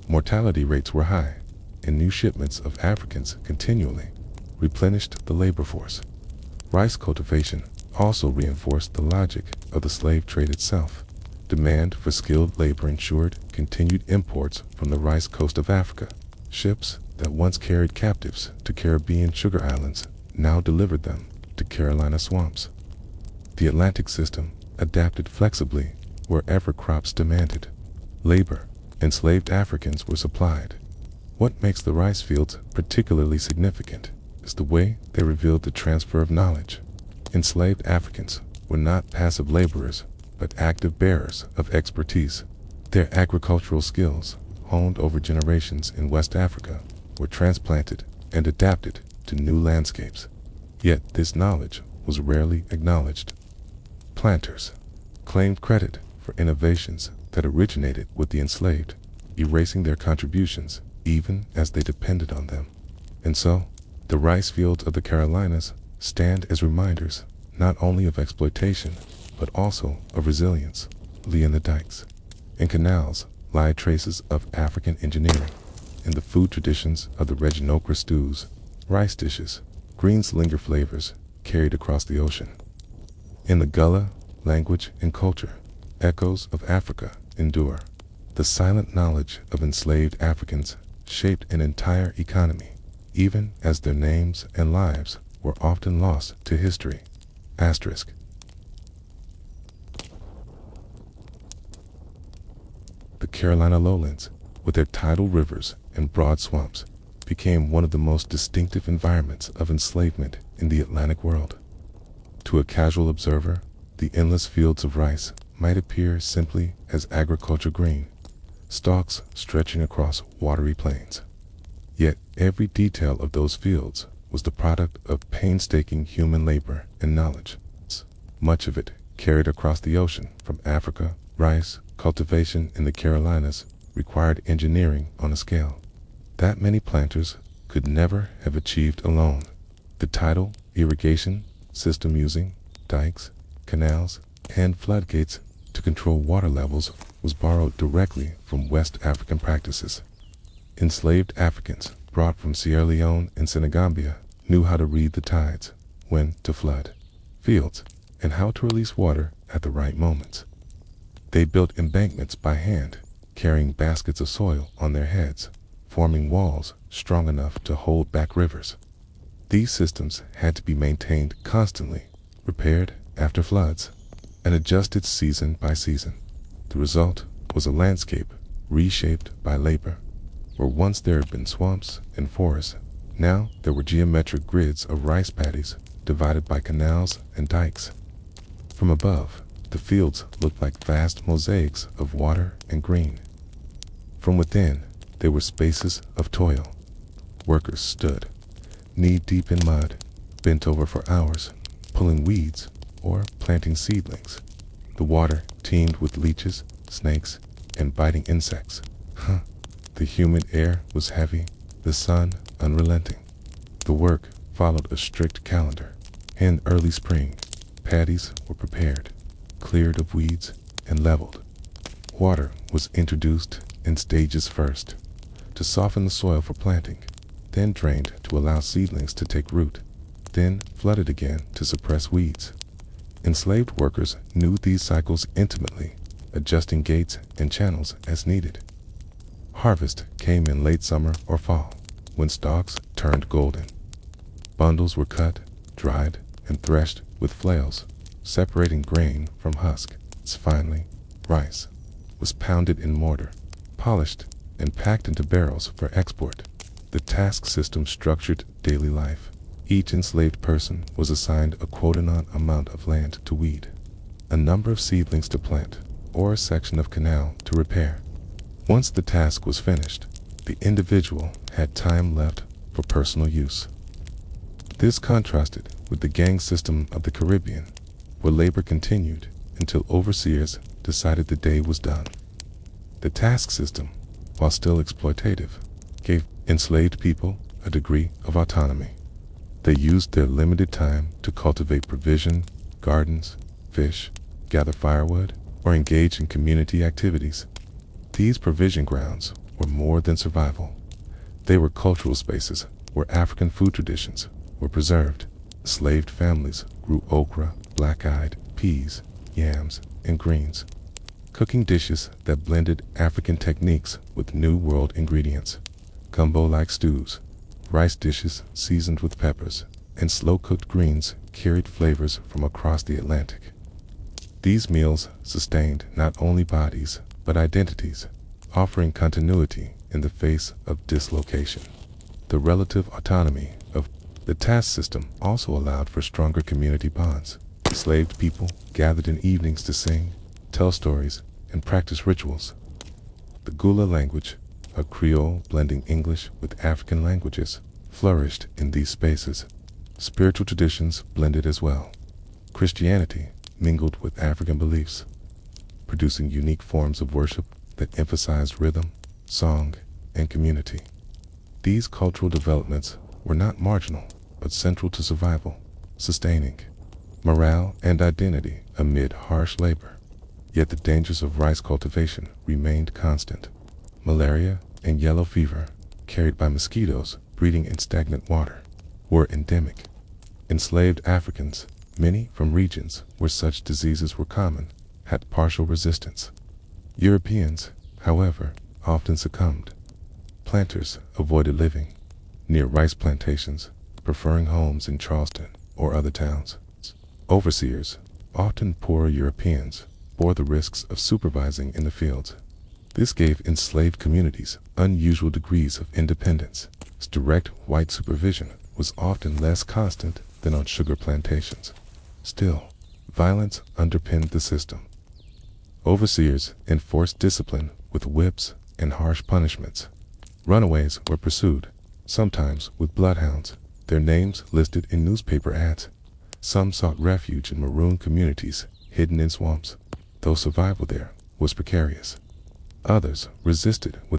Mortality rates were high, and new shipments of Africans continually replenished the labor force. Rice cultivation also reinforced the logic of the slave trade itself. Demand for skilled labor ensured continued imports from the rice coast of Africa. Ships that once carried captives to Caribbean sugar islands now delivered them to Carolina swamps. The Atlantic system adapted flexibly wherever crops demanded labor. Enslaved Africans were supplied. What makes the rice fields particularly significant is the way they revealed the transfer of knowledge. Enslaved Africans were not passive laborers, but active bearers of expertise. Their agricultural skills, honed over generations in West Africa, were transplanted and adapted to new landscapes. Yet this knowledge was rarely acknowledged. Planters claimed credit for innovations that originated with the enslaved, erasing their contributions even as they depended on them. And so, the rice fields of the Carolinas stand as reminders not only of exploitation, but also of resilience. In the dikes and canals lie traces of African engineering. In the food traditions of the region, okra stews, rice dishes, greens linger flavors carried across the ocean. In the Gullah, language and culture, echoes of Africa endure. The silent knowledge of enslaved Africans shaped an entire economy, even as their names and lives were often lost to history. Asterisk. The Carolina lowlands, with their tidal rivers and broad swamps, became one of the most distinctive environments of enslavement in the Atlantic world. To a casual observer, the endless fields of rice might appear simply as agriculture green, stalks stretching across watery plains. Yet every detail of those fields was the product of painstaking human labor and knowledge. Much of it carried across the ocean from Africa. Rice cultivation in the Carolinas required engineering on a scale that many planters could never have achieved alone. The tidal irrigation system using dikes, canals, and floodgates to control water levels was borrowed directly from West African practices. Enslaved Africans brought from Sierra Leone and Senegambia knew how to read the tides, when to flood fields, and how to release water at the right moments. They built embankments by hand, carrying baskets of soil on their heads, forming walls strong enough to hold back rivers. These systems had to be maintained constantly, repaired after floods, and adjusted season by season. The result was a landscape reshaped by labor. Where once there had been swamps and forests, now there were geometric grids of rice paddies divided by canals and dikes. From above, the fields looked like vast mosaics of water and green. From within, they were spaces of toil. Workers stood, knee-deep in mud, bent over for hours, pulling weeds or planting seedlings. The water teemed with leeches, snakes, and biting insects. The humid air was heavy, the sun unrelenting. The work followed a strict calendar. In early spring, paddies were prepared, cleared of weeds, and leveled. Water was introduced in stages first, to soften the soil for planting, then drained to allow seedlings to take root, then flooded again to suppress weeds. Enslaved workers knew these cycles intimately, adjusting gates and channels as needed. Harvest came in late summer or fall, when stalks turned golden. Bundles were cut, dried, and threshed with flails, separating grain from husk. Finally, rice was pounded in mortar, polished, and packed into barrels for export. The task system structured daily life. Each enslaved person was assigned a quoted-on amount of land to weed, a number of seedlings to plant, or a section of canal to repair. Once the task was finished, the individual had time left for personal use. This contrasted with the gang system of the Caribbean, where labor continued until overseers decided the day was done. The task system, while still exploitative, gave enslaved people a degree of autonomy. They used their limited time to cultivate provision, gardens, fish, gather firewood, or engage in community activities. These provision grounds were more than survival. They were cultural spaces where African food traditions were preserved. Enslaved families grew okra, black-eyed, peas, yams, and greens, cooking dishes that blended African techniques with New World ingredients. Gumbo-like stews, rice dishes seasoned with peppers, and slow-cooked greens carried flavors from across the Atlantic. These meals sustained not only bodies, but identities, offering continuity in the face of dislocation. The relative autonomy of the task system also allowed for stronger community bonds. Enslaved people gathered in evenings to sing, tell stories, and practice rituals. The Gullah language, a Creole blending English with African languages, flourished in these spaces. Spiritual traditions blended as well. Christianity mingled with African beliefs, producing unique forms of worship that emphasized rhythm, song, and community. These cultural developments were not marginal, but central to survival, sustaining morale and identity amid harsh labor. Yet the dangers of rice cultivation remained constant. Malaria and yellow fever, carried by mosquitoes breeding in stagnant water, were endemic. Enslaved Africans, many from regions where such diseases were common, had partial resistance. Europeans, however, often succumbed. Planters avoided living near rice plantations, preferring homes in Charleston or other towns. Overseers, often poorer Europeans, bore the risks of supervising in the fields. This gave enslaved communities unusual degrees of independence. Direct white supervision was often less constant than on sugar plantations. Still, violence underpinned the system. Overseers enforced discipline with whips and harsh punishments. Runaways were pursued, sometimes with bloodhounds, their names listed in newspaper ads. Some sought refuge in maroon communities hidden in swamps, though survival there was precarious. Others resisted with